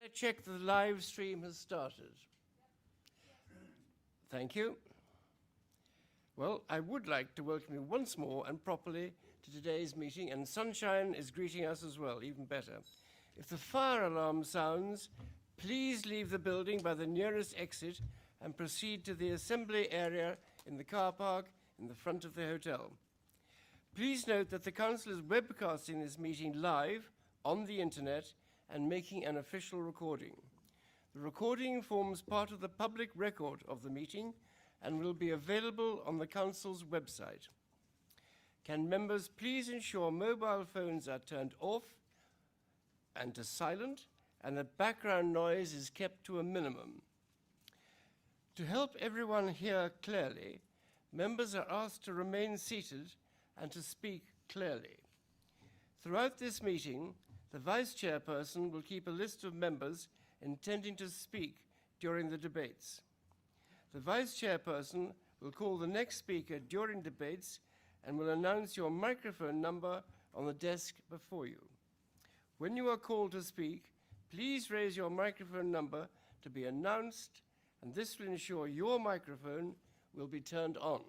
I check the live stream has started. Thank you. Well, I would like to welcome you once more and properly to today's meeting, and sunshine is greeting us as well, even better. If the fire alarm sounds, please leave the building by the nearest exit and proceed to the assembly area in the car park in the front of the hotel. Please note that the Council is webcasting this meeting live on the internet and making an official recording. The recording forms part of the public record of the meeting and will be available on the Council's website. Can members please ensure mobile phones are turned off and to silent, and that background noise is kept to a minimum. To help everyone hear clearly, members are asked to remain seated and to speak clearly. Throughout this meeting, the Vice Chairperson will keep a list of members intending to speak during the debates. The Vice Chairperson will call the next speaker during debates and will announce your microphone number on the desk before you. When you are called to speak, please raise your microphone number to be announced, and this will ensure your microphone will be turned on.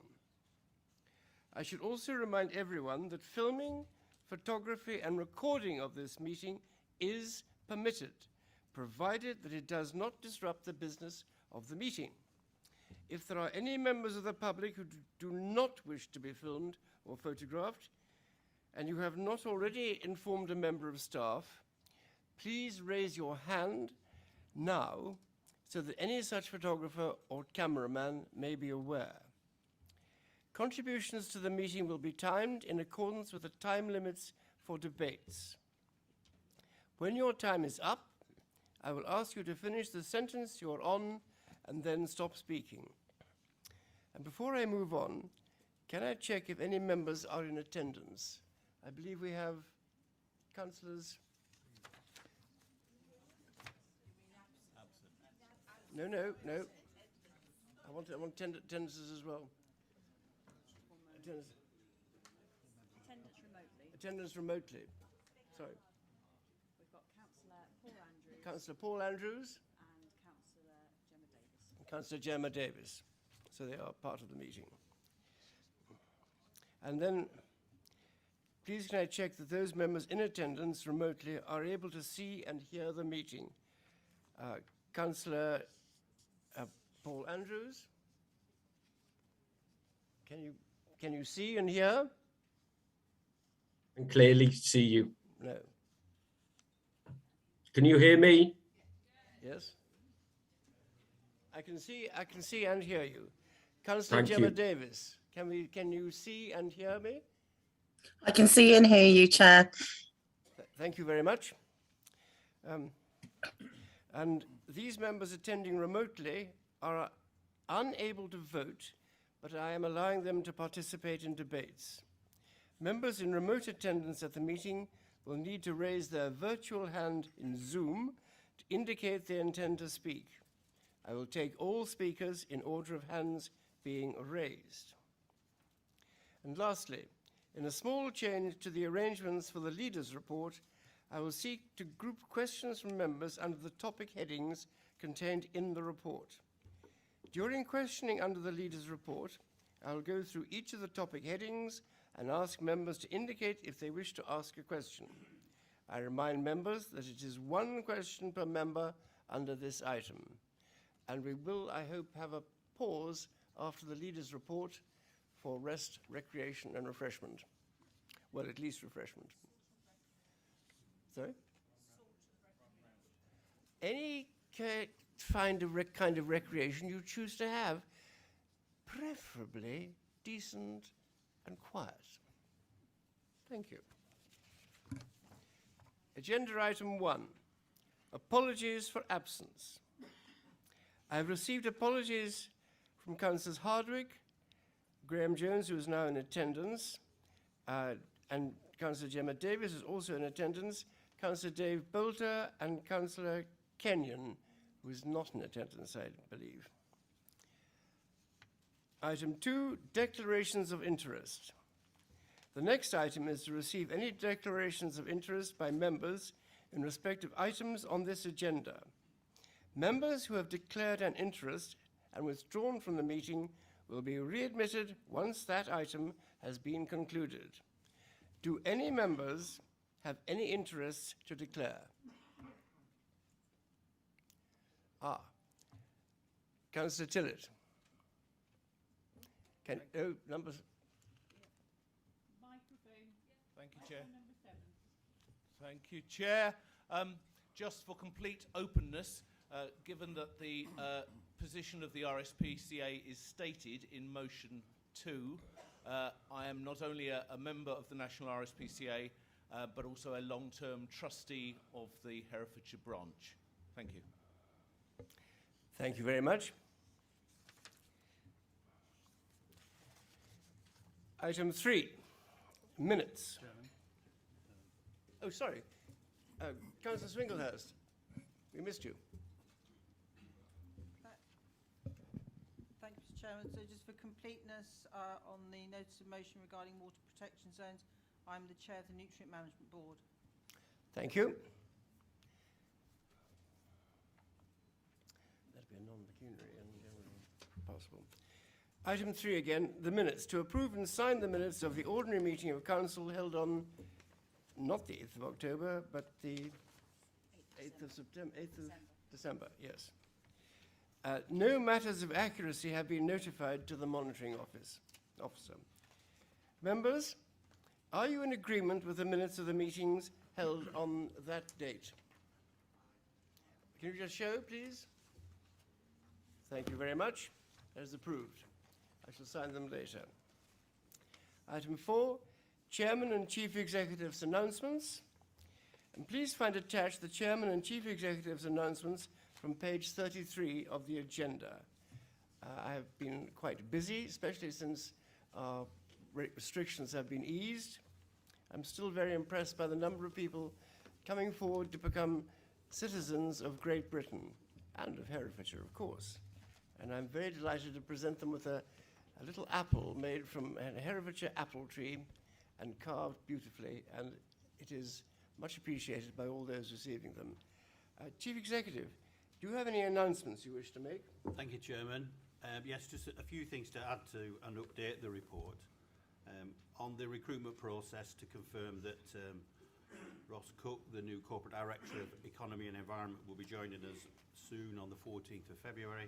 I should also remind everyone that filming, photography, and recording of this meeting is permitted, provided that it does not disrupt the business of the meeting. If there are any members of the public who do not wish to be filmed or photographed, and you have not already informed a member of staff, please raise your hand now so that any such photographer or cameraman may be aware. Contributions to the meeting will be timed in accordance with the time limits for debates. When your time is up, I will ask you to finish the sentence you're on and then stop speaking. And before I move on, can I check if any members are in attendance? I believe we have councillors. No. I want attendances as well. Attendance remotely. Sorry. We've got Councillor Paul Andrews. And Councillor Gemma Davis. So they are part of the meeting. And then, please can I check that those members in attendance remotely are able to see and hear the meeting? Councillor Paul Andrews. Can you see and hear? And clearly see you. No. Can you hear me? Yes. I can see and hear you. Councillor Thank Gemma you. Davis, can you see and hear me? I can see and hear you, Chair. Thank you very much. And these members attending remotely are unable to vote, but I am allowing them to participate in debates. Members in remote attendance at the meeting will need to raise their virtual hand in Zoom to indicate they intend to speak. I will take all speakers in order of hands being raised. And lastly, in a small change to the arrangements for the leaders' report, I will seek to group questions from members under the topic headings contained in the report. During questioning under the leaders' report, I will go through each of the topic headings and ask members to indicate if they wish to ask a question. I remind members that it is one question per member under this item. And we will, I hope, have a pause after the leaders' report for rest, recreation, and refreshment. Well, at least refreshment. Sorry? Any kind of recreation you choose to have, preferably decent and quiet. Thank you. Agenda item 1, apologies for absence. I have received apologies from Councillors Hardwick, Graham Jones, who is now in attendance, and Councillor Gemma Davis is also in attendance, Councillor Dave Bolter, and Councillor Kenyon, who is not in attendance, I believe. Item 2, declarations of interest. The next item is to receive any declarations of interest by members in respect of items on this agenda. Members who have declared an interest and withdrawn from the meeting will be readmitted once that item has been concluded. Do any members have any interests to declare? Councillor Tillett. Numbers. Microphone. Thank you, Chair. Number 7. Thank you, Chair. Just for complete openness, given that the position of the RSPCA is stated in motion 2, I am not only a member of the National RSPCA, but also a long-term trustee of the Herefordshire branch. Thank you. Thank you very much. Item 3, minutes. Chairman. Oh, sorry. Councillor Swinglehurst, we missed you. Thank you, Mr. Chairman. So just for completeness, on the notice of motion regarding water protection zones, I'm the chair of the Nutrient Management Board. Thank you. That'd be a non-pecuniary and possible. Item 3 again, the minutes. To approve and sign the minutes of the ordinary meeting of council held on not the 8th of October, but the 8th of September, 8th of December, yes. No matters of accuracy have been notified to the monitoring officer. Members, are you in agreement with the minutes of the meetings held on that date? Can you just show, please? Thank you very much. That is approved. I shall sign them later. Item 4, Chairman and Chief Executive's announcements. And please find attached the Chairman and Chief Executive's announcements from page 33 of the agenda. I have been quite busy, especially since our restrictions have been eased. I'm still very impressed by the number of people coming forward to become citizens of Great Britain and of Herefordshire, of course. And I'm very delighted to present them with a little apple made from a Herefordshire apple tree and carved beautifully, and it is much appreciated by all those receiving them. Chief Executive, do you have any announcements you wish to make? Thank you, Chairman. Yes, just a few things to add to and update the report. On the recruitment process, to confirm that Ross Cook, the new Corporate Director of Economy and Environment, will be joining us soon on the 14th of February.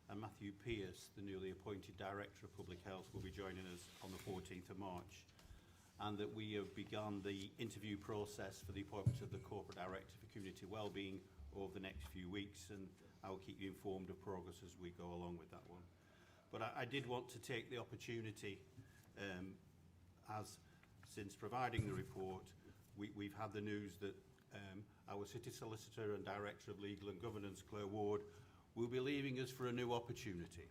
And Matthew Pearce, the newly appointed Director of Public Health, will be joining us on the 14th of March. And that we have begun the interview process for the appointment of the Corporate Director for Community Wellbeing over the next few weeks, and I will keep you informed of progress as we go along with that one. But I did want to take the opportunity, as since providing the report, we've had the news that our City Solicitor and Director of Legal and Governance, Claire Ward, will be leaving us for a new opportunity.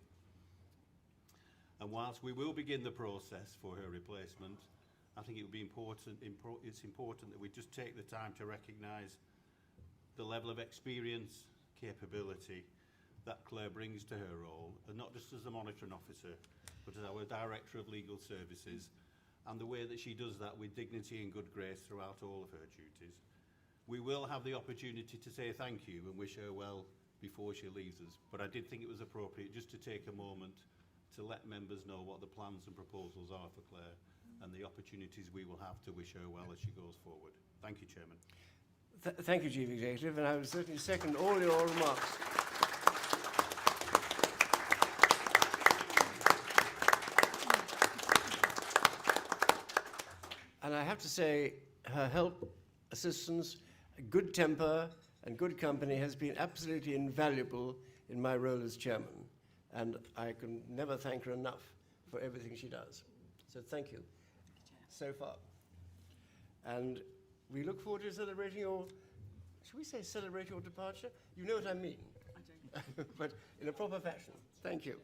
And whilst we will begin the process for her replacement, I think it would be it's important that we just take the time to recognise the level of experience, capability that Claire brings to her role, and not just as a monitoring officer, but as our Director of Legal Services, and the way that she does that with dignity and good grace throughout all of her duties. We will have the opportunity to say thank you and wish her well before she leaves us, but I did think it was appropriate just to take a moment to let members know what the plans and proposals are for Claire and the opportunities we will have to wish her well as she goes forward. Thank you, Chairman. Thank you, Chief Executive, and I will certainly second all your remarks. And I have to say, her help, assistance, good temper, and good company has been absolutely invaluable in my role as chairman. And I can never thank her enough for everything she does. So thank you so far. And we look forward to celebrating your, should we say celebrate your departure? You know what I mean. I don't. But in a proper fashion. Thank you.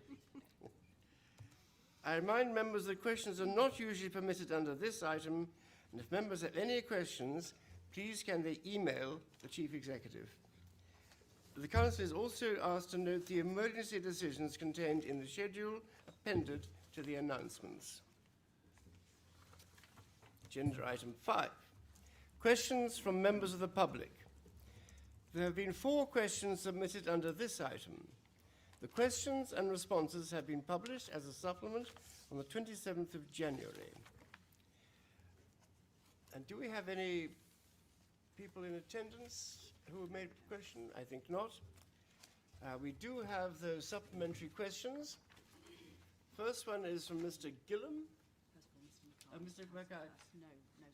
I remind members that questions are not usually permitted under this item, and if members have any questions, please can they email the Chief Executive. The Council is also asked to note the emergency decisions contained in the schedule appended to the announcements. Agenda item 5. Questions from members of the public. There have been 4 questions submitted under this item. The questions and responses have been published as a supplement on the 27th of January. And do we have any people in attendance who have made a question? I think not. We do have those supplementary questions. First one is from Mr. Gillam. Mr. Mackay.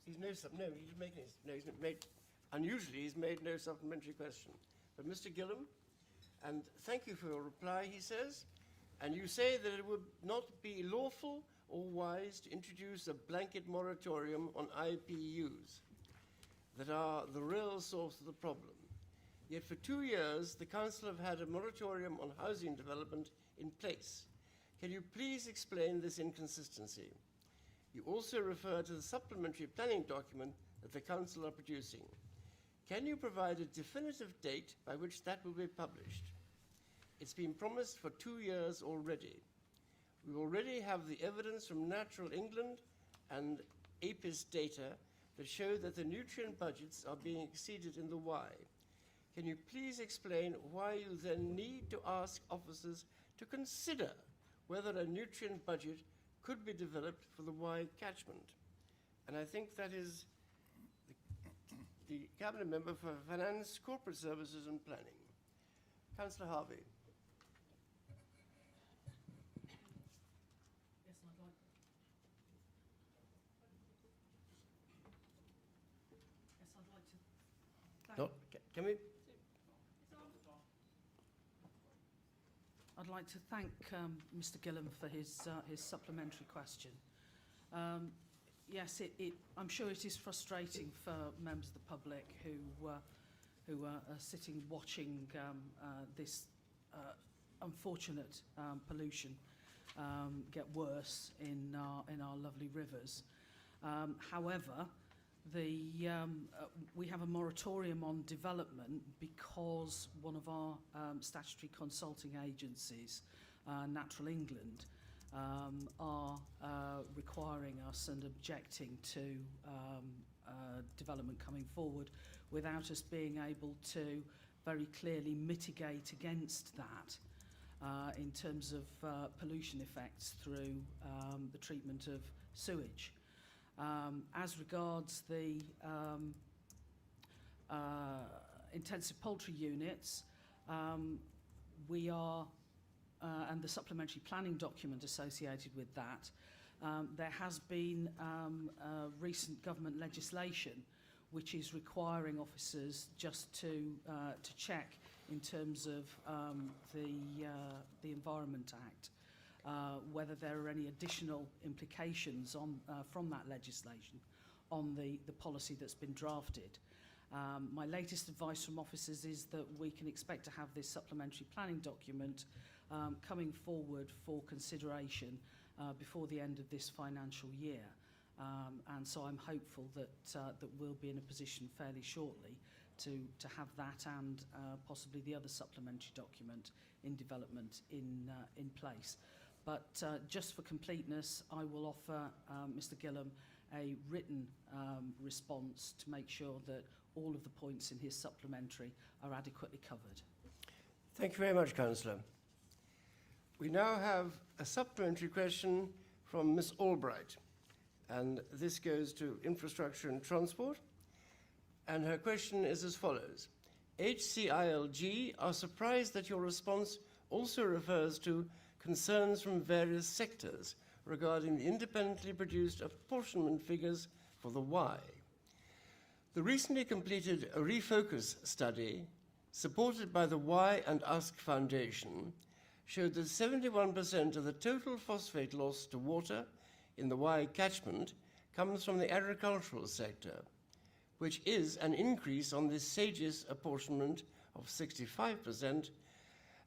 He's no, he didn't make any. No, he's not made. Unusually, he's made no supplementary question. But Mr. Gillam, and thank you for your reply, he says, and you say that it would not be lawful or wise to introduce a blanket moratorium on IPUs that are the real source of the problem. Yet for 2 years, the Council have had a moratorium on housing development in place. Can you please explain this inconsistency? You also refer to the supplementary planning document that the Council are producing. Can you provide a definitive date by which that will be published? It's been promised for 2 years already. We already have the evidence from Natural England and APIS data that show that the nutrient budgets are being exceeded in the Y. Can you please explain why you then need to ask officers to consider whether a nutrient budget could be developed for the Y catchment? And I think that is the Cabinet Member for Finance, Corporate Services and Planning. Councillor Harvey. No, can we? I'd like to thank Mr. Gillam for his supplementary question. Yes, I'm sure it is frustrating for members of the public who are sitting watching this unfortunate pollution get worse in our lovely rivers. However, we have a moratorium on development because one of our statutory consulting agencies, Natural England, are requiring us and objecting to development coming forward without us being able to very clearly mitigate against that in terms of pollution effects through the treatment of sewage. As regards the intensive poultry units, we are, and the supplementary planning document associated with that, there has been recent government legislation which is requiring officers just to check in terms of the Environment Act, whether there are any additional implications from that legislation on the policy that's been drafted. My latest advice from officers is that we can expect to have this supplementary planning document coming forward for consideration before the end of this financial year. And so I'm hopeful that we'll be in a position fairly shortly to have that and possibly the other supplementary document in development in place. But just for completeness, I will offer Mr. Gillam a written response to make sure that all of the points in his supplementary are adequately covered. Thank you very much, Councillor. We now have a supplementary question from Ms. Albright, and this goes to Infrastructure and Transport. And her question is as follows. HCILG are surprised that your response also refers to concerns from various sectors regarding the independently produced apportionment figures for the Y. The recently completed Refocus study, supported by the Y and Ask Foundation, showed that 71% of the total phosphate loss to water in the Y catchment comes from the agricultural sector, which is an increase on the SAGES apportionment of 65%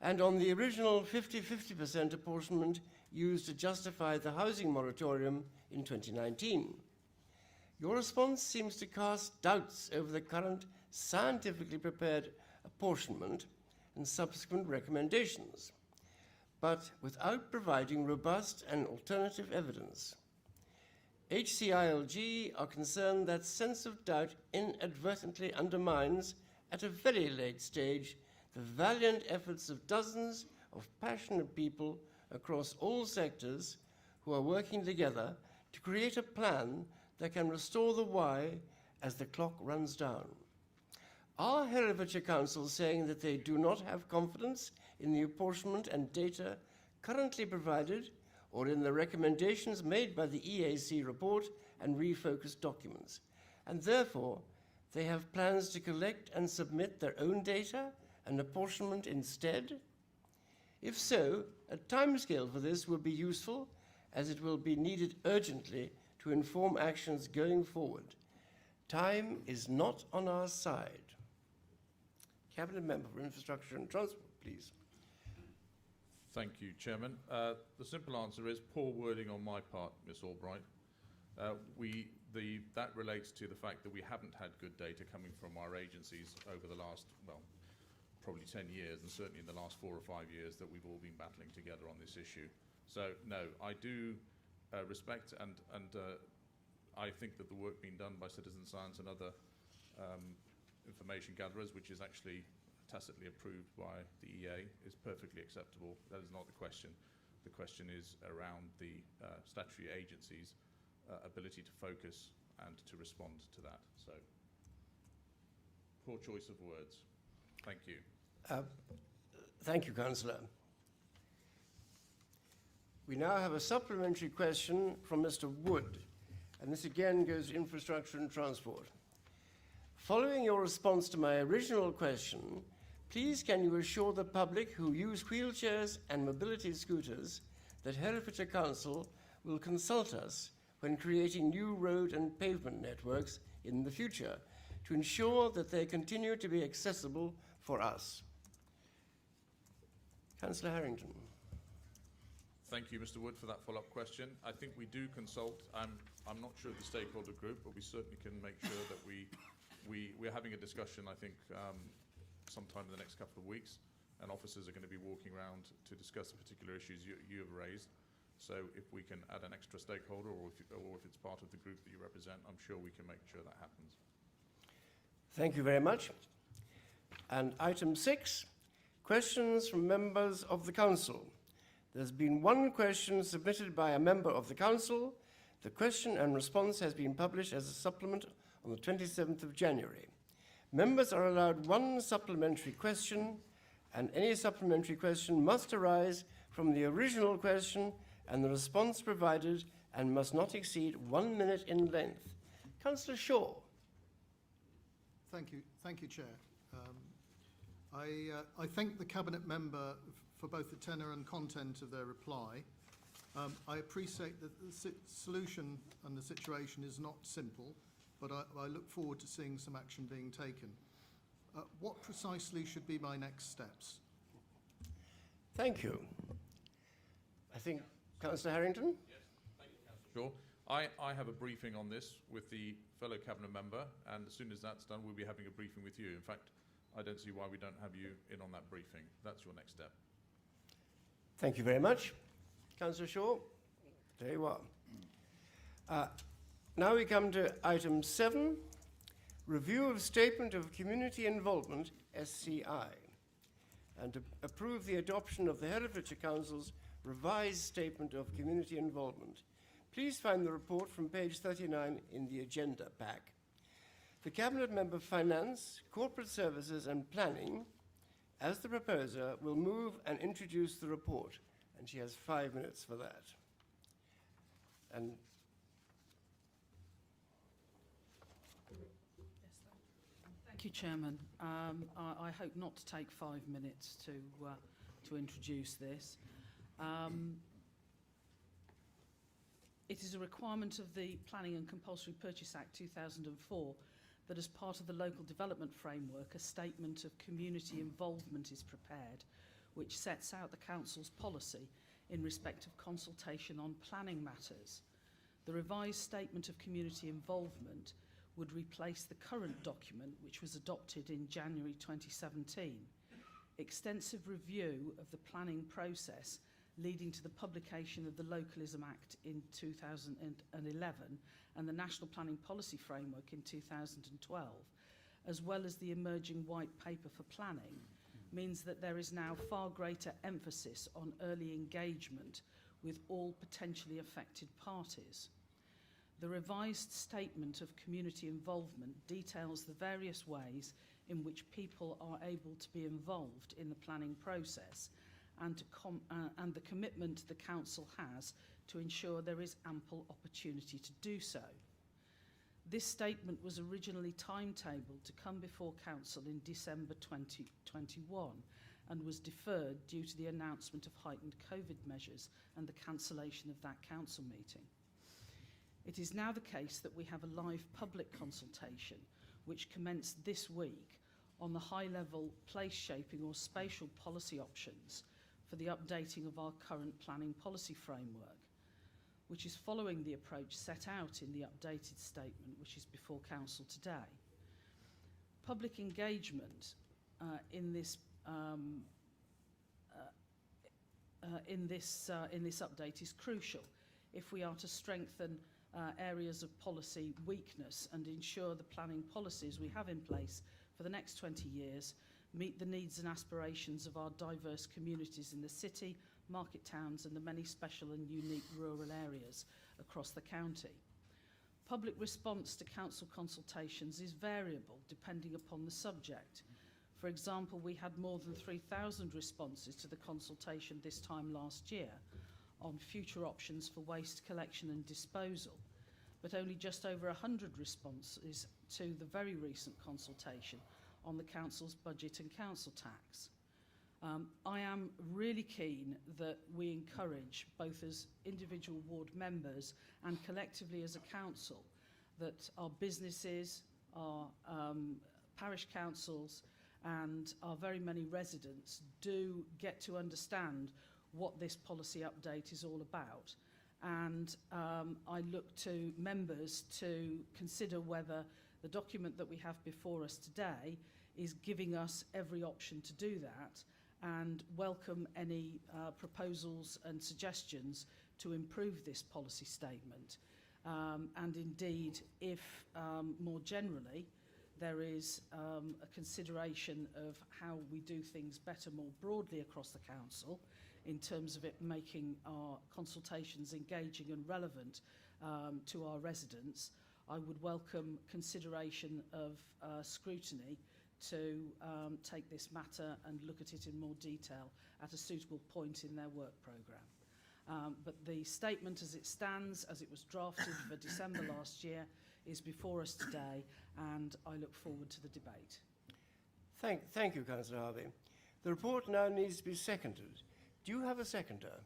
and on the original 50-50% apportionment used to justify the housing moratorium in 2019. Your response seems to cast doubts over the current scientifically prepared apportionment and subsequent recommendations, but without providing robust and alternative evidence. HCILG are concerned that sense of doubt inadvertently undermines at a very late stage the valiant efforts of dozens of passionate people across all sectors who are working together to create a plan that can restore the Wye as the clock runs down. Are Herefordshire councils saying that they do not have confidence in the apportionment and data currently provided, or in the recommendations made by the EAC report and refocused documents, and therefore they have plans to collect and submit their own data and apportionment instead? If so, a timescale for this will be useful, as it will be needed urgently to inform actions going forward. Time is not on our side. Cabinet Member for Infrastructure and Transport, please. Thank you, Chairman. The simple answer is poor wording on my part, Ms Albright. That relates to the fact that we haven't had good data coming from our agencies over the last, well, probably 10 years, and certainly in the last 4 or 5 years that we've all been battling together on this issue. So, no, I do respect and I think that the work being done by citizen science and other information gatherers, which is actually tacitly approved by the EA, is perfectly acceptable. That is not the question. The question is around the statutory agencies' ability to focus and to respond to that. So, poor choice of words. Thank you. Thank you, Councillor. We now have a supplementary question from Mr. Wood, and this again goes to Infrastructure and Transport. Following your response to my original question, please can you assure the public who use wheelchairs and mobility scooters that Herefordshire Council will consult us when creating new road and pavement networks in the future to ensure that they continue to be accessible for us? Councillor Harrington. Thank you, Mr. Wood, for that follow-up question. I think we do consult. I'm not sure of the stakeholder group, but we certainly can make sure that we're having a discussion, I think, sometime in the next couple of weeks, and officers are going to be walking around to discuss the particular issues you have raised. So if we can add an extra stakeholder, or if it's part of the group that you represent, I'm sure we can make sure that happens. Thank you very much. And item 6, questions from members of the Council. There's been one question submitted by a member of the Council. The question and response has been published as a supplement on the 27th of January. Members are allowed one supplementary question, and any supplementary question must arise from the original question and the response provided and must not exceed 1 minute in length. Councillor Shaw. Thank you, Chair. I thank the Cabinet Member for both the tenor and content of their reply. I appreciate that the solution and the situation is not simple, but I look forward to seeing some action being taken. What precisely should be my next steps? Thank you. I think Councillor Harrington? Yes, thank you, Councillor Shaw. I have a briefing on this with the fellow Cabinet Member, and as soon as that's done, we'll be having a briefing with you. In fact, I don't see why we don't have you in on that briefing. That's your next step. Thank you very much. Councillor Shaw, there you are. Now we come to item 7, review of Statement of Community Involvement, SCI, and to approve the adoption of the Herefordshire Council's revised Statement of Community Involvement. Please find the report from page 39 in the agenda pack. The Cabinet Member Finance, Corporate Services and Planning, as the proposer, will move and introduce the report, and she has 5 minutes for that. And Thank you, Chairman. I hope not to take 5 minutes to introduce this. It is a requirement of the Planning and Compulsory Purchase Act 2004 that as part of the local development framework, a statement of community involvement is prepared, which sets out the Council's policy in respect of consultation on planning matters. The revised statement of community involvement would replace the current document, which was adopted in January 2017. Extensive review of the planning process leading to the publication of the Localism Act in 2011 and the National Planning Policy Framework in 2012 as well as the emerging white paper for planning, means that there is now far greater emphasis on early engagement with all potentially affected parties. The revised statement of community involvement details the various ways in which people are able to be involved in the planning process and the commitment the Council has to ensure there is ample opportunity to do so. This statement was originally timetabled to come before Council in December 2021 and was deferred due to the announcement of heightened COVID measures and the cancellation of that Council meeting. It is now the case that we have a live public consultation which commenced this week on the high-level place-shaping or spatial policy options for the updating of our current planning policy framework, which is following the approach set out in the updated statement which is before Council today. Public engagement in this update is crucial if we are to strengthen areas of policy weakness and ensure the planning policies we have in place for the next 20 years meet the needs and aspirations of our diverse communities in the city, market towns and the many special and unique rural areas across the county. Public response to council consultations is variable depending upon the subject. For example, we had more than 3,000 responses to the consultation this time last year on future options for waste collection and disposal, but only just over 100 responses to the very recent consultation on the Council's budget and council tax. I am really keen that we encourage, both as individual ward members and collectively as a council, that our businesses, our parish councils and our very many residents do get to understand what this policy update is all about. And I look to members to consider whether the document that we have before us today is giving us every option to do that, and welcome any proposals and suggestions to improve this policy statement. And indeed, if more generally there is a consideration of how we do things better more broadly across the council in terms of it making our consultations engaging and relevant to our residents, I would welcome consideration of scrutiny to take this matter and look at it in more detail at a suitable point in their work programme. But the statement as it stands, as it was drafted for December last year, is before us today, and I look forward to the debate. Thank you, Councillor Harvey. The report now needs to be seconded. Do you have a seconder?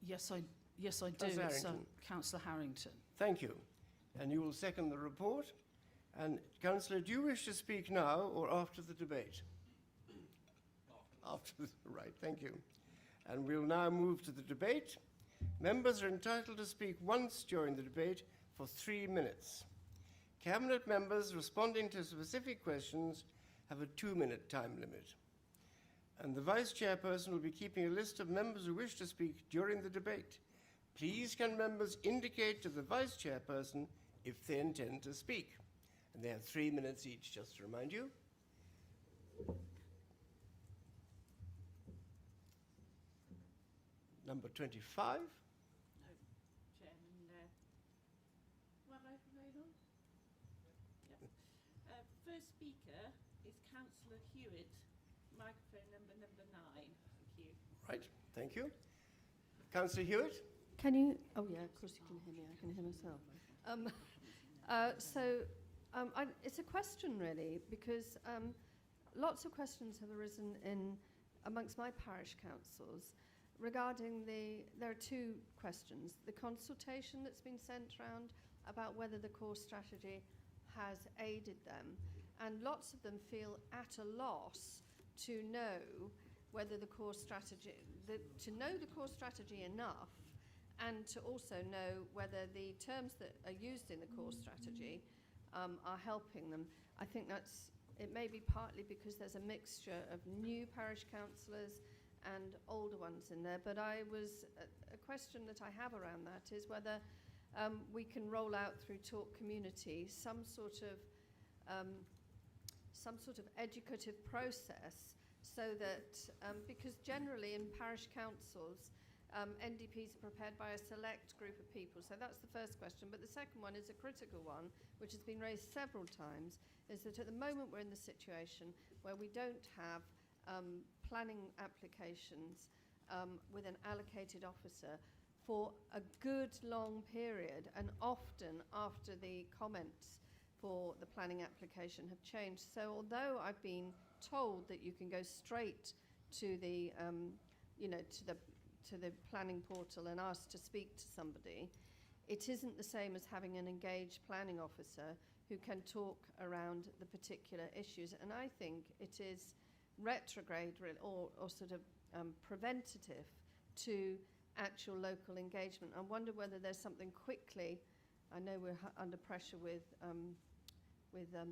Yes, I do. Councillor It's Harrington. Councillor Harrington. Thank you. And you will second the report. And Councillor, do you wish to speak now or after the debate? After. Right, thank you. And we'll now move to the debate. Members are entitled to speak once during the debate for 3 minutes. Cabinet members responding to specific questions have a 2-minute time limit. And the Vice Chairperson will be keeping a list of members who wish to speak during the debate. Please can members indicate to the Vice Chairperson if they intend to speak. And they have 3 minutes each, just to remind you. Number 25. First speaker is Councillor Hewitt, microphone number 9. Thank you. Right, thank you. Councillor Hewitt? Can you? Oh yeah, of course you can hear me. I can hear myself. It's a question really, because lots of questions have arisen amongst my parish councils regarding there are 2 questions. The consultation that's been sent round about whether the core strategy has aided them, and lots of them feel at a loss to know whether the core strategy, to know the core strategy enough, and to also know whether the terms that are used in the core strategy are helping them. I think it may be partly because there's a mixture of new parish councillors and older ones in there, but a question that I have around that is whether we can roll out through Talk Community some sort of some sort of educative process, so that, because generally in parish councils, NDPs are prepared by a select group of people. So that's the first question. But the second one is a critical one, which has been raised several times, is that at the moment we're in the situation where we don't have planning applications with an allocated officer for a good long period, and often after the comments for the planning application have changed. So although I've been told that you can go straight to the, to the planning portal and ask to speak to somebody, it isn't the same as having an engaged planning officer who can talk around the particular issues. And I think it is retrograde or sort of preventative to actual local engagement. I wonder whether there's something quickly, I know we're under pressure with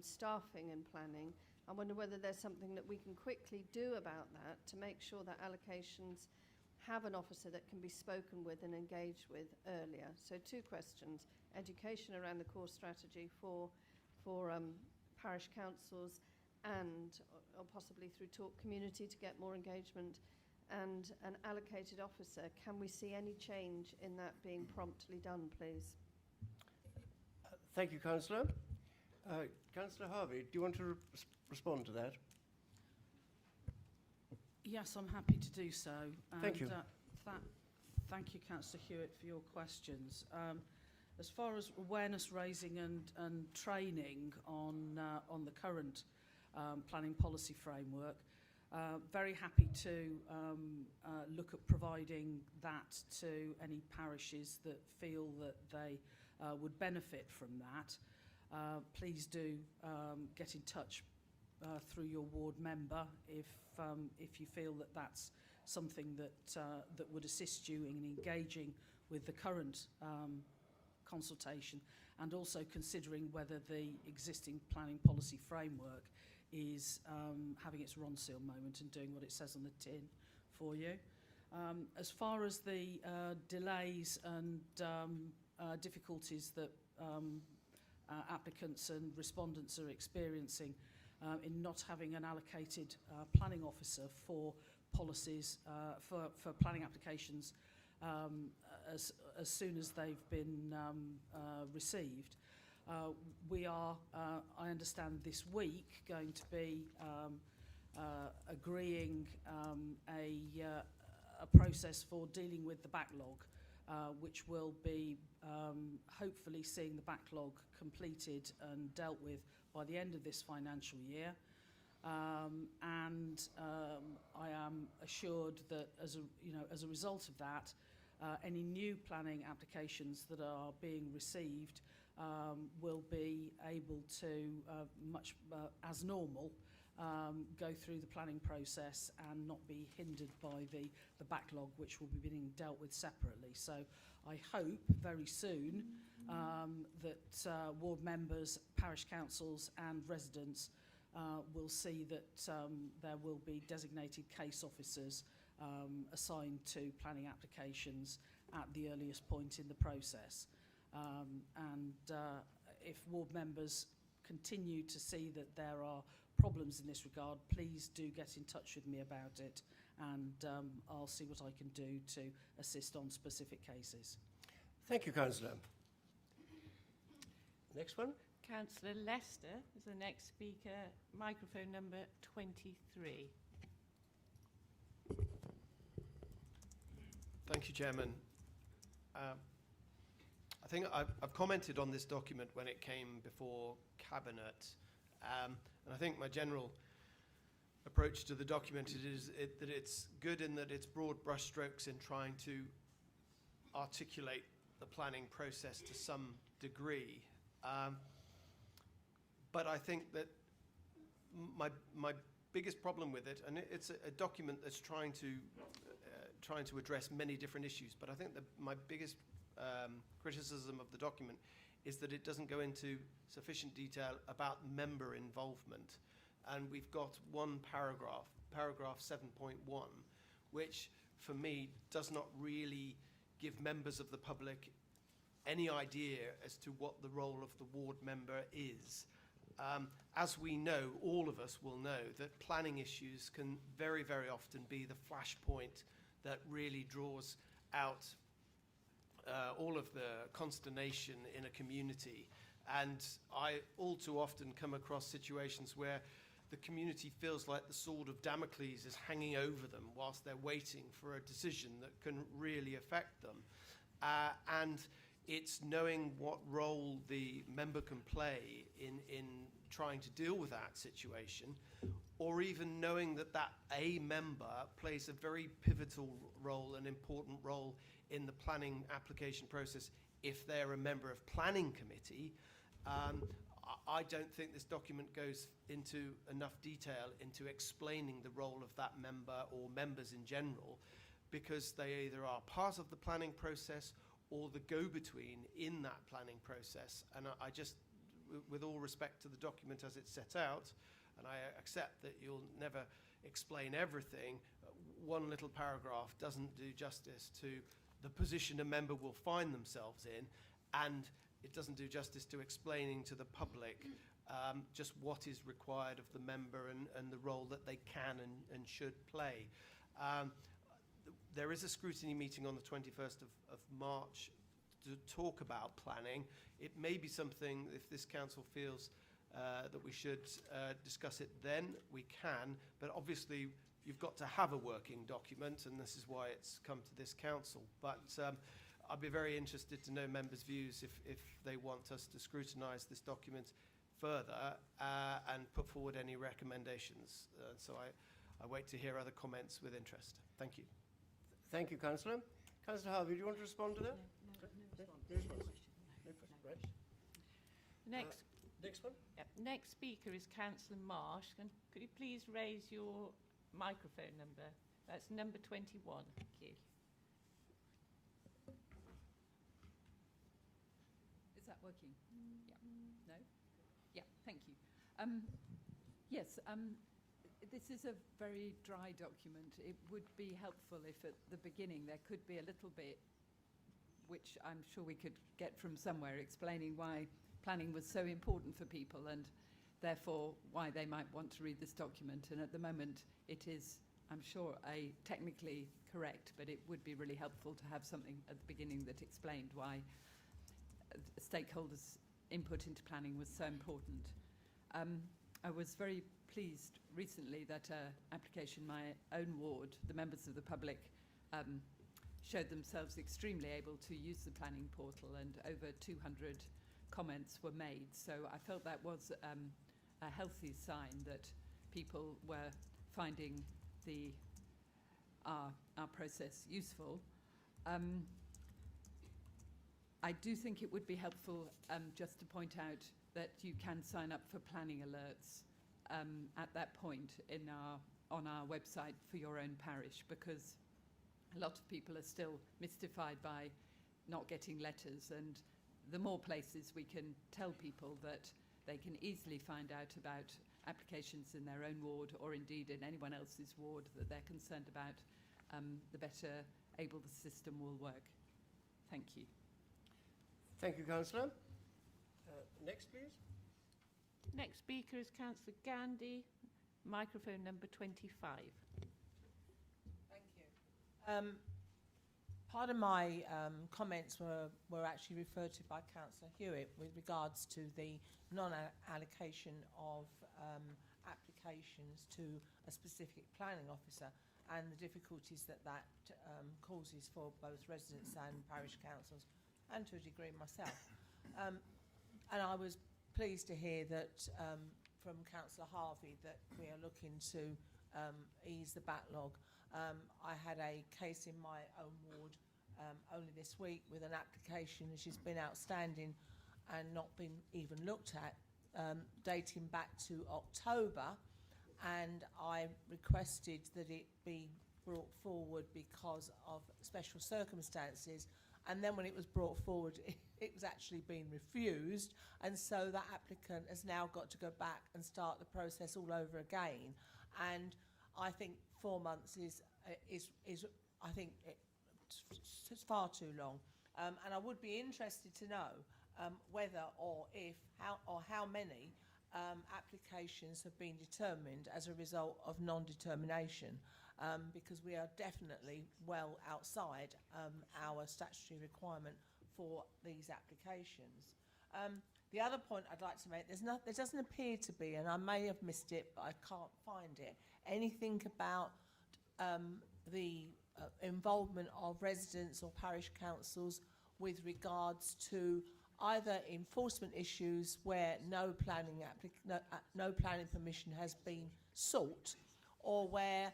staffing and planning, I wonder whether there's something that we can quickly do about that to make sure that allocations have an officer that can be spoken with and engaged with earlier. So 2 questions: education around the core strategy for parish councils, and or possibly through talk community to get more engagement, and an allocated officer. Can we see any change in that being promptly done, please? Thank you, Councillor. Councillor Harvey, do you want to respond to that? Yes, I'm happy to do so. Thank you. Thank you, Councillor Hewitt, for your questions. As far as awareness raising and training on the current planning policy framework, very happy to look at providing that to any parishes that feel that they would benefit from that. Please do get in touch through your ward member if you feel that that's something that would assist you in engaging with the current consultation, and also considering whether the existing planning policy framework is having its Ronseal moment and doing what it says on the tin for you. As far as the delays and difficulties that applicants and respondents are experiencing in not having an allocated planning officer for policies, for planning applications as soon as they've been received. We are, I understand, this week going to be agreeing a process for dealing with the backlog, which will be hopefully seeing the backlog completed and dealt with by the end of this financial year. And I am assured that as a result of that, any new planning applications that are being received will be able to, much as normal, go through the planning process and not be hindered by the backlog, which will be being dealt with separately. So I hope very soon that ward members, parish councils and residents will see that there will be designated case officers assigned to planning applications at the earliest point in the process. And if ward members continue to see that there are problems in this regard, please do get in touch with me about it, and I'll see what I can do to assist on specific cases. Thank you, Councillor. Next one. Councillor Lester is the next speaker, microphone number 23. Thank you, Chairman. I think I've commented on this document when it came before Cabinet, and I think my general approach to the document is that it's good in that it's broad brushstrokes in trying to articulate the planning process to some degree. But I think that my biggest problem with it, and it's a document that's trying to address many different issues, but I think that my biggest criticism of the document is that it doesn't go into sufficient detail about member involvement. And we've got one paragraph, paragraph 7.1, which for me does not really give members of the public any idea as to what the role of the ward member is. As we know, all of us will know that planning issues can very, very often be the flashpoint that really draws out all of the consternation in a community. And I all too often come across situations where the community feels like the sword of Damocles is hanging over them whilst they're waiting for a decision that can really affect them. And it's knowing what role the member can play in trying to deal with that situation, or even knowing that a member plays a very pivotal role, an important role in the planning application process if they're a member of planning committee. I don't think this document goes into enough detail into explaining the role of that member or members in general, because they either are part of the planning process or the go-between in that planning process. And I just, with all respect to the document as it's set out, and I accept that you'll never explain everything, one little paragraph doesn't do justice to the position a member will find themselves in, and it doesn't do justice to explaining to the public just what is required of the member and the role that they can and should play. There is a scrutiny meeting on the 21st of March to talk about planning. It may be something, if this council feels that we should discuss it then, we can, but obviously you've got to have a working document, and this is why it's come to this council. But I'd be very interested to know members' views if they want us to scrutinise this document further and put forward any recommendations. So I wait to hear other comments with interest. Thank you. Thank you, Councillor. Councillor Harvey, do you want to respond to that? Right. Next one? Yep. Next speaker is Councillor Marsh. Could you please raise your microphone number? That's number 21. Thank you. Is that working? Yeah. No? Yeah, thank you. Yes, this is a very dry document. It would be helpful if at the beginning there could be a little bit, which I'm sure we could get from somewhere, explaining why planning was so important for people and therefore why they might want to read this document. And at the moment it is, I'm sure, technically correct, but it would be really helpful to have something at the beginning that explained why stakeholders' input into planning was so important. I was very pleased recently that application in my own ward, the members of the public showed themselves extremely able to use the planning portal, and over 200 comments were made. So I felt that was a healthy sign that people were finding our process useful. I do think it would be helpful just to point out that you can sign up for planning alerts at that point on our website for your own parish, because a lot of people are still mystified by not getting letters, and the more places we can tell people that they can easily find out about applications in their own ward, or indeed in anyone else's ward that they're concerned about, the better able the system will work. Thank you. Thank you, Councillor. Next, please. Next speaker is Councillor Gandhi, microphone number 25. Thank you. Part of my comments were actually referred to by Councillor Hewitt with regards to the non-allocation of applications to a specific planning officer and the difficulties that causes for both residents and parish councils, and to a degree myself. And I was pleased to hear that from Councillor Harvey that we are looking to ease the backlog. I had a case in my own ward only this week with an application which has been outstanding and not been even looked at, dating back to October, and I requested that it be brought forward because of special circumstances, and then when it was brought forward it was actually being refused, and so that applicant has now got to go back and start the process all over again. And I think 4 months is I think it's far too long, and I would be interested to know whether or if how many applications have been determined as a result of non-determination, because we are definitely well outside our statutory requirement for these applications. The other point I'd like to make, there doesn't appear to be, and I may have missed it, but I can't find it, anything about the involvement of residents or parish councils with regards to either enforcement issues where no planning permission has been sought, or where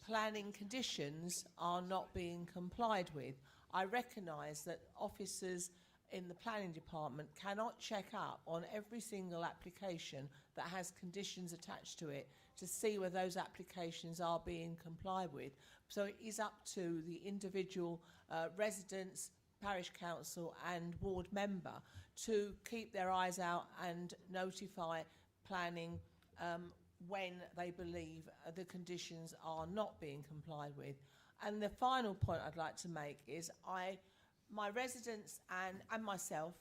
planning conditions are not being complied with. I recognise that officers in the planning department cannot check up on every single application that has conditions attached to it to see whether those applications are being complied with. So it is up to the individual residents, parish council and ward member to keep their eyes out and notify planning when they believe the conditions are not being complied with. And the final point I'd like to make is my residents and myself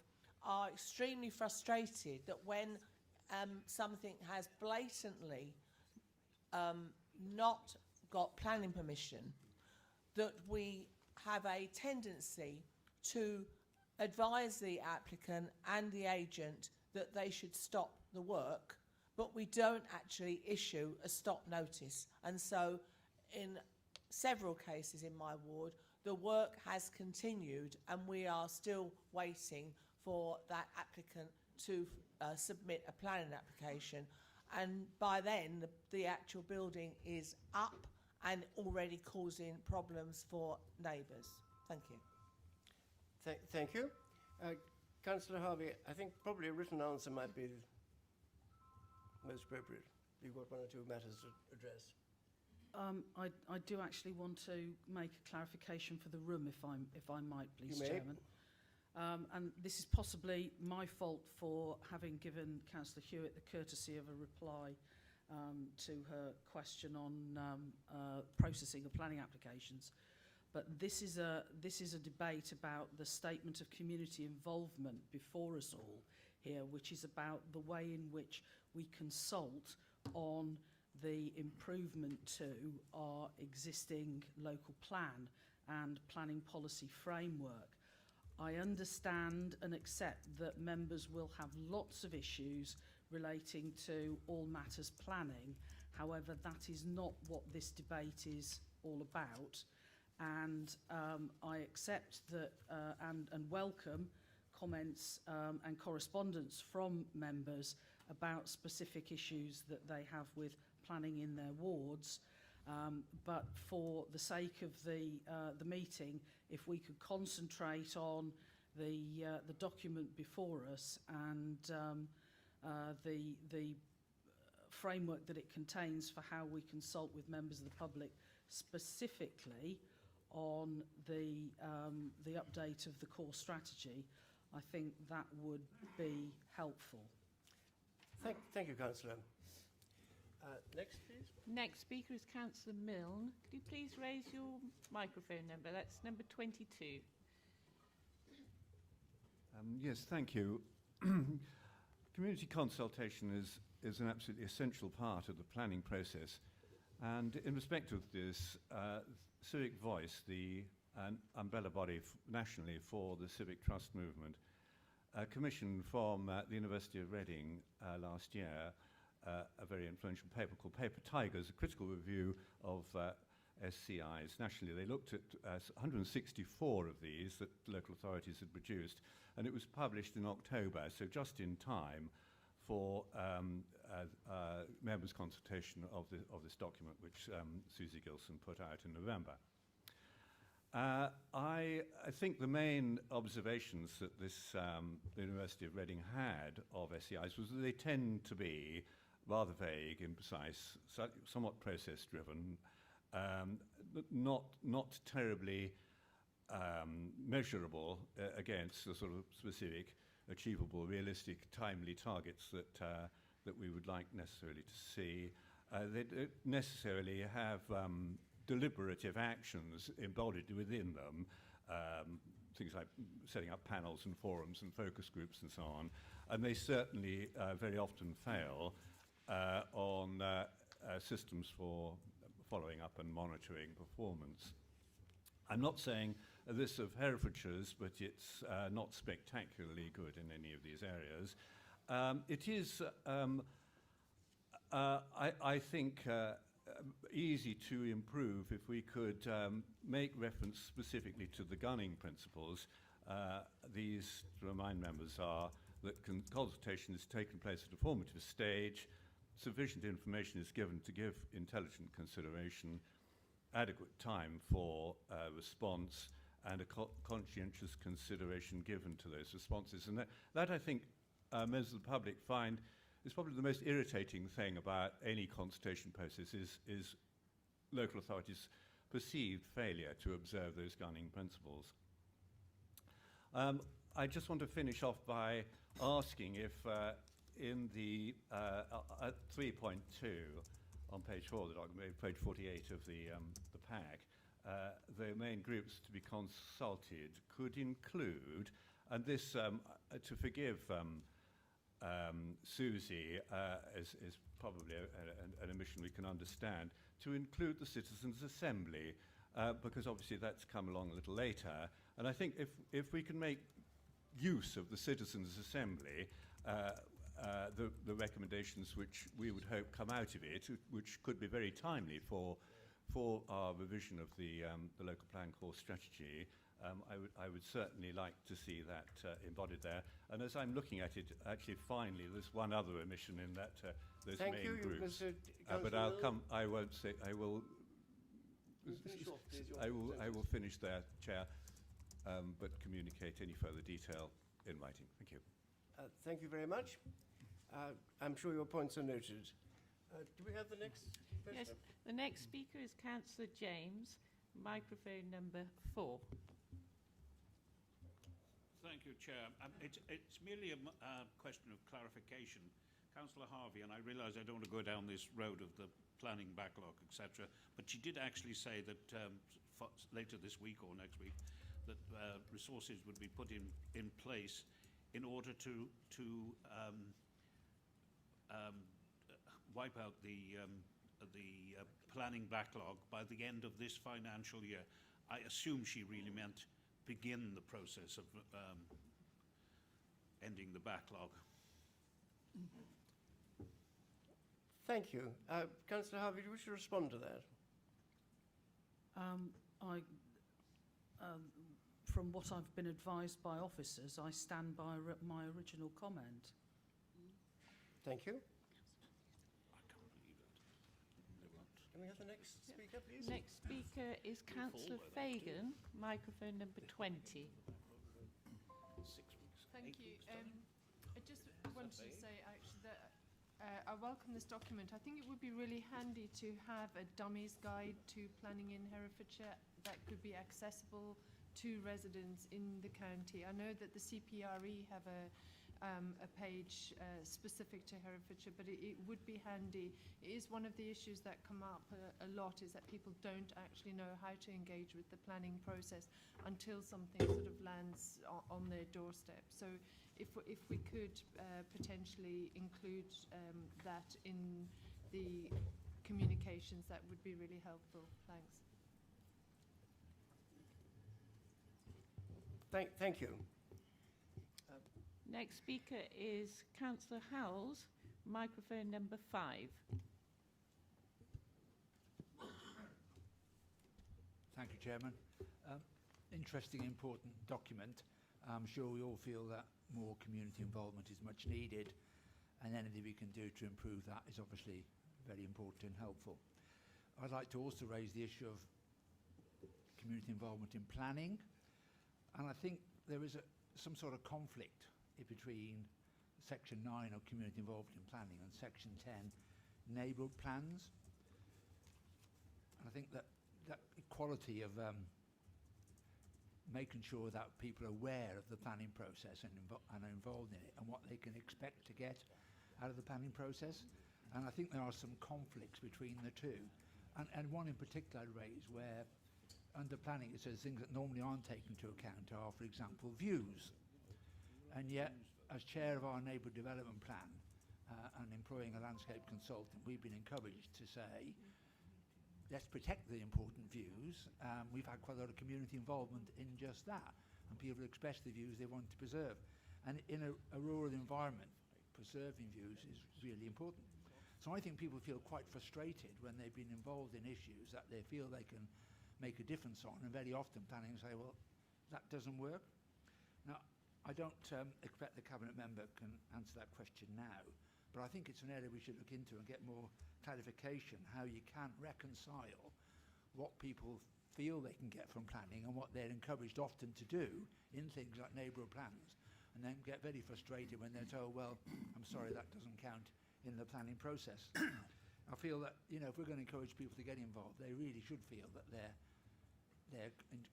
are extremely frustrated that when something has blatantly not got planning permission, that we have a tendency to advise the applicant and the agent that they should stop the work, but we don't actually issue a stop notice. And so in several cases in my ward, the work has continued and we are still waiting for that applicant to submit a planning application. And by then, the actual building is up and already causing problems for neighbours. Thank you. Thank you. Councillor Harvey, I think probably a written answer might be most appropriate. You've got one or two matters to address. I do actually want to make a clarification for the room, if I might, please, You may. Chairman. And this is possibly my fault for having given Councillor Hewitt the courtesy of a reply to her question on processing of planning applications. But this is a debate about the statement of community involvement before us all here, which is about the way in which we consult on the improvement to our existing local plan and planning policy framework. I understand and accept that members will have lots of issues relating to all matters planning. However, that is not what this debate is all about. And I accept that and welcome comments and correspondence from members about specific issues that they have with planning in their wards. But for the sake of the meeting, if we could concentrate on the document before us and the framework that it contains for how we consult with members of the public, specifically on the update of the core strategy, I think that would be helpful. Thank you, Councillor. Next, please. Next speaker is Councillor Milne. Could you please raise your microphone number? That's number 22. Yes, thank you. Community consultation is an absolutely essential part of the planning process. And in respect of this, Civic Voice, the umbrella body nationally for the civic trust movement, commissioned from the University of Reading last year a very influential paper called Paper Tigers, a critical review of SCIs nationally. They looked at 164 of these that local authorities had produced, and it was published in October, so just in time for members' consultation of this document, which Susie Gilson put out in November. I think the main observations that the University of Reading had of SCIs was that they tend to be rather vague, imprecise, somewhat process-driven, not terribly measurable against the sort of specific, achievable, realistic, timely targets that we would like necessarily to see. They don't necessarily have deliberative actions embodied within them, things like setting up panels and forums and focus groups and so on. And they certainly very often fail on systems for following up and monitoring performance. I'm not saying this of Herefordshire's, but it's not spectacularly good in any of these areas. It is, I think, easy to improve if we could make reference specifically to the gunning principles. These, to remind members, are that consultation is taking place at a formative stage, sufficient information is given to give intelligent consideration, adequate time for response, and a conscientious consideration given to those responses. And that I think, members of the public find is probably the most irritating thing about any consultation process is local authorities' perceived failure to observe those gunning principles. I just want to finish off by asking if in the at 3.2 on page 4 of the document, page 48 of the pack, the main groups to be consulted could include, and this to forgive Susie is probably an omission we can understand, to include the Citizens' Assembly, because obviously that's come along a little later. And I think if we can make use of the Citizens' Assembly, the recommendations which we would hope come out of it, which could be very timely for our revision of the local plan core strategy, I would certainly like to see that embodied there. And as I'm looking at it, actually, finally, there's one other omission in that those Thank main you, groups. But Councillor I'll Mills. come. I won't say. I will. Finish off, please, your I will sentence. finish there, Chair, but communicate any further detail in writing. Thank you. Thank you very much. I'm sure your points are noted. Do we have the next question? Yes, the next speaker is Councillor James, microphone number 4. Thank you, Chair. It's merely a question of clarification. Councillor Harvey, and I realise I don't want to go down this road of the planning backlog, etc., but she did actually say that later this week or next week that resources would be put in place in order to wipe out the planning backlog by the end of this financial year. I assume she really meant begin the process of ending the backlog. Thank you. Councillor Harvey, do you wish to respond to that? From what I've been advised by officers, I stand by my original comment. Thank you. Can we have the next speaker, please? Next speaker is Councillor Fagan, microphone number 20. Thank you. I just wanted to say actually that I welcome this document. I think it would be really handy to have a dummies guide to planning in Herefordshire that could be accessible to residents in the county. I know that the CPRE have a page specific to Herefordshire, but it would be handy. It is one of the issues that come up a lot, is that people don't actually know how to engage with the planning process until something sort of lands on their doorstep. So if we could potentially include that in the communications, that would be really helpful. Thanks. Thank you. Next speaker is Councillor Howells, microphone number 5. Thank you, Chairman. Interesting, important document. I'm sure we all feel that more community involvement is much needed, and anything we can do to improve that is obviously very important and helpful. I'd like to also raise the issue of community involvement in planning, and I think there is some sort of conflict between Section 9 of community involvement in planning and Section 10 neighbourhood plans. And I think that equality of making sure that people are aware of the planning process and are involved in it and what they can expect to get out of the planning process. And I think there are some conflicts between the two. And one in particular I raised where under planning it says things that normally aren't taken into account are, for example, views. And yet, as chair of our neighbourhood development plan and employing a landscape consultant, we've been encouraged to say, let's protect the important views. We've had quite a lot of community involvement in just that, and people express the views they want to preserve. And in a rural environment, preserving views is really important. So I think people feel quite frustrated when they've been involved in issues that they feel they can make a difference on, and very often planning say, well, that doesn't work. Now, I don't expect the Cabinet member can answer that question now, but I think it's an area we should look into and get more clarification how you can reconcile what people feel they can get from planning and what they're encouraged often to do in things like neighbourhood plans, and then get very frustrated when they're told, well, I'm sorry, that doesn't count in the planning process. I feel that, you know, if we're going to encourage people to get involved, they really should feel that their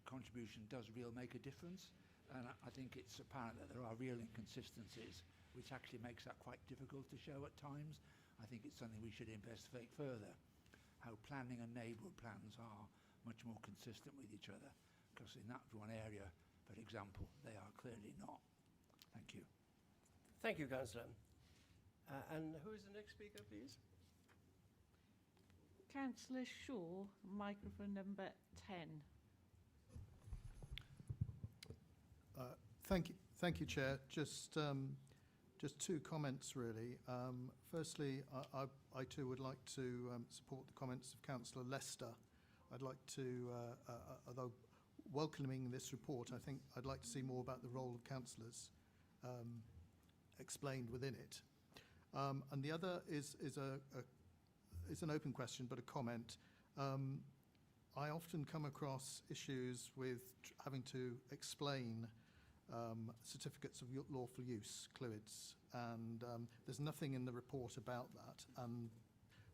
contribution does make a difference. And I think it's apparent that there are real inconsistencies, which actually makes that quite difficult to show at times. I think it's something we should investigate further, how planning and neighbourhood plans are much more consistent with each other, because in that one area, for example, they are clearly not. Thank you. Thank you, Councillor. And who is the next speaker, please? Councillor Shaw, microphone number 10. Thank you, Chair. Just two comments, really. Firstly, I too would like to support the comments of Councillor Lester. I'd like to, although welcoming this report, I think I'd like to see more about the role of councillors explained within it. And the other is an open question, but a comment. I often come across issues with having to explain certificates of lawful use, CLUIDs, and there's nothing in the report about that. And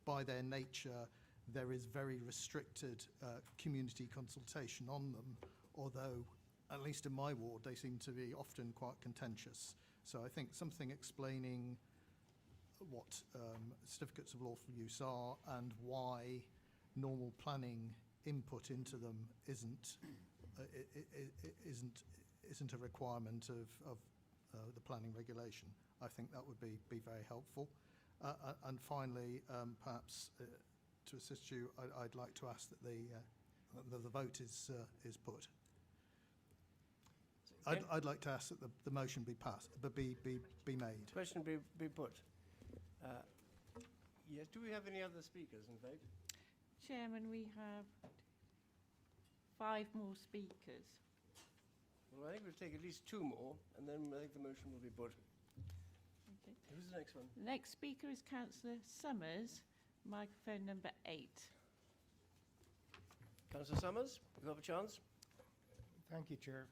by their nature, there is very restricted community consultation on them, although, at least in my ward, they seem to be often quite contentious. So I think something explaining what certificates of lawful use are and why normal planning input into them isn't a requirement of the planning regulation. I think that would be very helpful. And finally, perhaps to assist you, I'd like to ask that the vote is put. Okay. I'd like to ask that the motion be passed, but be made. Question be put. Yes, do we have any other speakers, in fact? Chairman, we have 5 more speakers. Well, I think we'll take at least 2 more, and then I think the motion will be put. Okay. Who's the next one? The next speaker is Councillor Summers, microphone number 8. Councillor Summers, you have a chance. Thank you, Chair.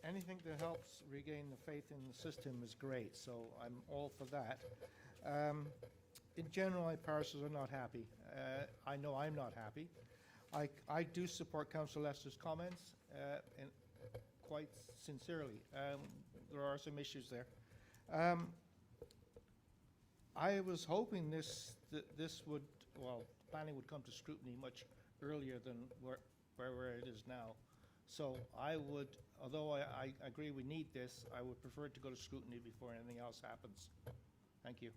Anything that helps regain the faith in the system is great, so I'm all for that. In general, my parishes are not happy. I know I'm not happy. I do support Councillor Lester's comments and quite sincerely. There are some issues there. I was hoping this would, well, planning would come to scrutiny much earlier than where it is now. So I would, although I agree we need this, I would prefer it to go to scrutiny before anything else happens. Thank you.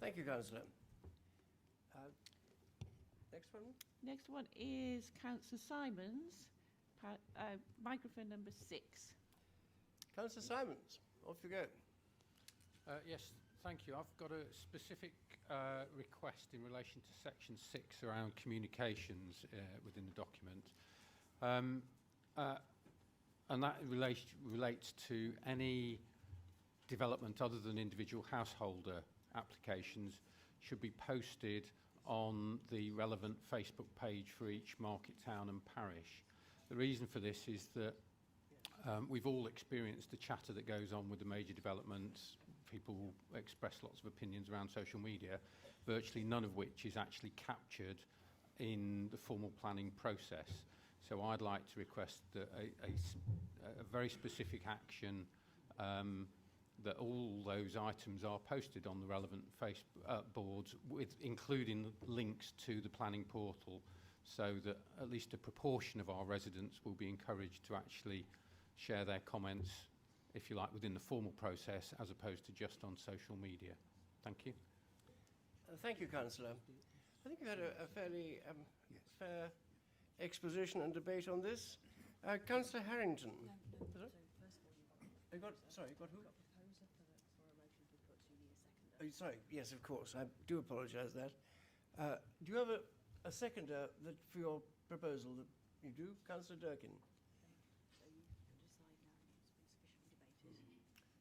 Thank you, Councillor. Next one? Next one is Councillor Simons, microphone number 6. Councillor Simons, off you go. Yes, thank you. I've got a specific request in relation to section 6 around communications within the document. And that relates to any development other than individual householder applications should be posted on the relevant Facebook page for each market, town and parish. The reason for this is that we've all experienced the chatter that goes on with the major developments. People express lots of opinions around social media, virtually none of which is actually captured in the formal planning process. So I'd like to request that a very specific action that all those items are posted on the relevant Facebook boards, with including links to the planning portal, so that at least a proportion of our residents will be encouraged to actually share their comments, if you like, within the formal process as opposed to just on social media. Thank you. Thank you, Councillor. I think we've had a fairly fair exposition and debate on this. Councillor Harrington. You got who? Oh, sorry, yes, of course. I do apologise that. Do you have a seconder for your proposal? That you do? Councillor Durkin.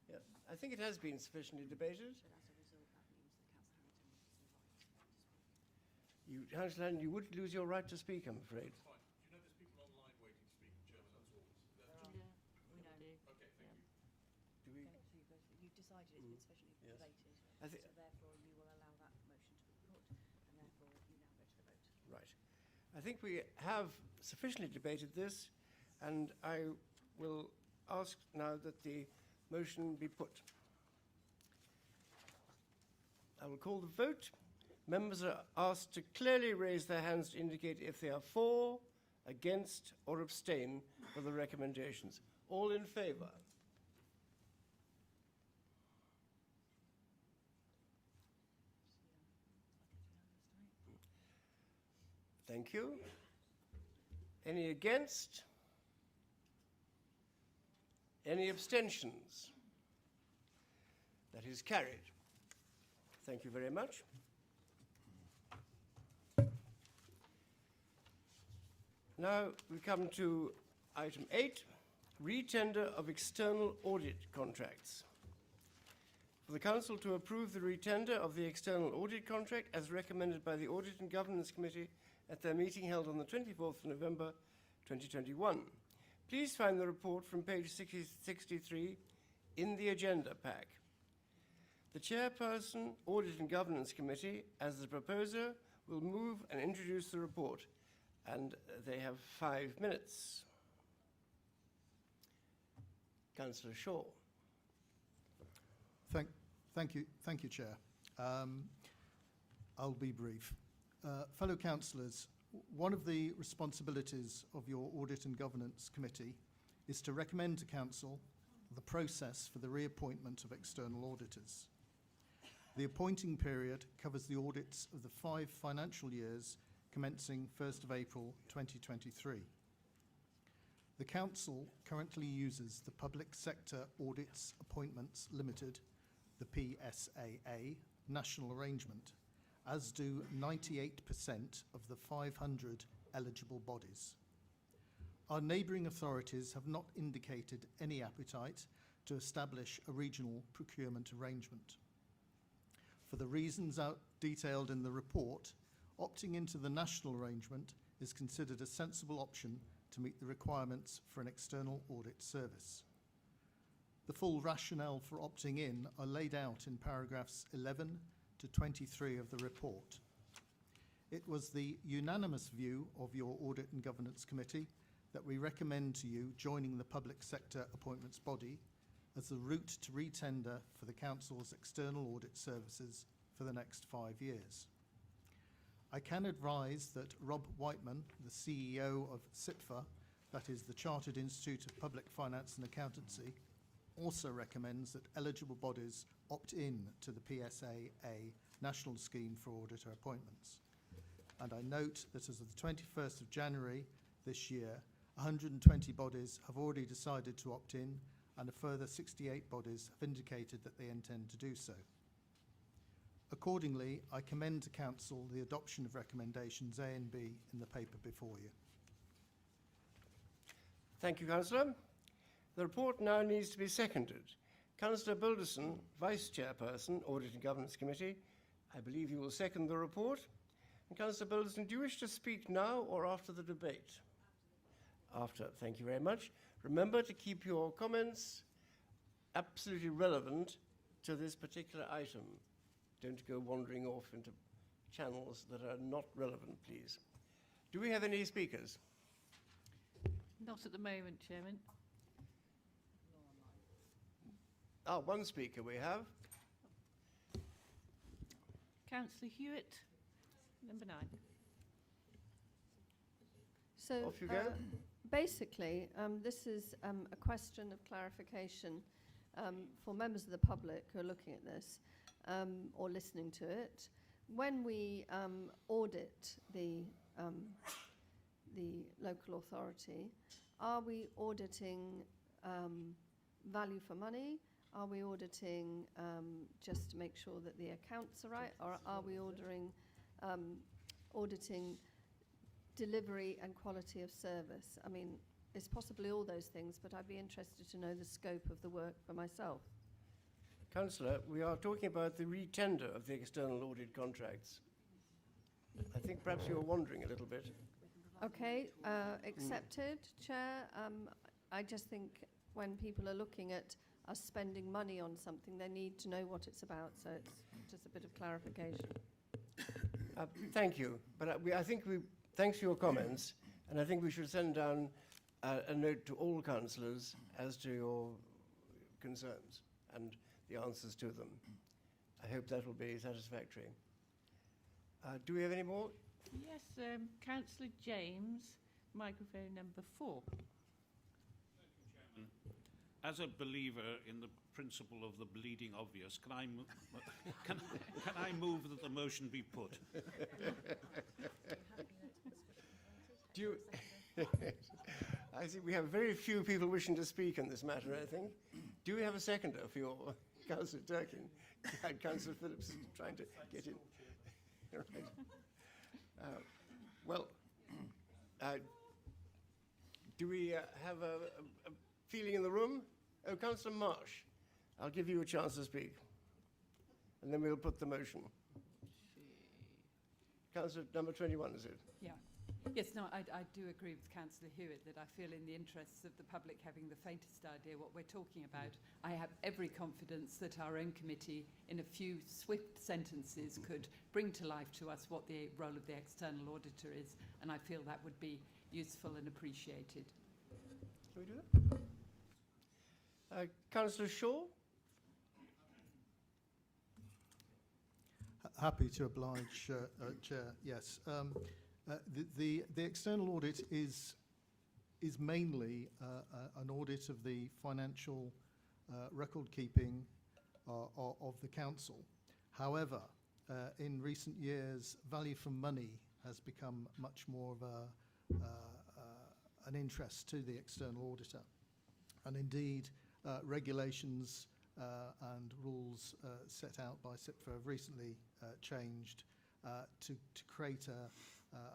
Yeah, I think it has been sufficiently debated. Councillor Hannon, you would lose your right to speak, I'm afraid. Fine. Do you know there's people online waiting to speak, Chairman? That's all. We know. Okay, thank you. Do we? You've decided it's been sufficiently Yes. debated, so therefore you will allow that motion to be put, and therefore you now go to the vote. Right. I think we have sufficiently debated this, and I will ask now that the motion be put. I will call the vote. Members are asked to clearly raise their hands to indicate if they are for, against, or abstain for the recommendations. All in favour? Thank you. Any against? Any abstentions? That is carried. Thank you very much. Now we come to item 8, retender of external audit contracts. For the Council to approve the retender of the external audit contract as recommended by the Audit and Governance Committee at their meeting held on the 24th of November 2021. Please find the report from page 63 in the agenda pack. The Chairperson, Audit and Governance Committee, as the proposer, will move and introduce the report, and they have 5 minutes. Councillor Shaw. Thank you, Chair. I'll be brief. Fellow councillors, one of the responsibilities of your Audit and Governance Committee is to recommend to Council the process for the reappointment of external auditors. The appointing period covers the audits of the 5 financial years commencing 1st of April 2023. The Council currently uses the Public Sector Audits Appointments Limited, the PSAA, national arrangement, as do 98% of the 500 eligible bodies. Our neighbouring authorities have not indicated any appetite to establish a regional procurement arrangement. For the reasons detailed in the report, opting into the national arrangement is considered a sensible option to meet the requirements for an external audit service. The full rationale for opting in are laid out in paragraphs 11 to 23 of the report. It was the unanimous view of your Audit and Governance Committee that we recommend to you joining the Public Sector Appointments Body as the route to retender for the Council's external audit services for the next 5 years. I can advise that Rob Whiteman, the CEO of CIPFA, that is the Chartered Institute of Public Finance and Accountancy, also recommends that eligible bodies opt in to the PSAA National Scheme for Auditor Appointments. And I note that as of the 21st of January this year, 120 bodies have already decided to opt in, and a further 68 bodies have indicated that they intend to do so. Accordingly, I commend to Council the adoption of recommendations A and B in the paper before you. Thank you, Councillor. The report now needs to be seconded. Councillor Bilderson, Vice Chairperson, Audit and Governance Committee, I believe you will second the report. And Councillor Bilderson, do you wish to speak now or after the debate? After. Thank you very much. Remember to keep your comments absolutely relevant to this particular item. Don't go wandering off into channels that are not relevant, please. Do we have any speakers? Not at the moment, Chairman. One speaker we have. Councillor Hewitt, number 9. So Off you go. Basically, this is a question of clarification for members of the public who are looking at this or listening to it. When we audit the local authority, are we auditing value for money? Are we auditing just to make sure that the accounts are right, or are we auditing delivery and quality of service? I mean, it's possibly all those things, but I'd be interested to know the scope of the work for myself. Councillor, we are talking about the retender of the external audit contracts. I think perhaps you're wandering a little bit. Okay, accepted, Chair. I just think when people are looking at us spending money on something, they need to know what it's about, so it's just a bit of clarification. Thank you, but I think thanks for your comments, and I think we should send down a note to all councillors as to your concerns and the answers to them. I hope that will be satisfactory. Do we have any more? Yes, Councillor James, microphone number 4. As a believer in the principle of the bleeding obvious, can I move that the motion be put? Do you I think we have very few people wishing to speak on this matter, I think. Do we have a seconder for your Councillor Durkin? Councillor Phillips is trying to get in. Right. Do we have a feeling in the room? Oh, Councillor Marsh, I'll give you a chance to speak, and then we'll put the motion. Councillor number 21, is it? Yeah. Yes, no, I do agree with Councillor Hewitt that I feel in the interests of the public having the faintest idea what we're talking about, I have every confidence that our own committee, in a few swift sentences, could bring to life to us what the role of the external auditor is, and I feel that would be useful and appreciated. Can we do that? Councillor Shaw? Happy to oblige, Chair. Yes. The external audit is mainly an audit of the financial record keeping of the council. However, in recent years, value for money has become much more of an interest to the external auditor, and indeed regulations and rules set out by SIPFA have recently changed to create a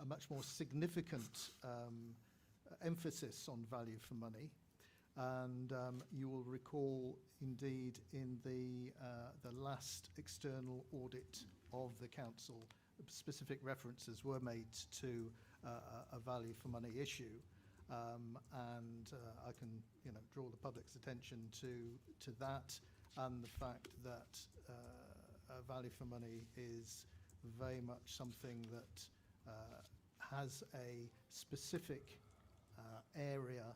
much more significant emphasis on value for money. And you will recall, indeed, in the last external audit of the council, specific references were made to a value for money issue. And I can, draw the public's attention to that, and the fact that value for money is very much something that has a specific area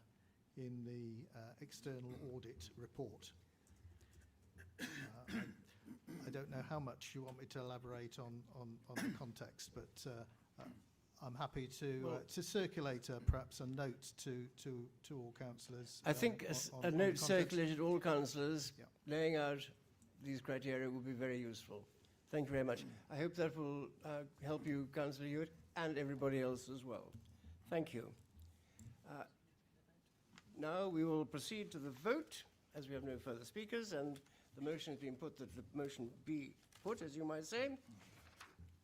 in the external audit report. I don't know how much you want me to elaborate on the context, but I'm happy to circulate perhaps a note to all councillors. I think a note circulated to all councillors laying out these criteria would be very useful. Thank you very much. I hope that will help you, Councillor Hewitt, and everybody else as well. Thank you. Now we will proceed to the vote, as we have no further speakers, and the motion has been put that the motion be put, as you might say.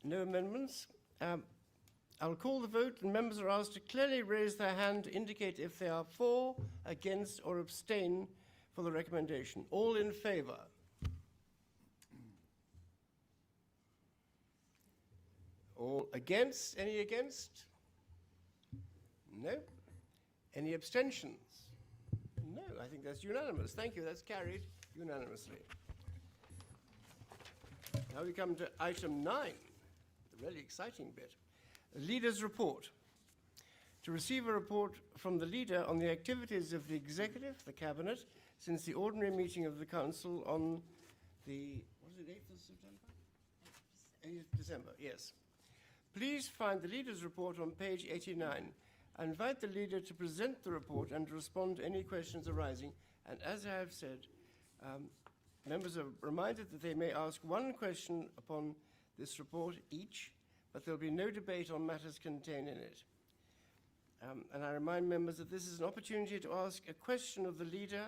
No amendments. I'll call the vote, and members are asked to clearly raise their hand to indicate if they are for, against, or abstain for the recommendation. All in favour? All against? Any against? No. Any abstentions? No, I think that's unanimous. Thank you, that's carried unanimously. Now we come to item 9, the really exciting bit. The Leader's Report. To receive a report from the Leader on the activities of the Executive, the Cabinet, since the ordinary meeting of the Council on the, 8th of September? 8th of December, yes. Please find the Leader's Report on page 89. I invite the leader to present the report and to respond to any questions arising. And as I have said, members are reminded that they may ask one question upon this report each, but there will be no debate on matters contained in it. And I remind members that this is an opportunity to ask a question of the leader,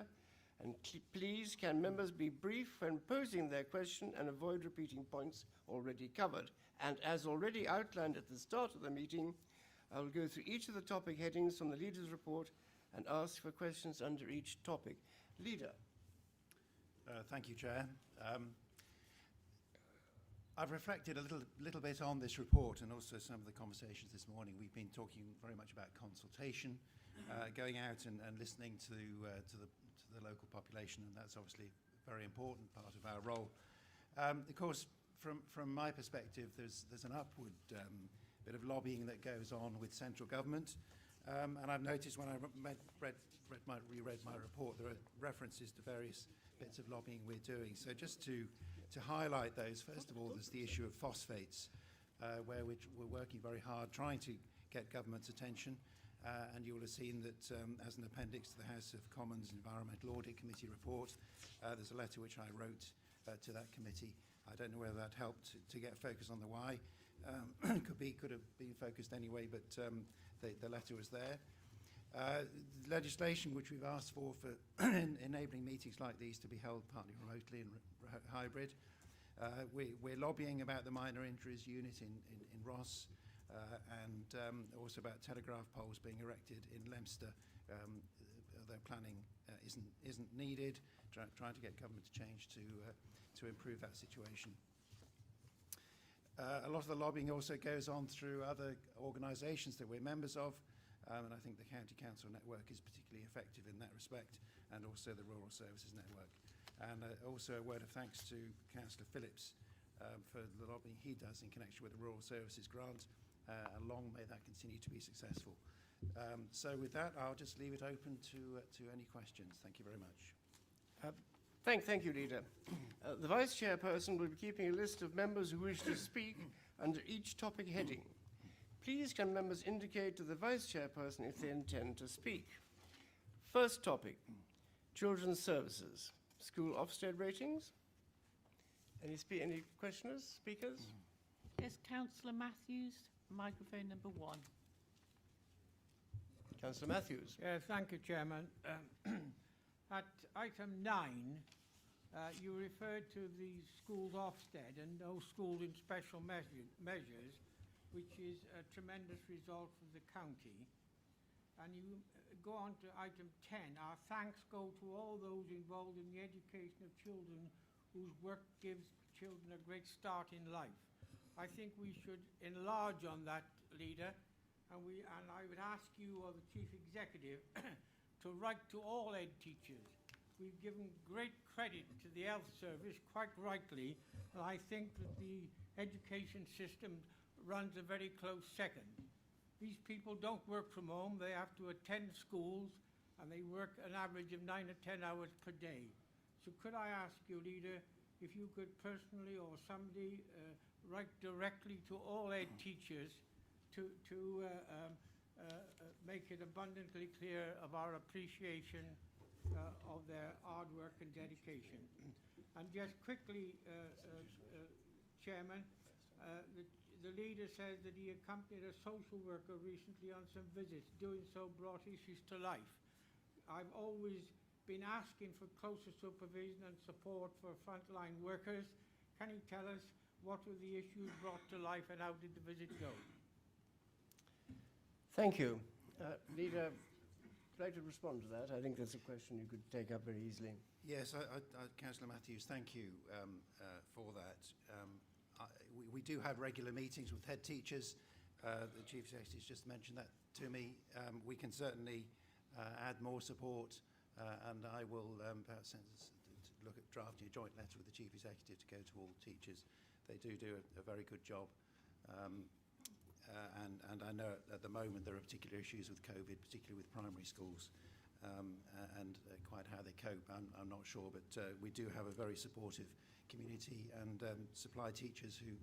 and please can members be brief when posing their question and avoid repeating points already covered. And as already outlined at the start of the meeting, I will go through each of the topic headings from the leader's report and ask for questions under each topic. Leader. Thank you, Chair. I've reflected a little bit on this report and also some of the conversations this morning. We've been talking very much about consultation, going out and listening to the local population, and that's obviously a very important part of our role. Of course, from my perspective, there's an upward bit of lobbying that goes on with central government, and I've noticed when I reread my report, there are references to various bits of lobbying we're doing. So just to highlight those, first of all, there's the issue of phosphates, where we're working very hard trying to get government's attention, and you will have seen that as an appendix to the House of Commons Environmental Audit Committee report, there's a letter which I wrote to that committee. I don't know whether that helped to get focus on the why. Could have been focused anyway, but the letter was there. Legislation which we've asked for enabling meetings like these to be held partly remotely and hybrid. We're lobbying about the minor injuries unit in Ross, and also about telegraph poles being erected in Leicester, although planning isn't needed, trying to get government to change to improve that situation. A lot of the lobbying also goes on through other organisations that we're members of, and I think the County Council Network is particularly effective in that respect, and also the Rural Services Network. And also a word of thanks to Councillor Phillips for the lobbying he does in connection with the Rural Services Grant, and long may that continue to be successful. So with that, I'll just leave it open to any questions. Thank you very much. Thank you, Leader. The Vice Chairperson will be keeping a list of members who wish to speak under each topic heading. Please can members indicate to the Vice Chairperson if they intend to speak. First topic, Children's Services. School Ofsted ratings. Any questioners, speakers? Yes, Councillor Matthews, microphone number 1. Councillor Matthews. Thank you, Chairman. At item 9, you referred to the schools Ofsted and those schools in special measures, which is a tremendous result for the county. And you go on to item 10. Our thanks go to all those involved in the education of children whose work gives children a great start in life. I think we should enlarge on that, Leader, and I would ask you or the Chief Executive to write to all ed teachers. We've given great credit to the health service, quite rightly, and I think that the education system runs a very close second. These people don't work from home, they have to attend schools, and they work an average of 9 or 10 hours per day. So could I ask you, Leader, if you could personally or somebody write directly to all ed teachers to make it abundantly clear of our appreciation of their hard work and dedication. And just quickly, Chairman, the Leader says that he accompanied a social worker recently on some visits. Doing so brought issues to life. I've always been asking for closer supervision and support for frontline workers. Can you tell us what were the issues brought to life and how did the visit go? Thank you. Leader, would you like to respond to that? I think that's a question you could take up very easily. Yes, Councillor Matthews, thank you for that. We do have regular meetings with head teachers. The Chief Executive just mentioned that to me. We can certainly add more support, and I will perhaps look at drafting a joint letter with the Chief Executive to go to all teachers. They do a very good job. And I know at the moment there are particular issues with COVID, particularly with primary schools, and quite how they cope, I'm not sure, but we do have a very supportive community and supply teachers who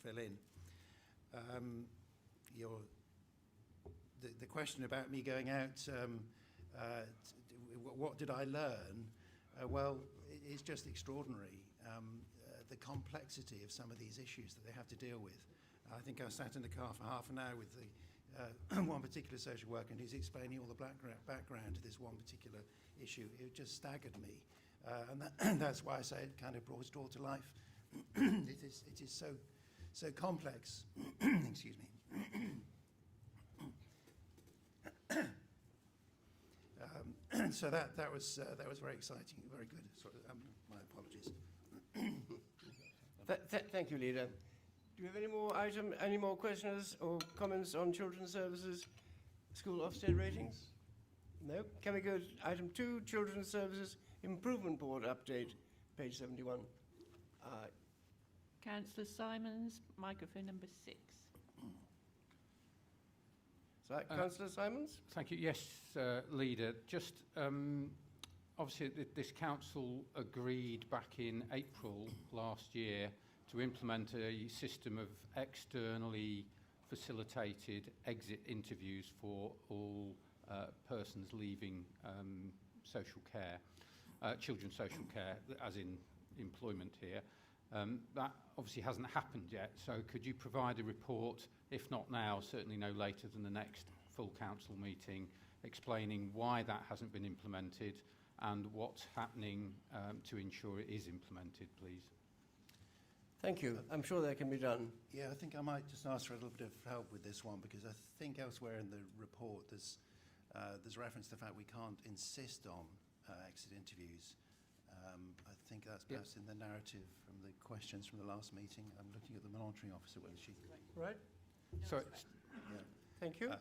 fill in. the question about me going out, what did I learn? Well, it's just extraordinary, the complexity of some of these issues that they have to deal with. I think I sat in the car for half an hour with the one particular social worker, and he's explaining all the background to this one particular issue. It just staggered me, and that's why I say it kind of brought it all to life. It is so complex. Excuse me. So that was very exciting, very good. Sorry, my apologies. Thank you, Leader. Do you have any more questions or comments on children's services, school Ofsted ratings? No? Can we go to item 2, Children's Services Improvement Board update, page 71? Councillor Simons, microphone number 6. Councillor Simons? Thank you. Yes, Leader. Just obviously this council agreed back in April last year to implement a system of externally facilitated exit interviews for all persons leaving social care, children's social care, as in employment here. That obviously hasn't happened yet, so could you provide a report, if not now, certainly no later than the next full council meeting, explaining why that hasn't been implemented and what's happening to ensure it is implemented, please? Thank you. I'm sure that can be done. Yeah, I think I might just ask for a little bit of help with this one, because I think elsewhere in the report there's reference to the fact we can't insist on exit interviews. I think that's perhaps in the narrative from the questions from the last meeting. I'm looking at the monitoring officer, whether she... Right. So, yeah. Thank you.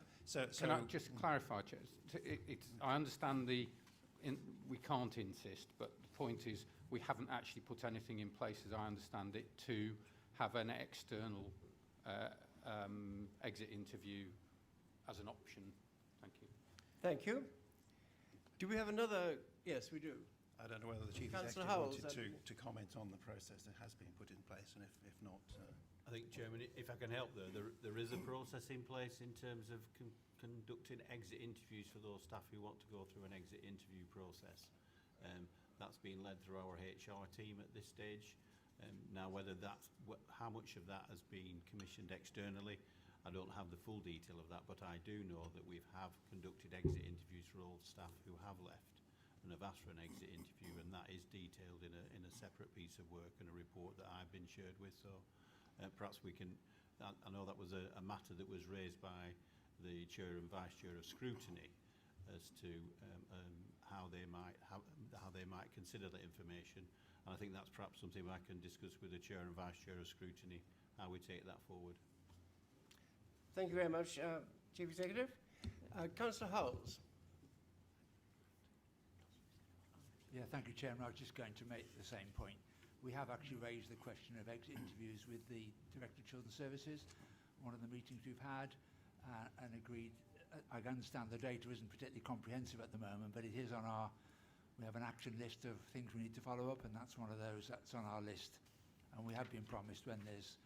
Can I just clarify, Chair? I understand we can't insist, but the point is we haven't actually put anything in place, as I understand it, to have an external exit interview as an option. Thank you. Thank you. Do we have another? Yes, we do. I don't know whether the Chief Councillor Executive Howells, wanted to comment on the process that has been put in place, and if not... I think, Chairman, if I can help there is a process in place in terms of conducting exit interviews for those staff who want to go through an exit interview process. That's being led through our HR team at this stage. Now, whether how much of that has been commissioned externally, I don't have the full detail of that, but I do know that we have conducted exit interviews for all staff who have left and have asked for an exit interview, and that is detailed in a separate piece of work and a report that I've been shared with. So perhaps we can. I know that was a matter that was raised by the Chair and Vice Chair of Scrutiny as to how they might consider that information, and I think that's perhaps something I can discuss with the Chair and Vice Chair of Scrutiny, how we take that forward. Thank you very much, Chief Executive. Councillor Howells. Yeah, thank you, Chairman. I was just going to make the same point. We have actually raised the question of exit interviews with the Director of Children's Services, one of the meetings we've had, and agreed. I understand the data isn't particularly comprehensive at the moment, but it is on we have an action list of things we need to follow up, and that's one of those that's on our list. And we have been promised when there's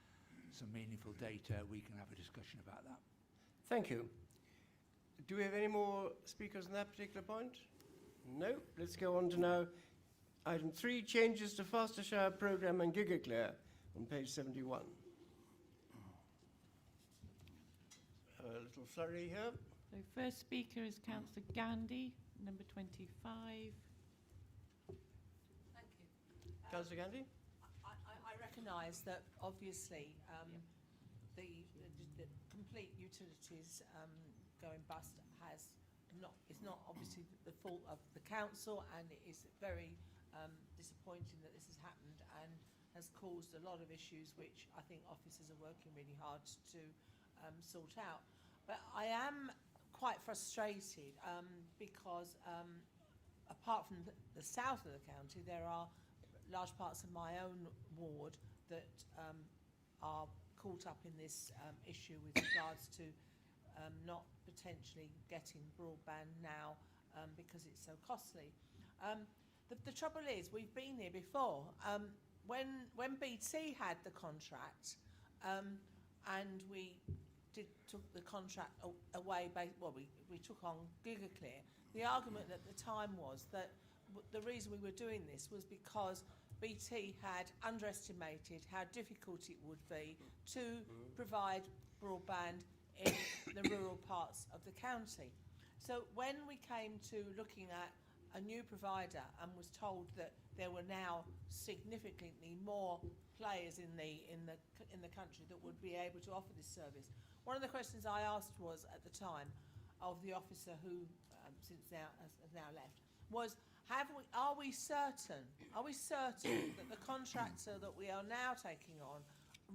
some meaningful data, we can have a discussion about that. Thank you. Do we have any more speakers on that particular point? No. Let's go on to now item 3, changes to Fastershire programme and GigaClear on page 71. A little flurry here. So first speaker is Councillor Gandhi, number 25. Thank you. Councillor Gandhi? I recognise that obviously the complete utilities going bust is not obviously the fault of the council, and it is very disappointing that this has happened and has caused a lot of issues which I think officers are working really hard to sort out. But I am quite frustrated because apart from the south of the county, there are large parts of my own ward that are caught up in this issue with regards to not potentially getting broadband now because it's so costly. The trouble is, we've been here before. When BT had the contract and we took the contract away, we took on GigaClear, the argument at the time was that the reason we were doing this was because BT had underestimated how difficult it would be to provide broadband in the rural parts of the county. So when we came to looking at a new provider and was told that there were now significantly more players in the country that would be able to offer this service, one of the questions I asked was at the time of the officer who has now left was, are we certain that the contractor that we are now taking on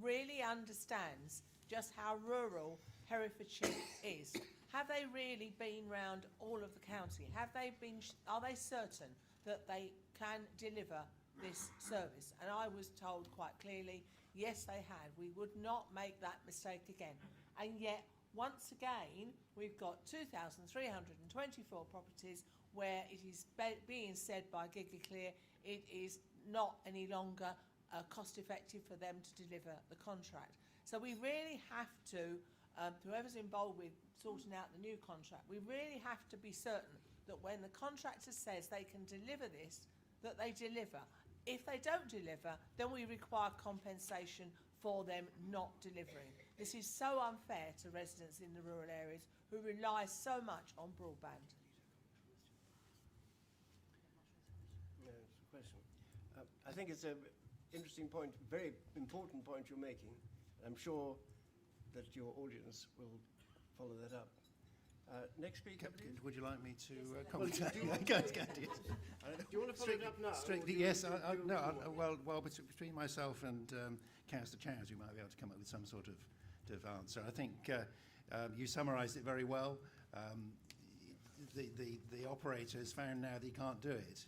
really understands just how rural Herefordshire is? Have they really been round all of the county? Are they certain that they can deliver this service? And I was told quite clearly, yes, they had. We would not make that mistake again. And yet, once again, we've got 2,324 properties where it is being said by GigaClear it is not any longer cost effective for them to deliver the contract. So we really have to, whoever's involved with sorting out the new contract, we really have to be certain that when the contractor says they can deliver this, that they deliver. If they don't deliver, then we require compensation for them not delivering. This is so unfair to residents in the rural areas who rely so much on broadband. I think it's an interesting point, very important point you're making. I'm sure that your audience will follow that up. Next speaker, please. Would you like me to Well, comment? do you want to follow it up now? Strictly, yes. Well, between myself and Councillor Chowes, we might be able to come up with some sort of answer. I think you summarised it very well. The operator has found now that he can't do it,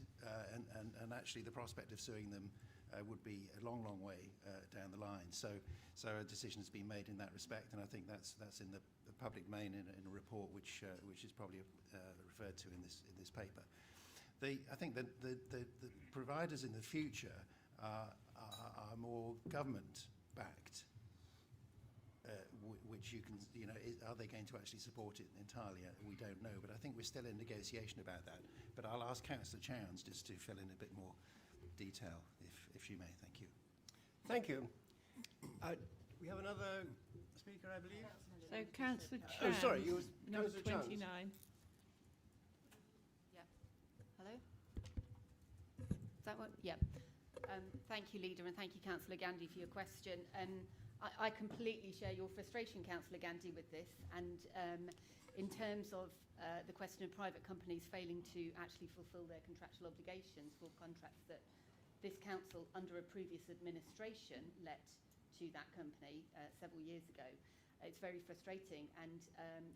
and actually the prospect of suing them would be a long, long way down the line. So a decision has been made in that respect, and I think that's in the public domain in a report which is probably referred to in this paper. I think that the providers in the future are more government-backed, which you can, are they going to actually support it entirely? We don't know, but I think we're still in negotiation about that. But I'll ask Councillor Chowes just to fill in a bit more detail, if she may. Thank you. Thank you. We have another speaker, I believe. So, Councillor Chowes. Oh, sorry, you number Councillor 29. Yeah. Hello? Is that what? Yeah. Thank you, Leader, and thank you, Councillor Gandhi, for your question. I completely share your frustration, Councillor Gandhi, with this. And in terms of the question of private companies failing to actually fulfil their contractual obligations for contracts that this council, under a previous administration, let to that company several years ago, it's very frustrating. And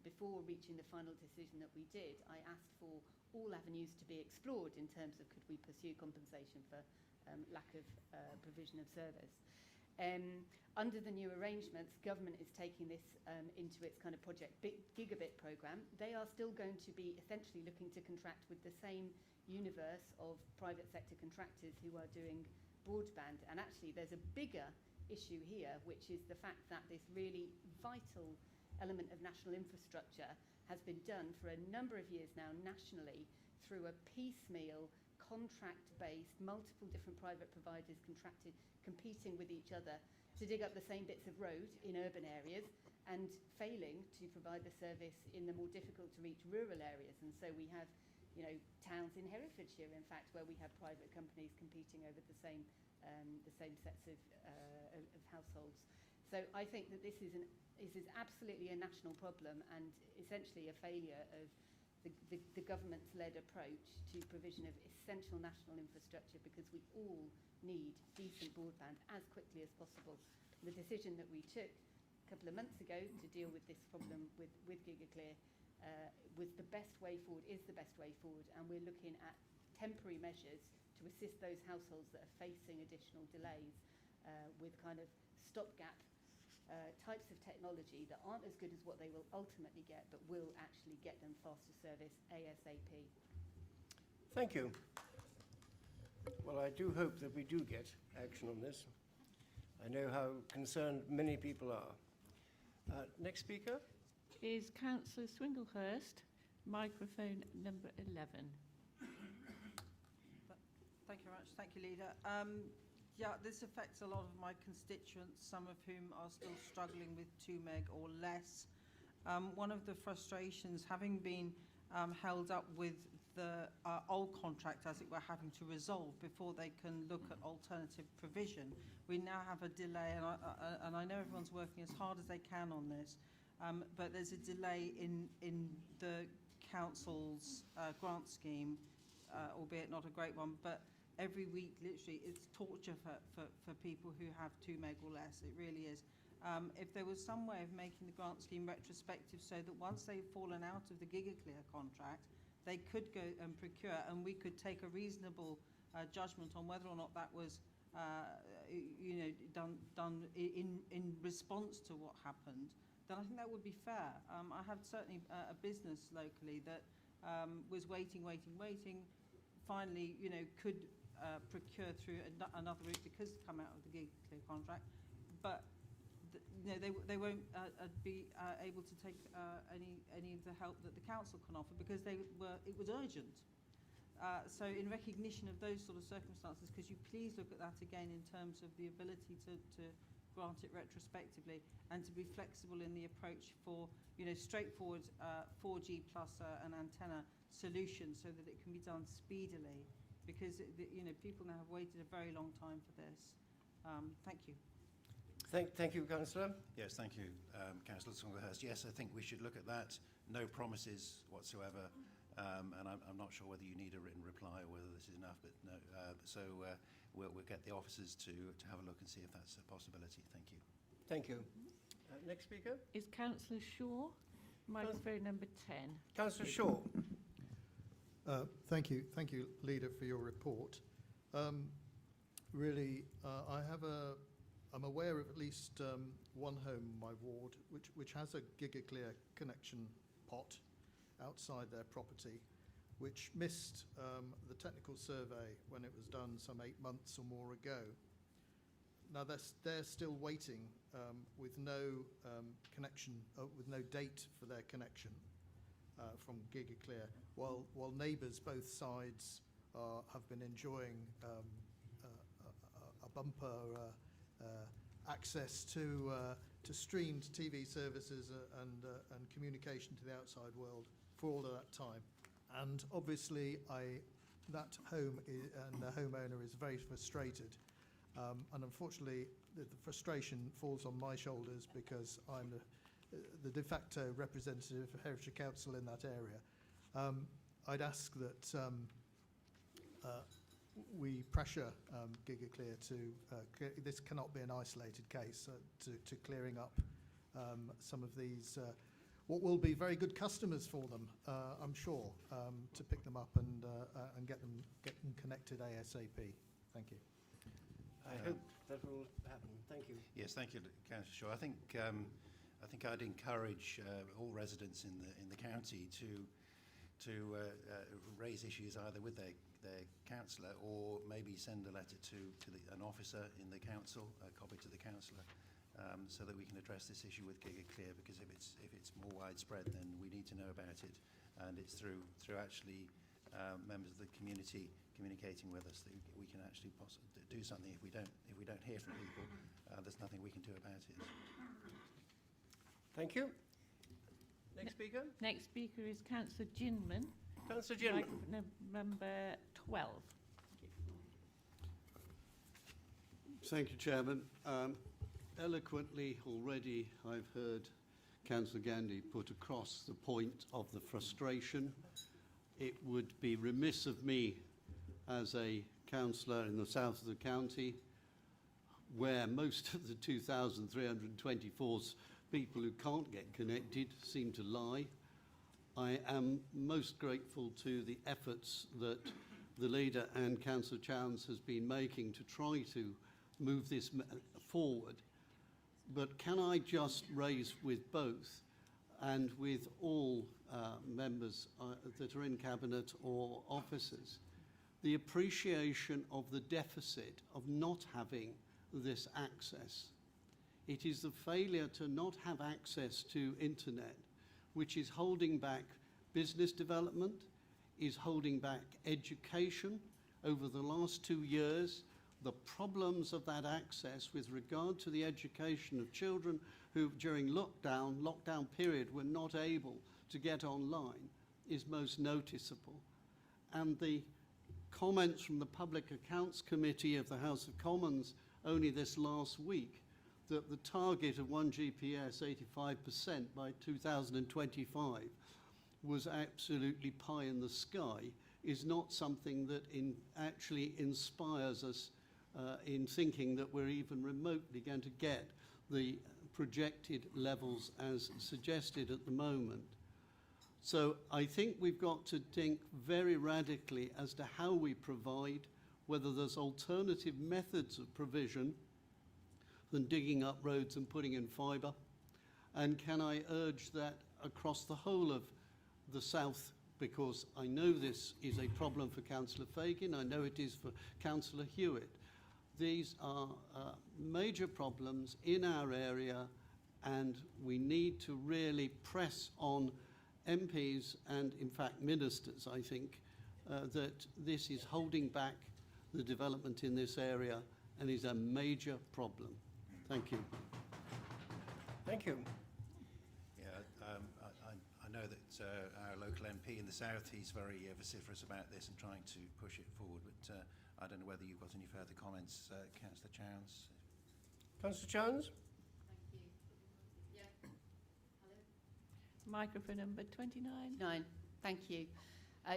before reaching the final decision that we did, I asked for all avenues to be explored in terms of could we pursue compensation for lack of provision of service. Under the new arrangements, government is taking this into its kind of Project Gigabit programme. They are still going to be essentially looking to contract with the same universe of private sector contractors who are doing broadband. And actually, there's a bigger issue here, which is the fact that this really vital element of national infrastructure has been done for a number of years now nationally through a piecemeal, contract-based, multiple different private providers competing with each other to dig up the same bits of road in urban areas and failing to provide the service in the more difficult to reach rural areas. And so we have, towns in Herefordshire, in fact, where we have private companies competing over the same sets of households. So I think that this is absolutely a national problem and essentially a failure of the government's led approach to provision of essential national infrastructure, because we all need decent broadband as quickly as possible. The decision that we took a couple of months ago to deal with this problem with GigaClear was the best way forward, is the best way forward, and we're looking at temporary measures to assist those households that are facing additional delays with kind of stopgap types of technology that aren't as good as what they will ultimately get, but will actually get them faster service ASAP. Thank you. Well, I do hope that we do get action on this. I know how concerned many people are. Next speaker. Is Councillor Swinglehurst, microphone number 11. Thank you very much. Thank you, Leader. Yeah, this affects a lot of my constituents, some of whom are still struggling with 2 meg or less. One of the frustrations, having been held up with the old contract, as it were, having to resolve before they can look at alternative provision, we now have a delay, and I know everyone's working as hard as they can on this, but there's a delay in the council's grant scheme, albeit not a great one, but every week, literally, it's torture for people who have 2 meg or less. It really is. If there was some way of making the grant scheme retrospective so that once they've fallen out of the GigaClear contract, they could go and procure, and we could take a reasonable judgment on whether or not that was, done in response to what happened, then I think that would be fair. I have certainly a business locally that was waiting, finally, could procure through another route because to come out of the GigaClear contract, but they won't be able to take any of the help that the council can offer because it was urgent. So in recognition of those sort of circumstances, could you please look at that again in terms of the ability to grant it retrospectively and to be flexible in the approach for straightforward 4G plus an antenna solution so that it can be done speedily, because people now have waited a very long time for this. Thank you. Thank you, Councillor. Yes, thank you, Councillor Swinglehurst. Yes, I think we should look at that. No promises whatsoever, and I'm not sure whether you need a written reply or whether this is enough, but no. We'll get the officers to have a look and see if that's a possibility. Thank you. Thank you. Next speaker. Is Councillor Shaw, microphone number 10. Councillor Shaw. Thank you, Leader, for your report. Really, I'm aware of at least one home in my ward which has a GigaClear connection pot outside their property, which missed the technical survey when it was done some 8 months or more ago. Now they're still waiting with no connection, with no date for their connection from GigaClear, while neighbours both sides have been enjoying a bumper access to streamed TV services and communication to the outside world for all of that time. And obviously, that home and the homeowner is very frustrated. And unfortunately, the frustration falls on my shoulders because I'm the de facto representative of Herefordshire Council in that area. I'd ask that we pressure GigaClear to, this cannot be an isolated case, to clearing up some of these, what will be very good customers for them, I'm sure, to pick them up and get them connected ASAP. Thank you. I hope that will happen. Thank you. Yes, thank you, Councillor Shaw. I think I'd encourage all residents in the county to raise issues either with their councillor or maybe send a letter to an officer in the council, a copy to the councillor, so that we can address this issue with GigaClear, because if it's more widespread, then we need to know about it, and it's through actually members of the community communicating with us that we can actually do something. If we don't hear from people, there's nothing we can do about it. Thank you. Next speaker. Next speaker is Councillor Ginman. Councillor Ginman. Number 12. Thank you, Chairman. Eloquently already I've heard Councillor Gandhi put across the point of the frustration. It would be remiss of me as a councillor in the south of the county, where most of the 2,324 people who can't get connected seem to lie. I am most grateful to the efforts that the leader and Councillor Chowns has been making to try to move this forward. But can I just raise with both and with all members that are in Cabinet or officers the appreciation of the deficit of not having this access. It is the failure to not have access to internet which is holding back business development, is holding back education. Over the last 2 years, the problems of that access with regard to the education of children who during lockdown period were not able to get online is most noticeable. And the comments from the Public Accounts Committee of the House of Commons only this last week that the target of 1 GPS 85% by 2025 was absolutely pie in the sky is not something that actually inspires us in thinking that we're even remotely going to get the projected levels as suggested at the moment. So I think we've got to think very radically as to how we provide, whether there's alternative methods of provision than digging up roads and putting in fibre. And can I urge that across the whole of the South, because I know this is a problem for Councillor Fagan, I know it is for Councillor Hewitt. These are major problems in our area, and we need to really press on MPs and, in fact, ministers, I think, that this is holding back the development in this area and is a major problem. Thank you. Thank you. Yeah, I know that our local MP in the South, he's very vociferous about this and trying to push it forward, but I don't know whether you've got any further comments, Councillor Chowns. Councillor Chowns? Thank you. Yeah. Hello? Microphone number 29. Thank you.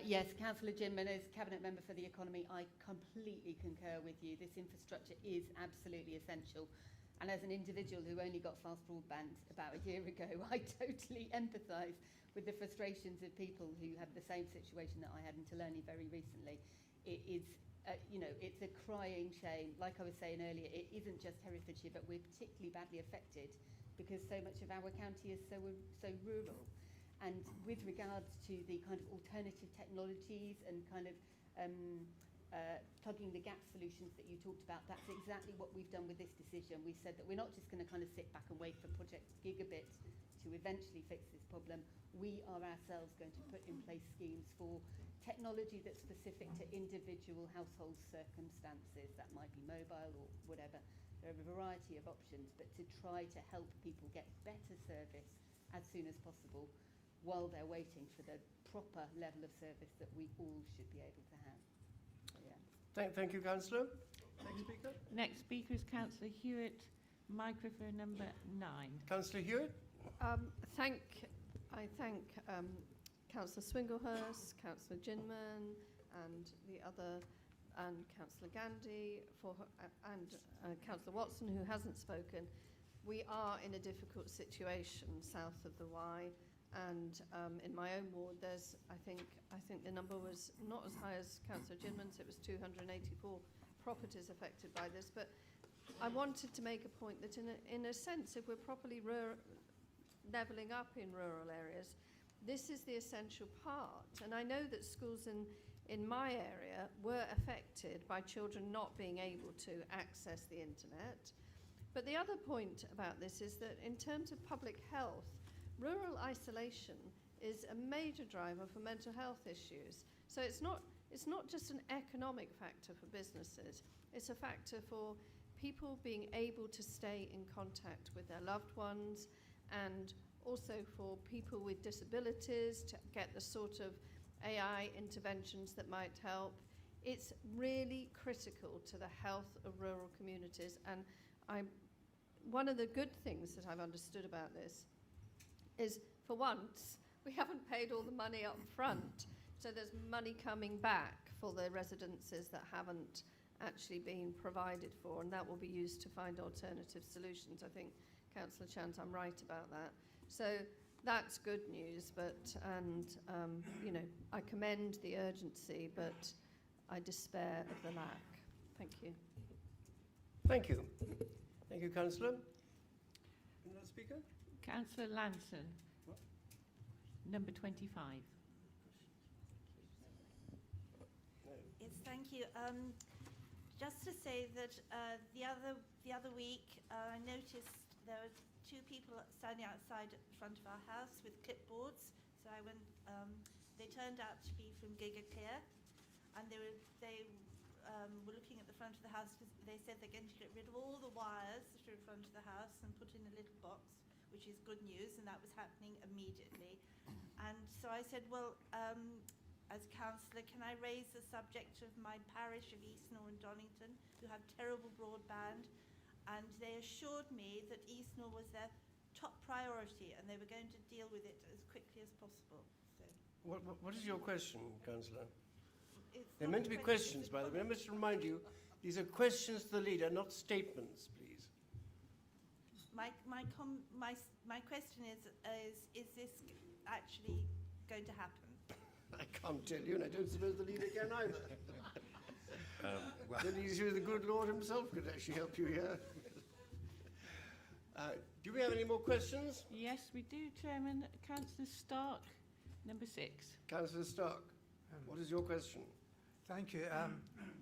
Yes, Councillor Jinman, as Cabinet Member for the Economy, I completely concur with you. This infrastructure is absolutely essential. And as an individual who only got fast broadband about a year ago, I totally empathise with the frustrations of people who have the same situation that I had until only very recently. It is, it's a crying shame. Like I was saying earlier, it isn't just Herefordshire, but we're particularly badly affected because so much of our county is so rural. And with regards to the kind of alternative technologies and kind of plugging the gap solutions that you talked about, that's exactly what we've done with this decision. We said that we're not just going to kind of sit back and wait for Project Gigabit to eventually fix this problem. We are ourselves going to put in place schemes for technology that's specific to individual household circumstances. That might be mobile or whatever. There are a variety of options, but to try to help people get better service as soon as possible while they're waiting for the proper level of service that we all should be able to have. So, yeah. Thank you, Councillor. Next speaker. Next speaker is Councillor Hewitt, microphone number 9. Councillor Hewitt. I thank Councillor Swinglehurst, Councillor Jinman, and Councillor Gandy and Councillor Watson, who hasn't spoken. We are in a difficult situation south of the Wye, and in my own ward, there's I think the number was not as high as Councillor Jinman's. It was 284 properties affected by this, but I wanted to make a point that in a sense, if we're properly levelling up in rural areas, this is the essential part. And I know that schools in my area were affected by children not being able to access the internet. But the other point about this is that in terms of public health, rural isolation is a major driver for mental health issues. So it's not just an economic factor for businesses, it's a factor for people being able to stay in contact with their loved ones, and also for people with disabilities to get the sort of AI interventions that might help. It's really critical to the health of rural communities, and one of the good things that I've understood about this is, for once, we haven't paid all the money up front, so there's money coming back for the residences that haven't actually been provided for, and that will be used to find alternative solutions. I think, Councillor Chant, I'm right about that. So that's good news, I commend the urgency, but I despair of the lack. Thank you. Thank you. Thank you, Councillor. Another speaker? Councillor Lanson, number 25. Yes, thank you. Just to say that the other week I noticed there were two people standing outside at the front of our house with clipboards. So I went. They turned out to be from GigaClear, and they were looking at the front of the house because they said they're going to get rid of all the wires through the front of the house and put in a little box, which is good news, and that was happening immediately. And so I said, well, as councillor, can I raise the subject of my parish of Eastnor and Donington, who have terrible broadband? And they assured me that Eastnor was their top priority and they were going to deal with it as quickly as possible. So What is your question, councillor? it's They're not meant to a be question, questions, it's a by the way. I must remind you, these are questions to the leader, not statements, please. My question is this actually going to happen? I can't tell you, and I don't suppose the leader can either. Well, The leader, the good Lord himself, could actually help you here. Do we have any more questions? Yes, we do, Chairman. Councillor Stark, number 6. Councillor Stark, what is your question? Thank you.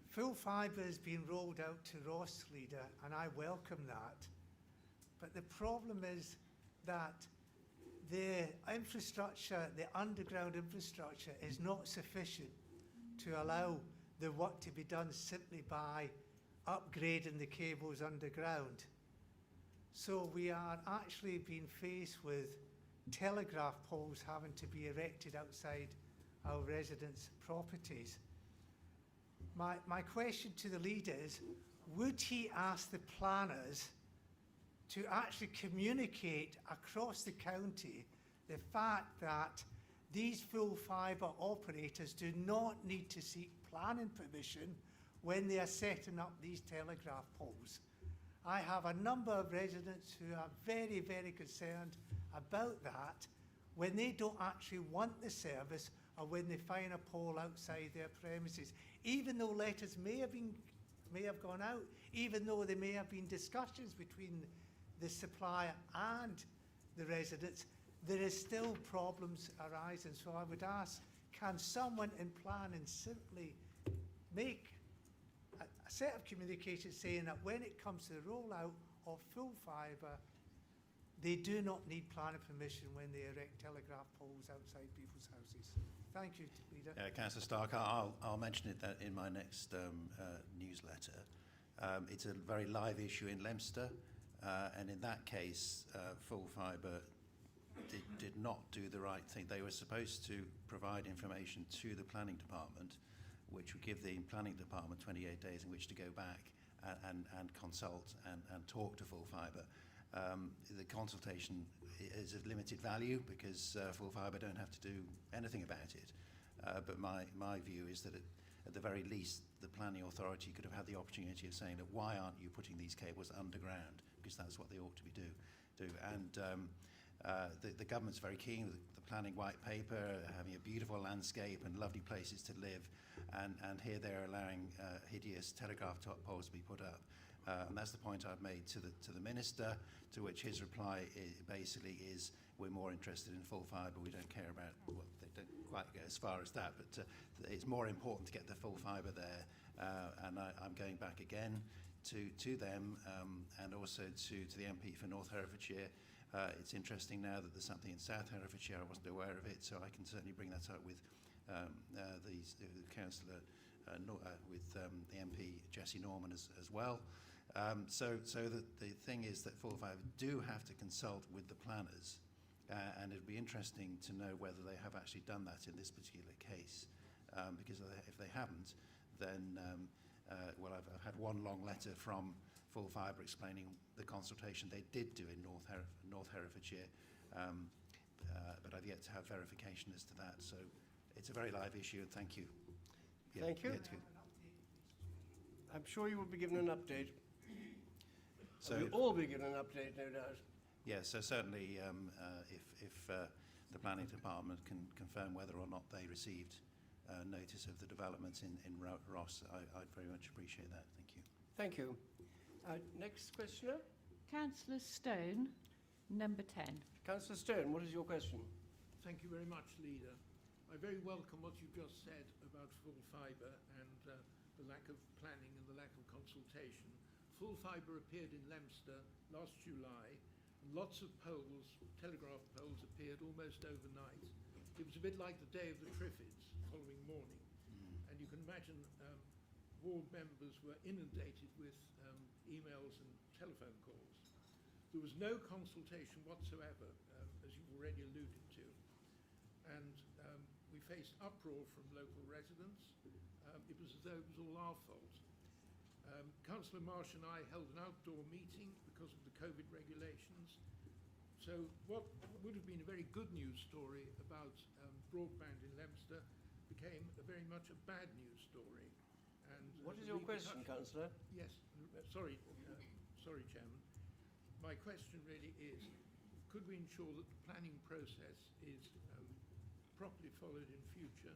Full fibre has been rolled out to Ross, Leader, and I welcome that. But the problem is that the infrastructure, the underground infrastructure, is not sufficient to allow the work to be done simply by upgrading the cables underground. So we are actually being faced with telegraph poles having to be erected outside our residents' properties. My question to the leader is, would he ask the planners to actually communicate across the county the fact that these full fibre operators do not need to seek planning permission when they are setting up these telegraph poles? I have a number of residents who are very, very concerned about that when they don't actually want the service or when they find a pole outside their premises. Even though letters may have gone out, even though there may have been discussions between the supplier and the residents, there is still problems arising. So I would ask, can someone in planning simply make a set of communications saying that when it comes to the rollout of full fibre, they do not need planning permission when they erect telegraph poles outside people's houses? Thank you, Leader. Councillor Stark, I'll mention it that in my next newsletter. It's a very live issue in Leicester, and in that case, full fibre did not do the right thing. They were supposed to provide information to the planning department, which would give the planning department 28 days in which to go back and consult and talk to full fibre. The consultation is of limited value because full fibre don't have to do anything about it. But my view is that at the very least, the planning authority could have had the opportunity of saying that why aren't you putting these cables underground? Because that's what they ought to be do. And the government's very keen with the planning white paper, having a beautiful landscape and lovely places to live. And here they're allowing hideous telegraph poles to be put up. And that's the point I've made to the minister, to which his reply basically is, we're more interested in full fibre, we don't care about, well, they don't quite go as far as that, but it's more important to get the full fibre there. And I'm going back again to them and also to the MP for North Herefordshire. It's interesting now that there's something in South Herefordshire, I wasn't aware of it, so I can certainly bring that up with the councillor, with the MP Jessie Norman as well. So the thing is that full fibre do have to consult with the planners, and it'd be interesting to know whether they have actually done that in this particular case, because if they haven't, then well, I've had one long letter from full fibre explaining the consultation they did do in North Herefordshire, but I've yet to have verification as to that. So it's a very live issue, and thank you. Yeah, Thank you. yeah, I'm sure you will be given an update. So We'll all be given an update, no doubt. yeah, so certainly if the planning department can confirm whether or not they received notice of the developments in Ross, I'd very much appreciate that. Thank you. Thank you. Next questioner. Councillor Stone, number 10. Councillor Stone, what is your question? Thank you very much, Leader. I very welcome what you've just said about full fibre and the lack of planning and the lack of consultation. Full fibre appeared in Leicester last July, Lots of poles, telegraph poles, appeared almost overnight. It was a bit like the day of the Triffids, following morning. And you can imagine ward members were inundated with emails and telephone calls. There was no consultation whatsoever, as you've already alluded to. And we faced uproar from local residents. It was as though it was all our fault. Councillor Marsh and I held an outdoor meeting because of the COVID regulations. So what would have been a very good news story about broadband in Leominster became very much a bad news story. And what is your question, Councillor? Yes, sorry, Chairman. My question really is, could we ensure that the planning process is properly followed in future,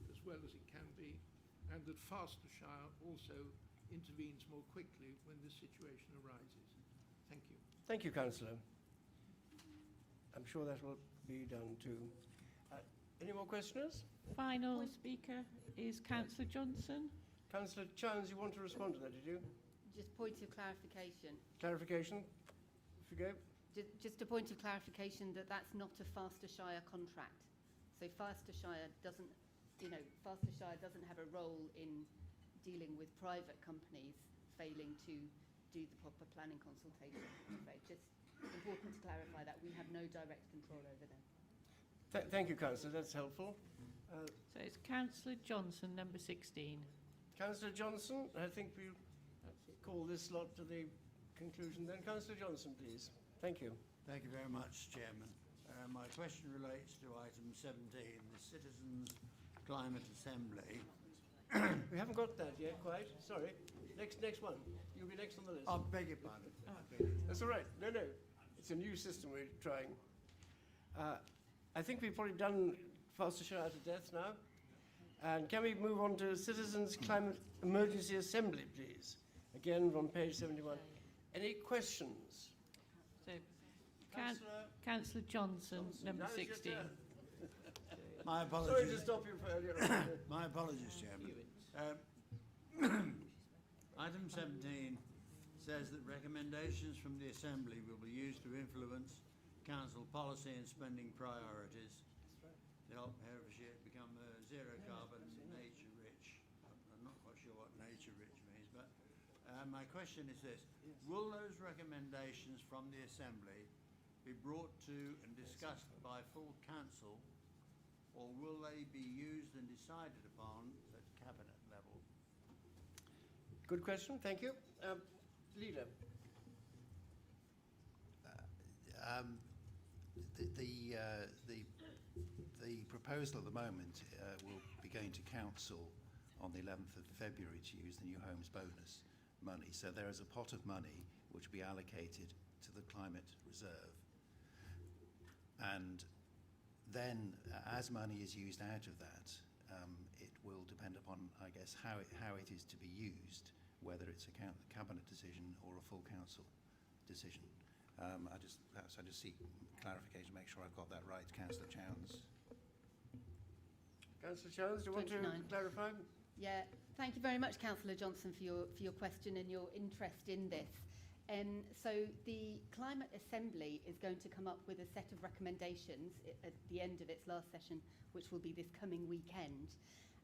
as well as it can be, and that Fastershire also intervenes more quickly when this situation arises? Thank you. Thank you, Councillor. I'm sure that will be done too. Any more questioners? Final speaker is Councillor Johnson. Councillor Chowns, you want to respond to that, did you? Just point of clarification. Clarification? Off you go. Just a point of clarification that that's not a Fastershire contract. So Fastershire doesn't have a role in dealing with private companies failing to do the proper planning consultation. Just important to clarify that we have no direct control over them. Thank you, Councillor. That's helpful. So it's Councillor Johnson, number 16. Councillor Johnson, I think we'll call this lot to the conclusion then. Councillor Johnson, please. Thank you. Thank you very much, Chairman. My question relates to item 17, the Citizens' Climate Assembly. We haven't got that yet, quite. Sorry. Next one. You'll be next on the list. I beg your pardon. That's all right. No. It's a new system we're trying. I think we've probably done Fastershire to death now. And can we move on to Citizens' Climate Emergency Assembly, please? Again, on page 71. Any questions? So, Councillor Johnson, number 16. My apologies. Sorry to stop you earlier on. My apologies, Chairman. Item 17 says that recommendations from the Assembly will be used to influence Council policy and spending priorities to help Herefordshire become zero carbon, nature rich. I'm not quite sure what nature rich means, but my question is this. Will those recommendations from the Assembly be brought to and discussed by full Council, or will they be used and decided upon at Cabinet level? Good question. Thank you. Leader. The proposal at the moment will be going to Council on the 11th of February to use the New Homes Bonus money. So there is a pot of money which will be allocated to the Climate Reserve. And then, as money is used out of that, it will depend upon, I guess, how it is to be used, whether it's a cabinet decision or a full council decision. I just seek clarification, make sure I've got that right, Councillor Chowns. Councillor Chowns, do you want to clarify? Yeah, thank you very much, Councillor Johnson, for your question and your interest in this. So the Climate Assembly is going to come up with a set of recommendations at the end of its last session, which will be this coming weekend.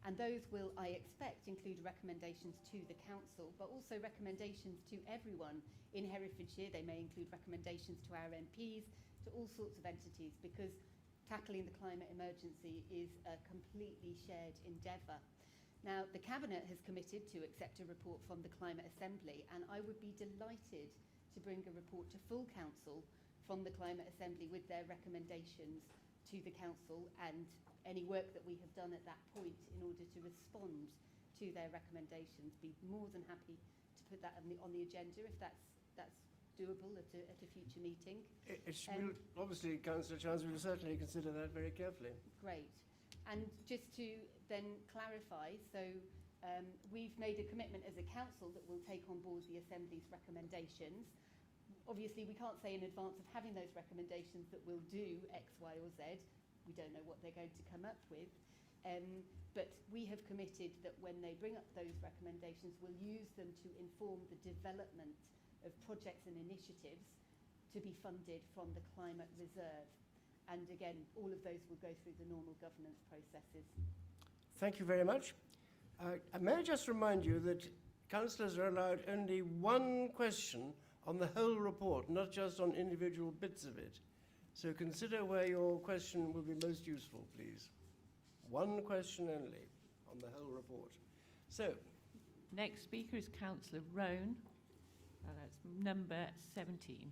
And those will, I expect, include recommendations to the Council, but also recommendations to everyone in Herefordshire. They may include recommendations to our MPs, to all sorts of entities, because tackling the climate emergency is a completely shared endeavour. Now, the Cabinet has committed to accept a report from the Climate Assembly, and I would be delighted to bring a report to full Council from the Climate Assembly with their recommendations to the Council and any work that we have done at that point in order to respond to their recommendations. Be more than happy to put that on the agenda if that's doable at a future meeting. Obviously, Councillor Chowns, we will certainly consider that very carefully. Great. And just to then clarify, so we've made a commitment as a council that we'll take on board the Assembly's recommendations. Obviously, we can't say in advance of having those recommendations that we'll do X, Y or Z. We don't know what they're going to come up with. But we have committed that when they bring up those recommendations, we'll use them to inform the development of projects and initiatives to to be funded from the climate reserve. And again, all of those will go through the normal governance processes. Thank you very much. May I just remind you that councillors are allowed only one question on the whole report, not just on individual bits of it. So consider where your question will be most useful, please. One question only on the whole report. So, Next speaker is Councillor Roan. That's number 17.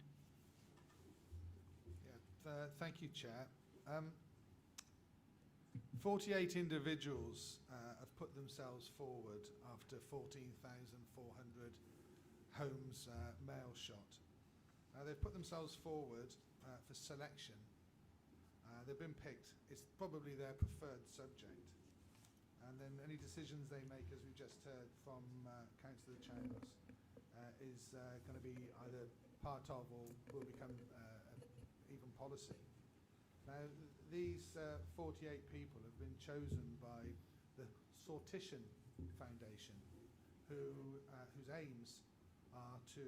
Thank you, Chair. 48 individuals have put themselves forward after 14,400 homes mail shot. They've put themselves forward for selection. They've been picked. It's probably their preferred subject. And then any decisions they make, as we just heard from Councillor Chambers, is going to be either part of or will become even policy. Now, these 48 people have been chosen by the Consultation Foundation, whose aims are to,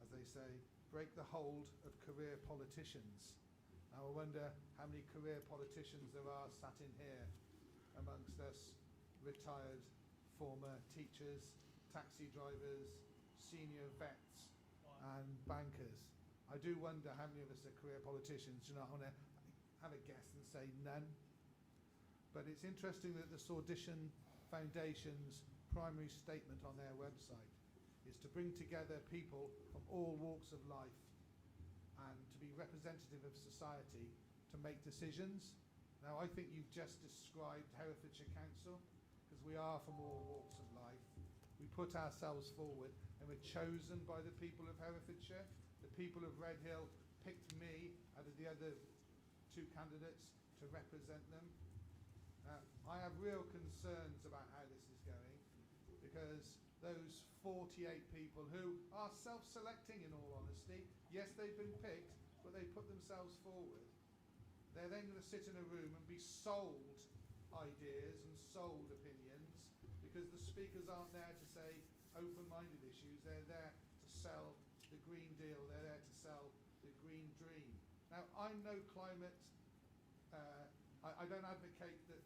as they say, break the hold of career politicians. Now, I wonder how many career politicians there are sat in here amongst us, retired former teachers, taxi drivers, senior vets and bankers. I do wonder how many of us are career politicians. You know, I want to have a guess and say none. But it's interesting that the Consultation Foundation's primary statement on their website is to bring together people from all walks of life and to be representative of society to make decisions. Now, I think you've just described Herefordshire Council, because we are from all walks of life. We put ourselves forward and we're chosen by the people of Herefordshire. The people of Redhill picked me out of the other two candidates to represent them. I have real concerns about how this is going, because those 48 people who are self-selecting, in all honesty, yes, they've been picked, but they put themselves forward. They're then going to sit in a room and be sold ideas and sold opinions, because the speakers aren't there to say open-minded issues. They're there to sell the Green Deal. They're there to sell the Green Dream. Now, I'm no climate. I don't advocate that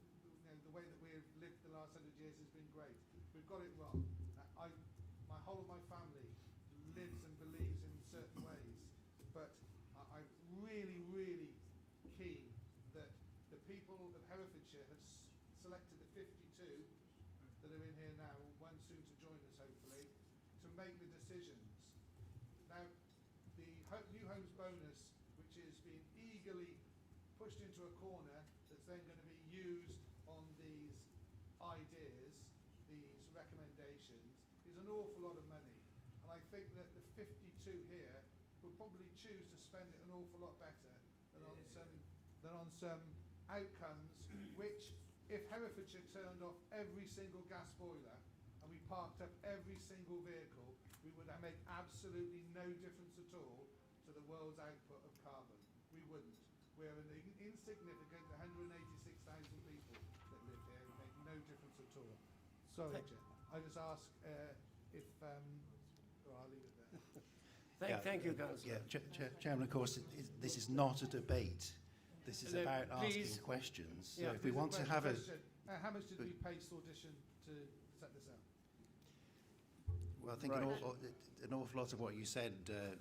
the way that we've lived the last 100 years has been great. We've got it wrong. My whole of my family lives and believes in certain ways, but I'm really, really keen that the people of Herefordshire have selected the 52 that are in here now, one soon to join us hopefully, to make the decisions. Now, the New Homes Bonus, which is being eagerly pushed into a corner, that's then going to be used on these ideas, these recommendations, is an awful lot of money. And I think that the 52 here would probably choose to spend it an awful lot better than on some outcomes which, if Herefordshire turned off every single gas boiler and we parked up every single vehicle, we would make absolutely no difference at all to the world's output of carbon. We wouldn't. We're an insignificant 186,000 people that live here. We make no difference at all. Sorry, Chair. I just ask if... I'll leave it there. Thank you, Councillor. Yeah, Chairman, of course, this is not a debate. This is about asking questions. So Yeah, if we want to have a... How much did we pay Audition to set this up? Well, I think an awful lot of what you said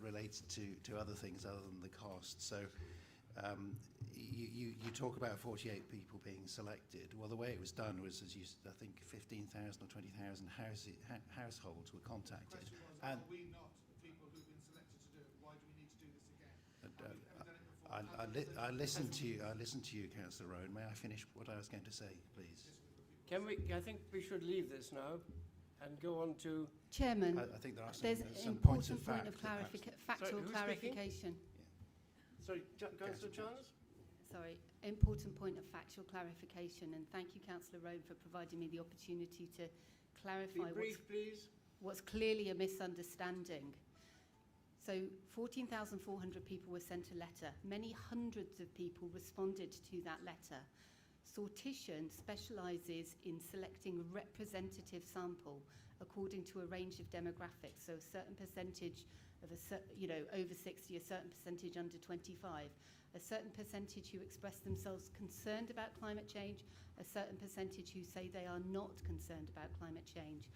relates to other things other than the cost. So you talk about 48 people being selected. Well, the way it was done was, as I think 15,000 or 20,000 households were contacted. The question was, are we not the people who've been selected to do it? Why do we need to do this again? I listened to you, Councillor Rowan. May I finish what I was going to say, please? Can we? I think we should leave this now and go on to... Chairman, I think there are there's some an points important of point fact of factual clarification. Sorry, Councillor Charles? Sorry, important point of factual clarification, and thank you, Councillor Rowan, for providing me the opportunity to clarify Be brief, please. what's clearly a misunderstanding. So 14,400 people were sent a letter. Many hundreds of people responded to that letter. Sortition specialises in selecting a representative sample according to a range of demographics, so a certain percentage of over 60, a certain percentage under 25, a certain percentage who express themselves concerned about climate change, a certain percentage who say they are not concerned about climate change.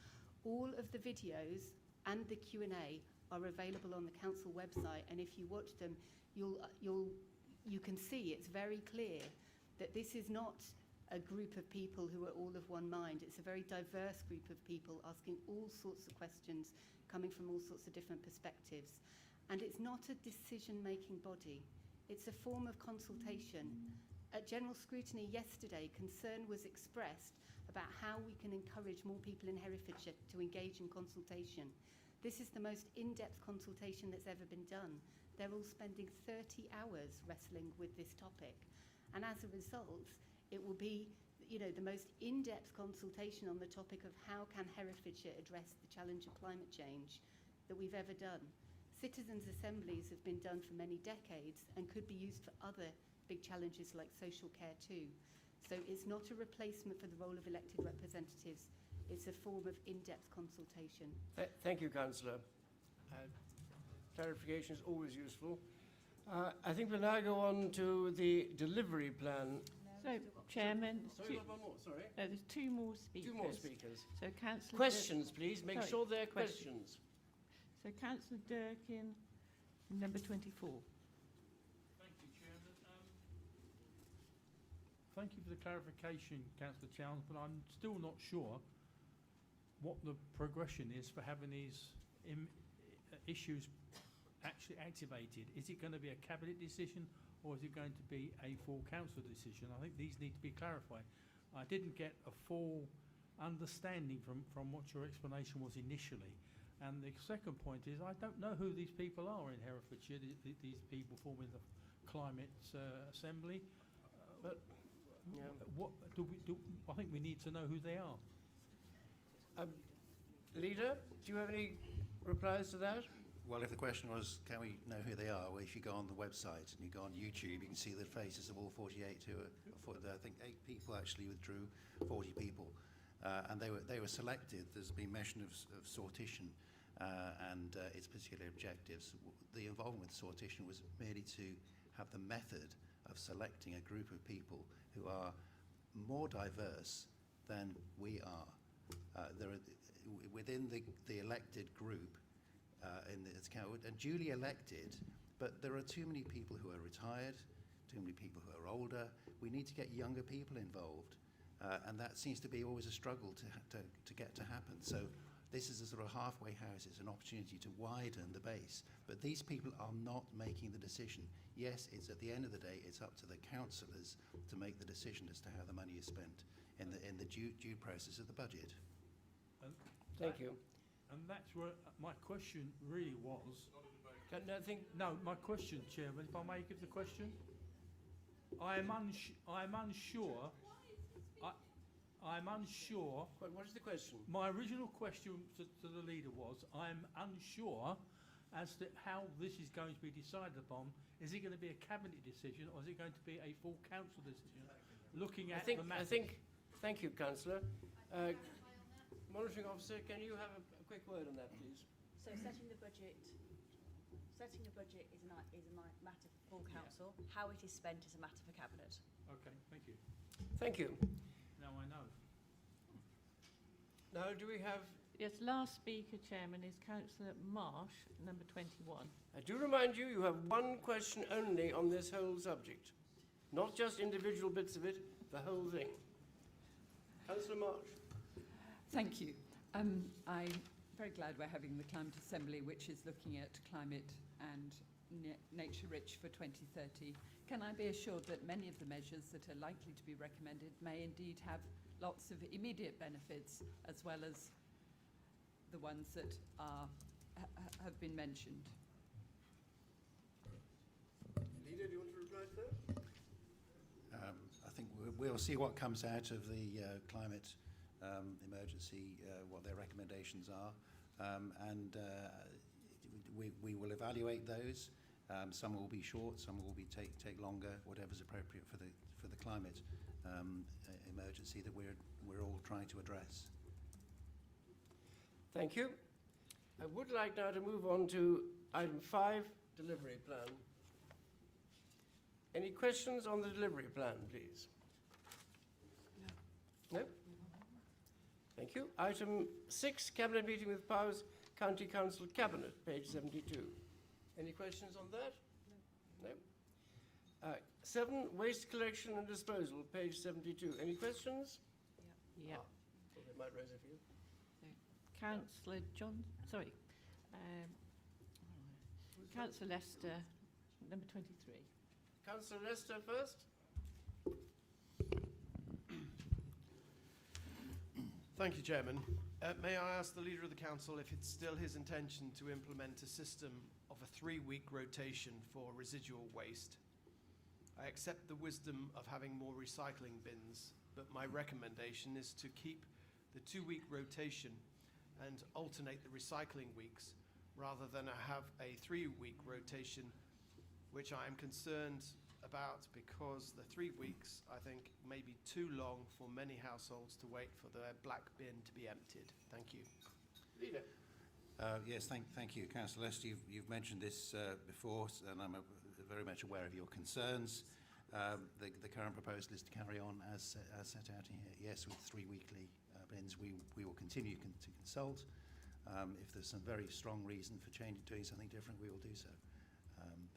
All of the videos and the Q&A are available on the council website, and if you watch them, you can see it's very clear that this is not a group of people who are all of one mind. It's a very diverse group of people asking all sorts of questions, coming from all sorts of different perspectives. And it's not a decision-making body. It's a form of consultation. At general scrutiny yesterday, concern was expressed about how we can encourage more people in Herefordshire to engage in consultation. This is the most in-depth consultation that's ever been done. They're all spending 30 hours wrestling with this topic. And as a result, it will be, the most in-depth consultation on the topic of how can Herefordshire address the challenge of climate change that we've ever done. Citizens' assemblies have been done for many decades and could be used for other big challenges like social care too. So it's not a replacement for the role of elected representatives. It's a form of in-depth consultation. Thank you, Councillor. Clarification is always useful. I think we'll now go on to the delivery plan. So, Chairman... Sorry, one more, sorry. No, there's two more speakers. Two more speakers. So, Councillor... Questions, please. Make Sorry, sure they're questions. So, Councillor Durkin, number 24. Thank you, Chairman. Thank you for the clarification, Councillor Chowns, but I'm still not sure what the progression is for having these issues actually activated. Is it going to be a cabinet decision or is it going to be a full council decision? I think these need to be clarified. I didn't get a full understanding from what your explanation was initially. And the second point is I don't know who these people are in Herefordshire, these people forming the Climate Assembly. But what do we do? I think we need to know who they are. Leader, do you have any replies to that? Well, if the question was, can we know who they are? Well, if you go on the website and you go on YouTube, you can see the faces of all 48 who are, I think 8 people actually withdrew, 40 people. And they were selected. There's been mention of sortition and its particular objectives. The involvement with sortition was merely to have the method of selecting a group of people who are more diverse than we are. There are within the elected group in this council, and duly elected, but there are too many people who are retired, too many people who are older. We need to get younger people involved, and that seems to be always a struggle to get to happen. So this is a sort of halfway house. It's an opportunity to widen the base, but these people are not making the decision. Yes, it's at the end of the day, it's up to the councillors to make the decision as to how the money is spent in the due process of the budget. Thank you. And that's where my question really was. My question, Chairman, if I may give the question. I'm unsure. I'm unsure. What is the question? My original question to the leader was, I'm unsure as to how this is going to be decided upon. Is it going to be a cabinet decision or is it going to be a full council decision? Looking at the matter. Thank you, Councillor. Monitoring Officer, can you have a quick word on that, please? So setting the budget is a matter for full council. How it is spent is a matter for cabinet. Okay, thank you. Thank you. Now I know. Now, do we have... Yes, last speaker, Chairman, is Councillor Marsh, number 21. I do remind you, you have one question only on this whole subject. Not just individual bits of it, the whole thing. Councillor Marsh. Thank you. I'm very glad we're having the Climate Assembly, which is looking at climate and nature rich for 2030. Can I be assured that many of the measures that are likely to be recommended may indeed have lots of immediate benefits, as well as the ones that have been mentioned? Leader, do you want to reply to that? I think we'll see what comes out of the climate emergency, what their recommendations are, and we will evaluate those. Some will be short, some will be take longer, whatever's appropriate for the climate. emergency that we're all trying to address. Thank you. I would like now to move on to item 5, delivery plan. Any questions on the delivery plan, please? No? Thank you. Item 6, Cabinet meeting with Powers County Council Cabinet, page 72. Any questions on that? No. 7, waste collection and disposal, page 72. Any questions? Yeah. Well, they might raise a few. Councillor John, sorry. Councillor Lester, number 23. Councillor Lester first. Thank you, Chairman. May I ask the Leader of the Council if it's still his intention to implement a system of a 3-week rotation for residual waste? I accept the wisdom of having more recycling bins, but my recommendation is to keep the 2-week rotation and alternate the recycling weeks rather than have a 3-week rotation, which I am concerned about because the 3 weeks, I think, may be too long for many households to wait for their black bin to be emptied. Thank you. Leader. Yes, thank you, Councillor Lester. You've mentioned this before, and I'm very much aware of your concerns. The current proposal is to carry on as set out here. Yes, with 3 weekly bins, we will continue to consult. If there's some very strong reason for doing something different, we will do so.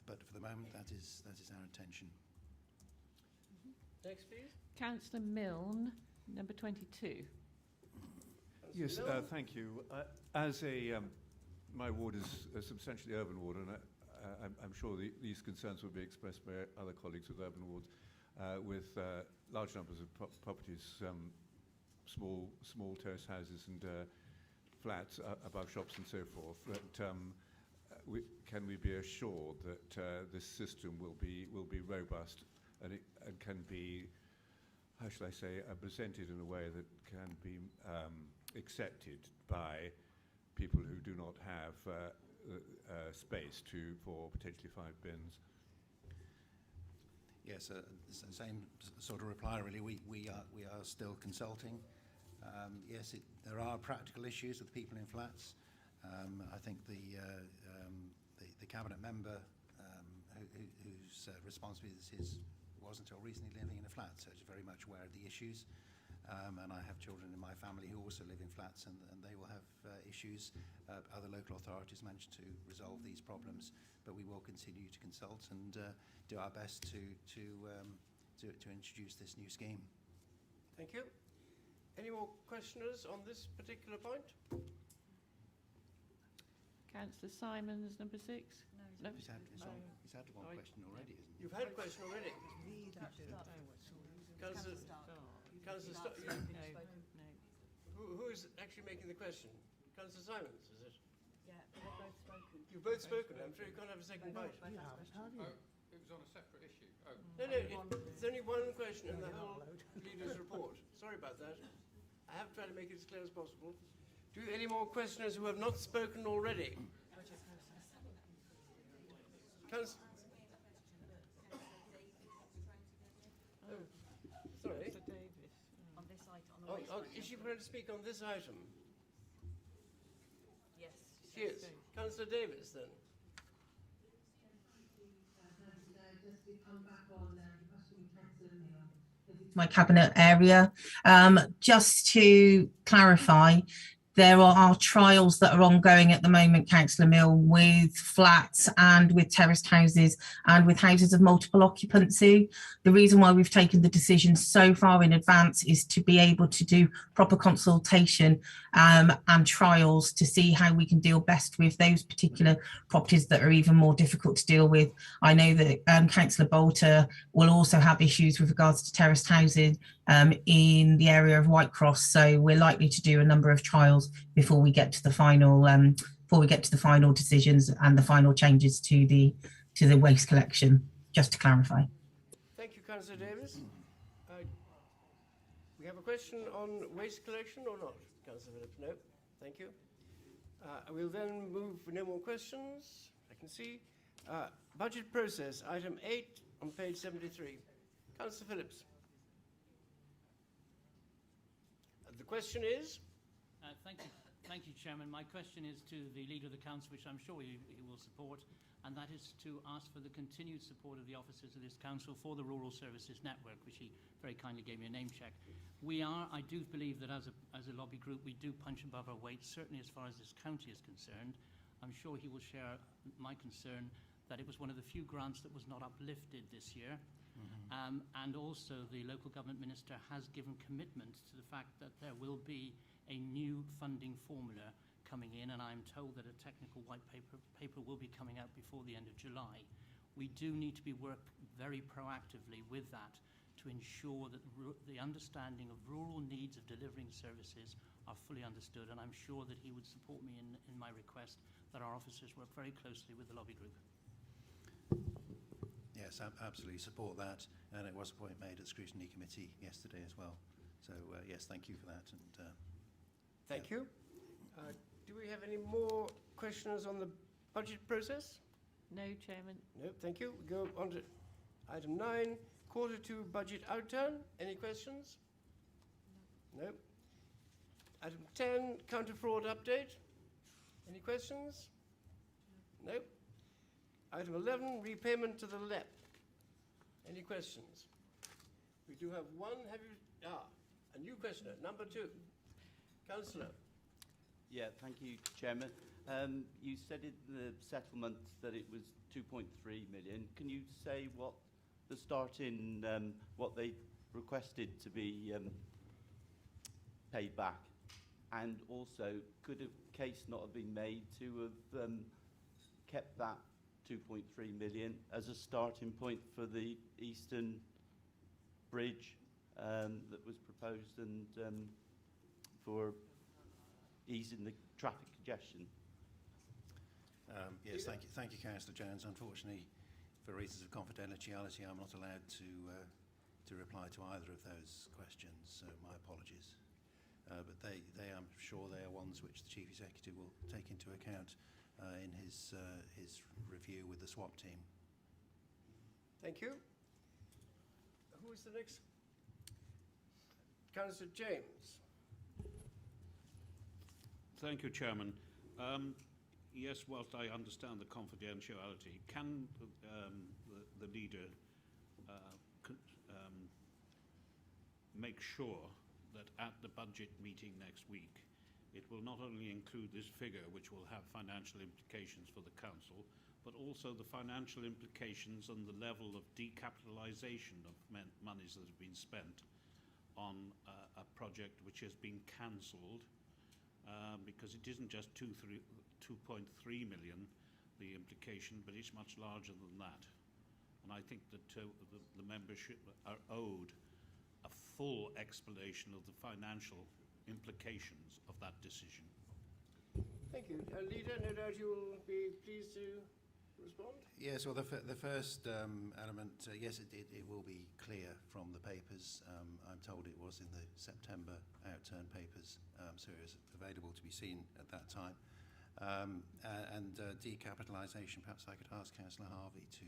But for the moment, that is our intention. Next, please. Councillor Milne, number 22. Yes, thank you. My ward is a substantially urban ward, and I'm sure these concerns will be expressed by other colleagues with urban wards, with large numbers of properties, small terrace houses and flats above shops and so forth. That can we be assured that this system will be robust and can be, how shall I say, presented in a way that can be accepted by people who do not have space for potentially 5 bins? Yes, same sort of reply really. We are still consulting. Yes, there are practical issues with people in flats. I think the cabinet member whose responsibility was until recently living in a flat, so is very much aware of the issues. And I have children in my family who also live in flats, and they will have issues. Other local authorities manage to resolve these problems, but we will continue to consult and do our best to introduce this new scheme. Thank you. Any more questioners on this particular point? Councillor Simons, number 6. No. He's had one question already, isn't he? You've had a question already. Councillor Who is actually making the question? Councillor Simons, is it? Yeah, they've both spoken. You've both spoken. I'm sure you can't have a second bite. It was on a separate issue. Oh. No, it's only one question in the whole leader's report. Sorry about that. I have tried to make it as clear as possible. Do any more questioners who have not spoken already? Sorry. On this item, on the waste collection. Is she going to speak on this item? Yes. She is. Councillor Davis, then. My cabinet area. Just to clarify, there are trials that are ongoing at the moment, Councillor Mill, with flats and with terraced houses and with houses of multiple occupancy. The reason why we've taken the decision so far in advance is to be able to do proper consultation and trials to see how we can deal best with those particular properties that are even more difficult to deal with. I know that Councillor Bolter will also have issues with regards to terraced housing in the area of Whitecross, so we're likely to do a number of trials before we get to the final decisions and the final changes to the waste collection. Just to clarify. Thank you, Councillor Davis. We have a question on waste collection or not, Councillor Phillips? No. Thank you. We'll then move. No more questions. I can see. Budget process, item 8 on page 73. Councillor Phillips. question is? Thank you, Chairman. My question is to the Leader of the Council, which I'm sure he will support, and that is to ask for the continued support of the officers of this Council for the Rural Services Network, which he very kindly gave me a name check. I do believe that as a lobby group, we do punch above our weight, certainly as far as this county is concerned. I'm sure he will share my concern that it was one of the few grants that was not uplifted this year. And also the local government minister has given commitment to the fact that there will be a new funding formula coming in, and I'm told that a technical white paper will be coming out before the end of July. We do need to be work very proactively with that to ensure that the understanding of rural needs of delivering services are fully understood, and I'm sure that he would support me in my request that our officers work very closely with the lobby group. Yes, absolutely support that, and it was a point made at Scrutiny Committee yesterday as well. So yes, thank you for that. And thank you. Do we have any more questions on the budget process? No, Chairman. No, thank you. We go on to item 9, Q2 budget outturn. Any questions? No. Item 10, counter fraud update. Any questions? No. Item 11, repayment to the LEP. Any questions? We do have one. A new questioner, number 2. Councillor. Yeah, thank you, Chairman. You said in the settlement that it was 2.3 million. Can you say what the starting, what they requested to be paid back? And also, could a case not have been made to have kept that 2.3 million as a starting point for the Eastern Bridge that was proposed and for easing the traffic congestion? Yes, thank you, Councillor Jones. Unfortunately, for reasons of confidentiality, I'm not allowed to reply to either of those questions, so my apologies. But they, I'm sure they are ones which the Chief Executive will take into account in his review with the SWAP team. Thank you. Who is the next? Councillor James. Thank you, Chairman. Yes, whilst I understand the confidentiality, can the leader make sure that at the budget meeting next week, it will not only include this figure, which will have financial implications for the council, but also the financial implications and the level of decapitalisation of monies that have been spent on a project which has been cancelled, because it isn't just 2.3 million, the implication, but it's much larger than that. And I think that the membership are owed a full explanation of the financial implications of that decision. Thank you. Leader, no doubt you will be pleased to respond? Yes, well, the first element, yes, it will be clear from the papers. I'm told it was in the September outturn papers, so it was available to be seen at that time. And decapitalisation, perhaps I could ask Councillor Harvey to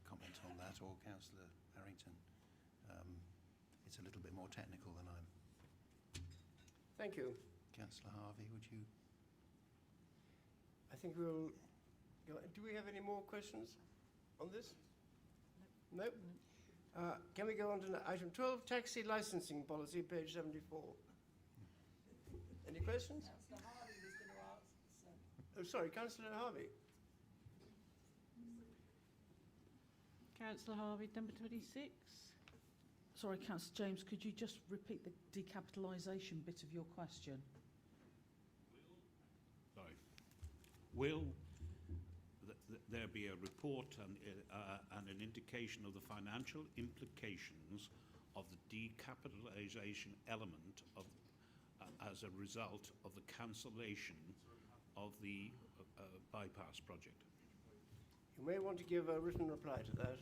comment on that, or Councillor Harrington. It's a little bit more technical than I'm. Thank you. Councillor Harvey, would you? I think we'll go. Do we have any more questions on this? No. Can we go on to item 12, taxi licensing policy, page 74? Any questions? Councillor Harvey was going to ask. So. Oh, sorry, Councillor Harvey. Councillor Harvey, number 26. Sorry, Councillor James, could you just repeat the decapitalisation bit of your question? Will there be a report and an indication of the financial implications of the decapitalisation element of, as a result of the cancellation of the bypass project? You may want to give a written reply to that.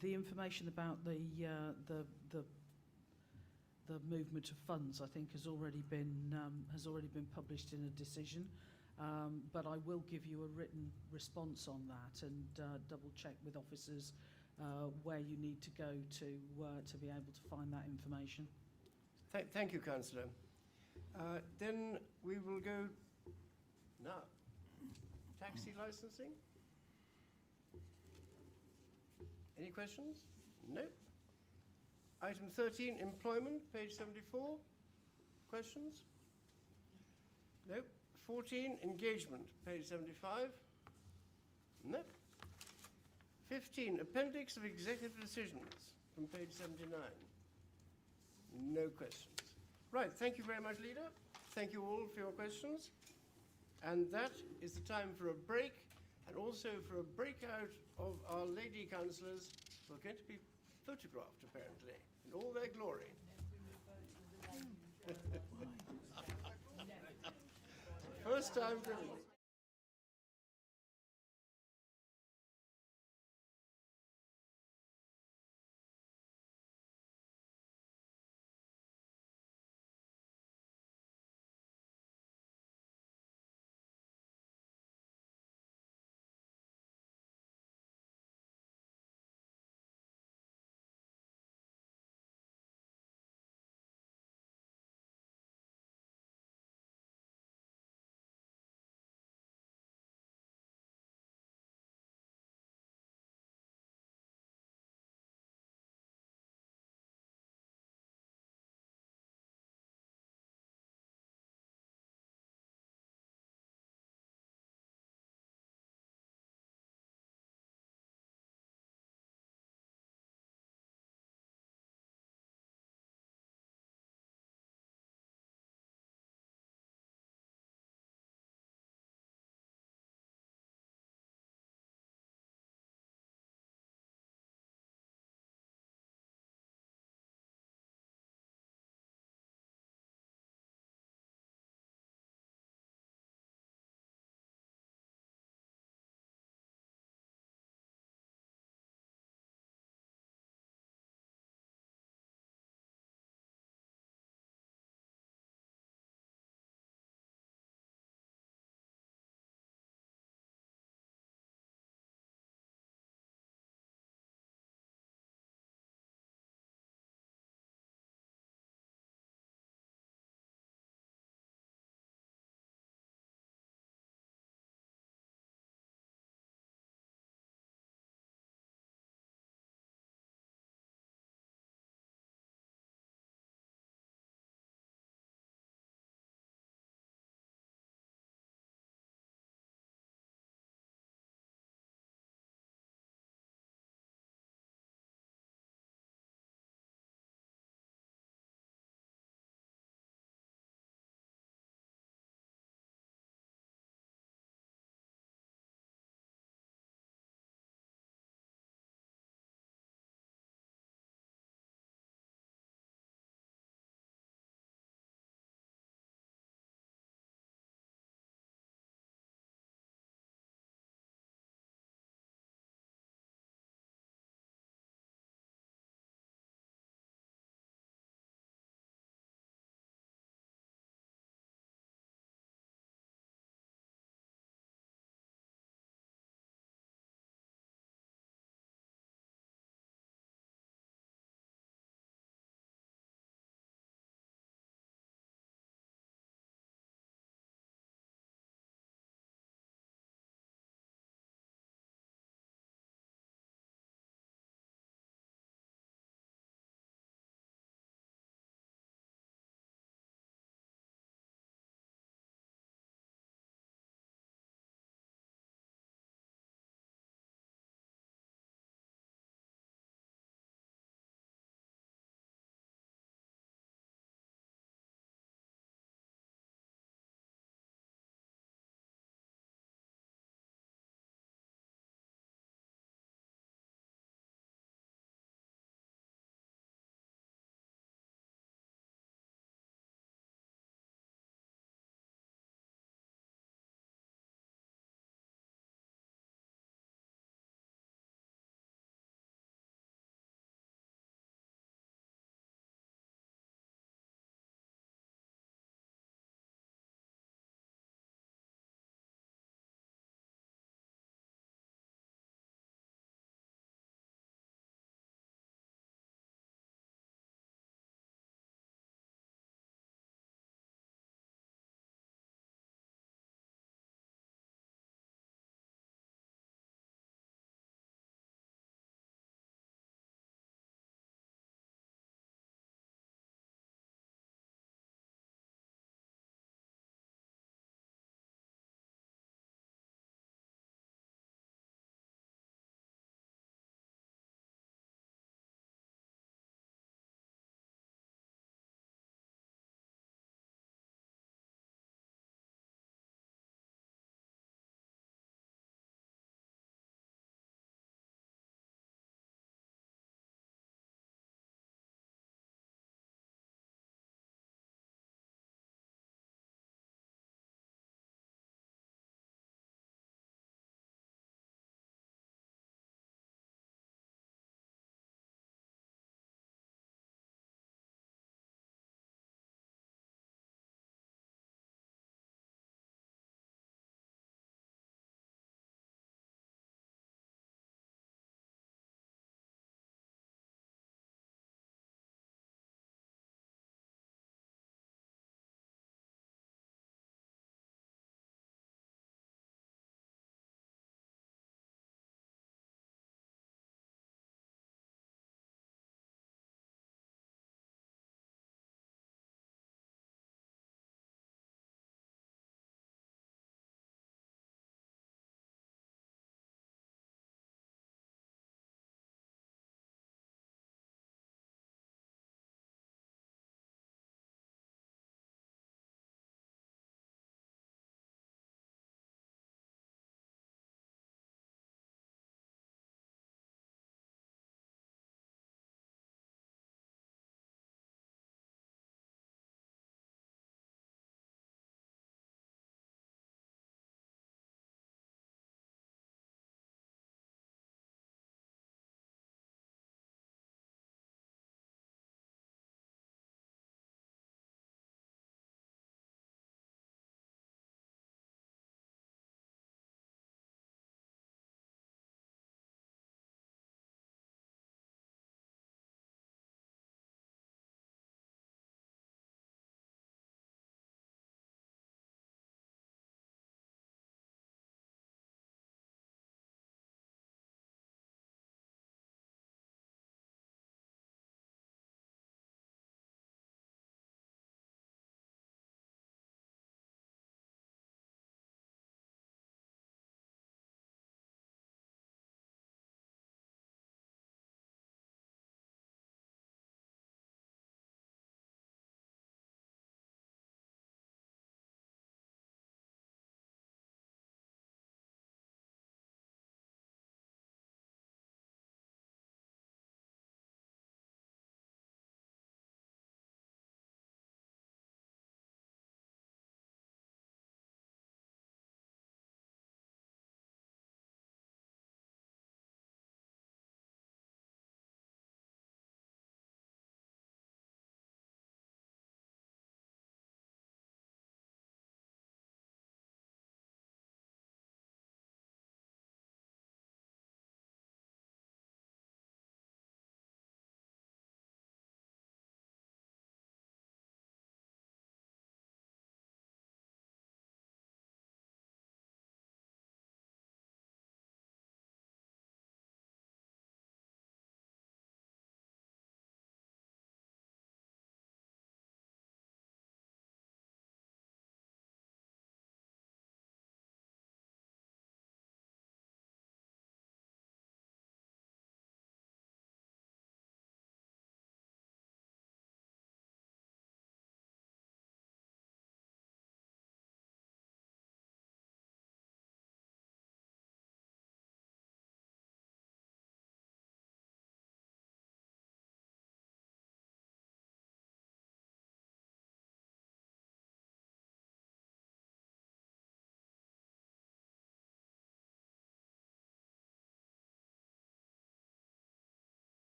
The information about the movement of funds, I think, has already been published in a decision. But I will give you a written response on that and double check with officers where you need to go to be able to find that information. Thank you, Councillor. Then we will go now. Taxi licensing? Any questions? No. Item 13, employment, page 74. Questions? No. 14, engagement, page 75. No. 15, appendix of executive decisions, from page 79. No questions. Right, thank you very much, Leader. Thank you all for your questions. And that is the time for a break, and also for a breakout of our lady councillors who are going to be photographed, apparently, in all their glory. First time for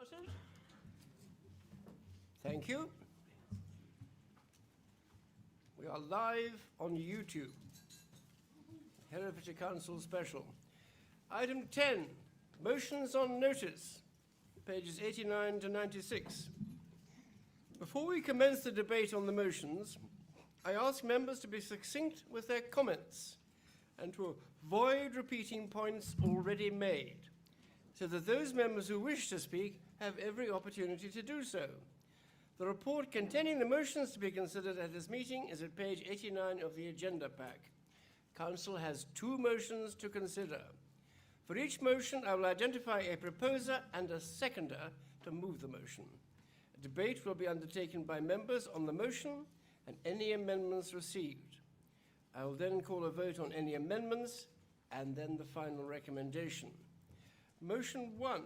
proposals? Thank you. We are live on YouTube. Herefordshire Council Special. Item 10, motions on notice, pages 89 to 96. Before we commence the debate on the motions, I ask members to be succinct with their comments and to avoid repeating points already made, so that those members who wish to speak have every opportunity to do so. The report containing the motions to be considered at this meeting is at page 89 of the agenda pack. Council has 2 motions to consider. For each motion, I will identify a proposer and a seconder to move the motion. A debate will be undertaken by members on the motion and any amendments received. I will then call a vote on any amendments and then the final recommendation. Motion 1,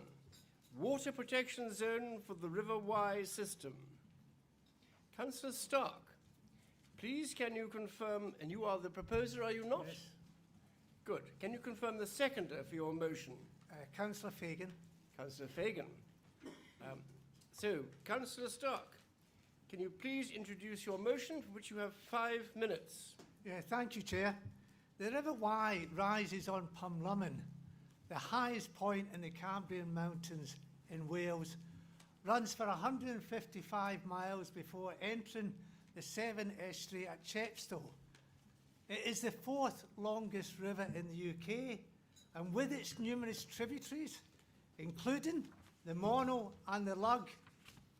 water protection zone for the River Wye system. Councillor Stark, please can you confirm, and you are the proposer, are you not? Yes. Good. Can you confirm the seconder for your motion? Councillor Fagan. Councillor Fagan. So, Councillor Stark, can you please introduce your motion, for which you have 5 minutes? Yeah, thank you, Chair. The River Wye rises on Pumlummon, the highest point in the Cambrian Mountains in Wales, runs for 155 miles before entering the Severn Estuary at Chepstow. It is the 4th longest river in the UK, and with its numerous tributaries, including the Mono and the Lug,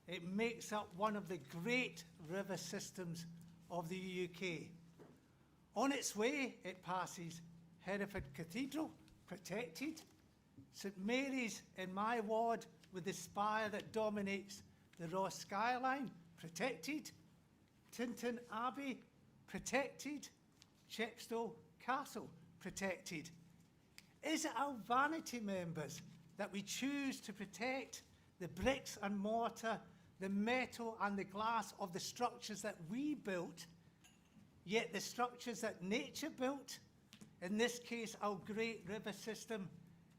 it makes up one of the great river systems of the UK. On its way, it passes Hereford Cathedral, protected, St Mary's in my ward with the spire that dominates the Ross skyline, protected, Tintern Abbey, protected, Chepstow Castle, protected. Is it our vanity, members, that we choose to protect the bricks and mortar, the metal and the glass of the structures that we built, yet the structures that nature built, in this case our great river system,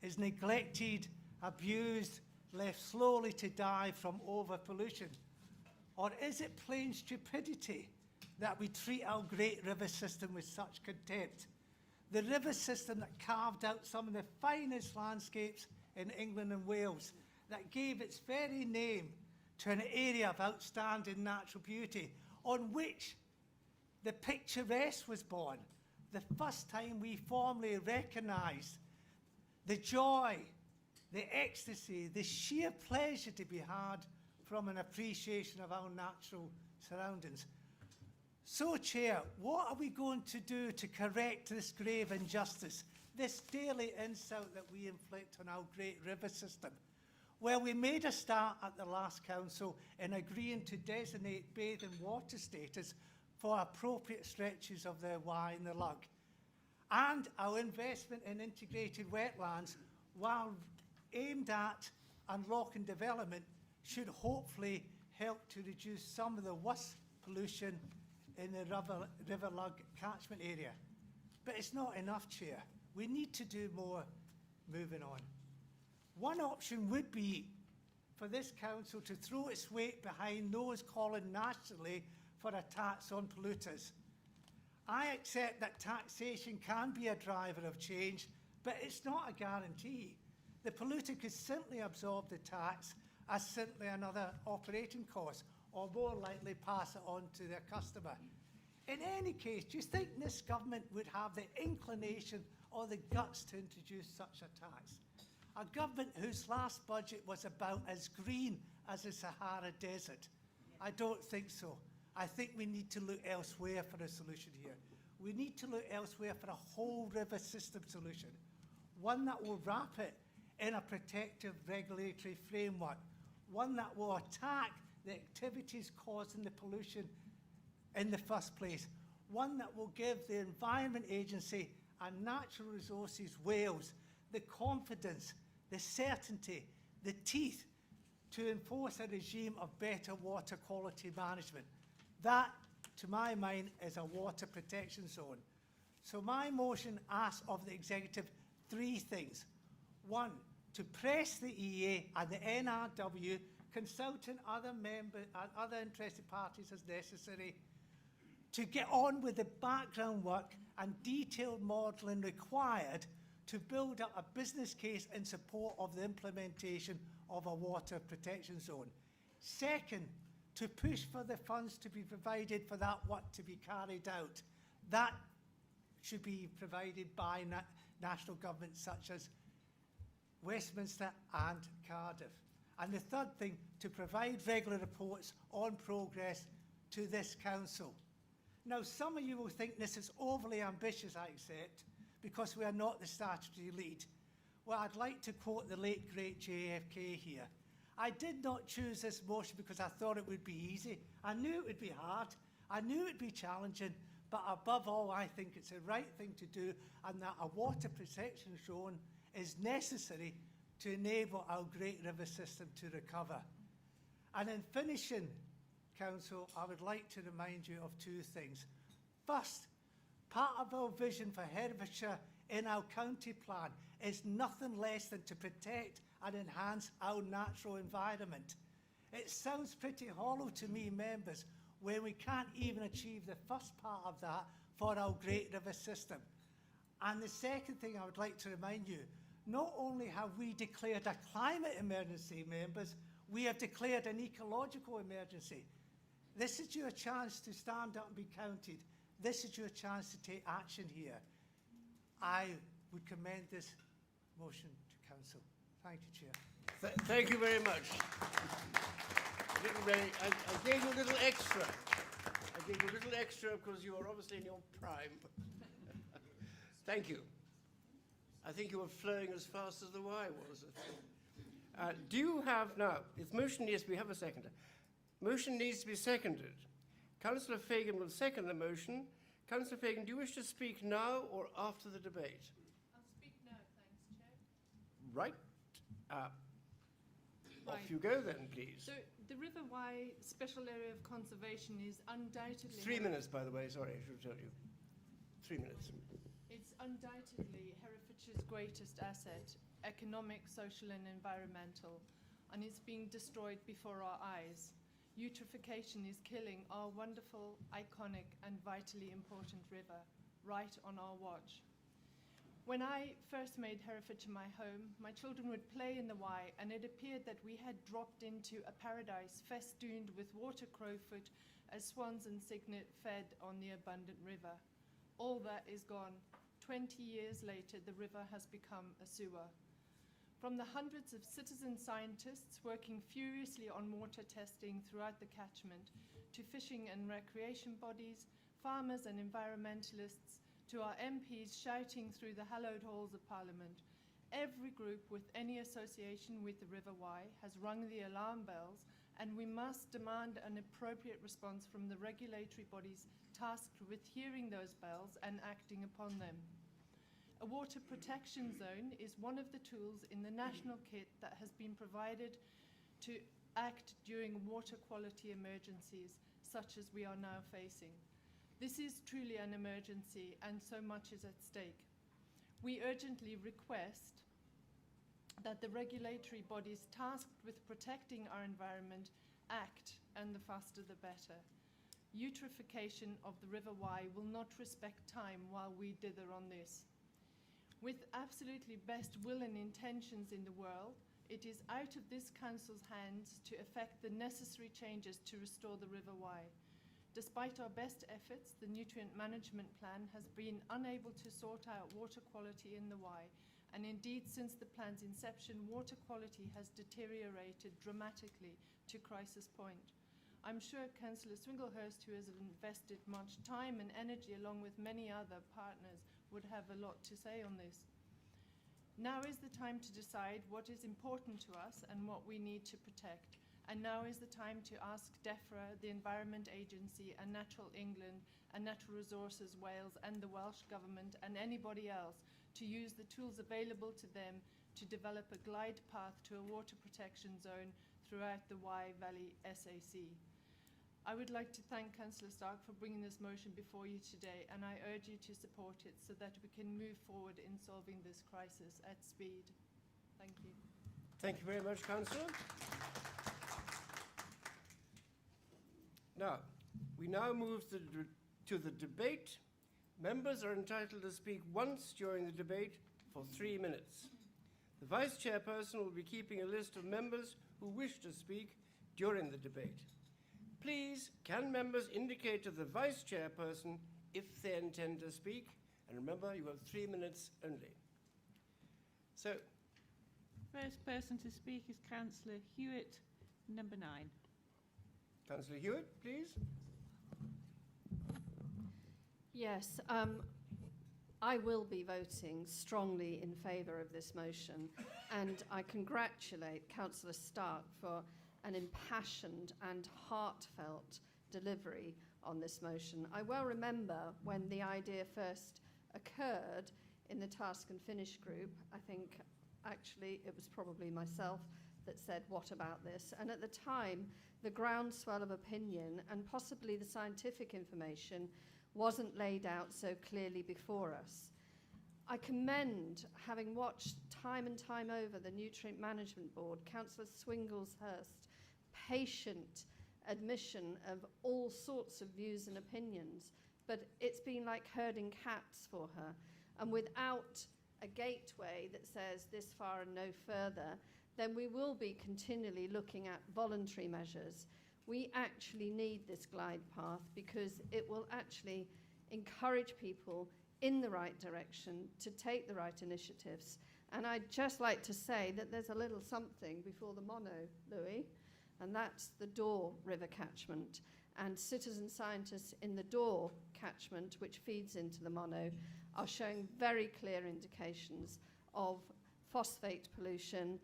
is neglected, abused, left slowly to die from over-pollution? Or is it plain stupidity that we treat our great river system with such contempt? The river system that carved out some of the finest landscapes in England and Wales, that gave its very name to an area of outstanding natural beauty, on which the picturesque was born, the first time we formally recognised the joy, the ecstasy, the sheer pleasure to be had from an appreciation of our natural surroundings. So, Chair, what are we going to do to correct this grave injustice, this daily insult that we inflict on our great river system? Well, we made a start at the last council in agreeing to designate bathing water status for appropriate stretches of the Wye and the Lug. And our investment in integrated wetlands, while aimed at unlocking development, should hopefully help to reduce some of the worst pollution in the River Lug catchment area. But it's not enough, Chair. We need to do more moving on. One option would be for this council to throw its weight behind those calling nationally for a tax on polluters. I accept that taxation can be a driver of change, but it's not a guarantee. The polluter could simply absorb the tax as simply another operating cost, or more likely pass it on to their customer. In any case, do you think this government would have the inclination or the guts to introduce such a tax? A government whose last budget was about as green as the Sahara Desert? I don't think so. I think we need to look elsewhere for a solution here. We need to look elsewhere for a whole river system solution, one that will wrap it in a protective regulatory framework, one that will attack the activities causing the pollution in the first place, one that will give the Environment Agency and Natural Resources Wales the confidence, the certainty, the teeth to enforce a regime of better water quality management. That, to my mind, is a water protection zone. So my motion asks of the executive 3 things. 1, to press the EA and the NRW, consulting other members and other interested parties as necessary, to get on with the background work and detailed modelling required to build up a business case in support of the implementation of a water protection zone. Second, to push for the funds to be provided for that work to be carried out. That should be provided by national governments such as Westminster and Cardiff. And the third thing, to provide regular reports on progress to this council. Now, some of you will think this is overly ambitious, I accept, because we are not the statutory lead. Well, I'd like to quote the late, great JFK here. I did not choose this motion because I thought it would be easy. I knew it would be hard. I knew it would be challenging. But above all, I think it's the right thing to do, and that a water protection zone is necessary to enable our great river system to recover. And in finishing, Council, I would like to remind you of two things. First, part of our vision for Herefordshire in our county plan is nothing less than to protect and enhance our natural environment. It sounds pretty hollow to me, members, when we can't even achieve the first part of that for our great river system. And the second thing I would like to remind you, not only have we declared a climate emergency, members, we have declared an ecological emergency. This is your chance to stand up and be counted. This is your chance to take action here. I would commend this motion to Council. Thank you, Chair. Thank you very much. I gave you a little extra. I gave you a little extra because you are obviously in your prime. Thank you. I think you were flowing as fast as the Y was. Do you have now, if motion, yes, we have a seconder. Motion needs to be seconded. Councillor Fagan will second the motion. Councillor Fagan, do you wish to speak now or after the debate? I'll speak now, thanks, Chair. Right. Off you go then, please. So the River Wye Special Area of Conservation is undoubtedly... 3 minutes, by the way. Sorry, I should have told you. 3 minutes. It's undoubtedly Herefordshire's greatest asset, economic, social and environmental, and it's being destroyed before our eyes. Eutrophication is killing our wonderful, iconic and vitally important river, right on our watch. When I first made Herefordshire my home, my children would play in the Wye, and it appeared that we had dropped into a paradise festooned with water crowfoot as swans and cygnet fed on the abundant river. All that is gone. 20 years later, the river has become a sewer. From the hundreds of citizen scientists working furiously on water testing throughout the catchment, to fishing and recreation bodies, farmers and environmentalists, to our MPs shouting through the hallowed halls of Parliament, every group with any association with the River Wye has rung the alarm bells, and we must demand an appropriate response from the regulatory bodies tasked with hearing those bells and acting upon them. A water protection zone is one of the tools in the national kit that has been provided to act during water quality emergencies, such as we are now facing. This is truly an emergency, and so much is at stake. We urgently request that the regulatory bodies tasked with protecting our environment act, and the faster the better. Eutrophication of the River Wye will not respect time while we dither on this. With absolutely best will and intentions in the world, it is out of this Council's hands to effect the necessary changes to restore the River Wye. Despite our best efforts, the Nutrient Management Plan has been unable to sort out water quality in the Wye, and indeed since the plan's inception, water quality has deteriorated dramatically to crisis point. I'm sure Councillor Swinglehurst, who has invested much time and energy along with many other partners, would have a lot to say on this. Now is the time to decide what is important to us and what we need to protect. And now is the time to ask DEFRA, the Environment Agency, and Natural England, and Natural Resources Wales, and the Welsh Government, and anybody else to use the tools available to them to develop a glide path to a water protection zone throughout the Wye Valley SAC. I would like to thank Councillor Stark for bringing this motion before you today, and I urge you to support it so that we can move forward in solving this crisis at speed. Thank you. Thank you very much, Councillor. Now, we now move to the debate. Members are entitled to speak once during the debate for 3 minutes. The Vice Chairperson will be keeping a list of members who wish to speak during the debate. Please, can members indicate to the Vice Chairperson if they intend to speak? And remember, you have 3 minutes only. So, First person to speak is Councillor Hewitt, number 9. Councillor Hewitt, please. Yes, I will be voting strongly in favour of this motion, and I congratulate Councillor Stark for an impassioned and heartfelt delivery on this motion. I well remember when the idea first occurred in the Task and Finish group. I think actually it was probably myself that said, what about this? And at the time, the groundswell of opinion and possibly the scientific information wasn't laid out so clearly before us. I commend, having watched time and time over the Nutrient Management Board, Councillor Swinglehurst's patient admission of all sorts of views and opinions, but it's been like herding cats for her. And without a gateway that says this far and no further, then we will be continually looking at voluntary measures. We actually need this glide path because it will actually encourage people in the right direction to take the right initiatives. And I'd just like to say that there's a little something before the mono, Louis, and that's the Dore River catchment. And citizen scientists in the Dore catchment, which feeds into the mono, are showing very clear indications of phosphate pollution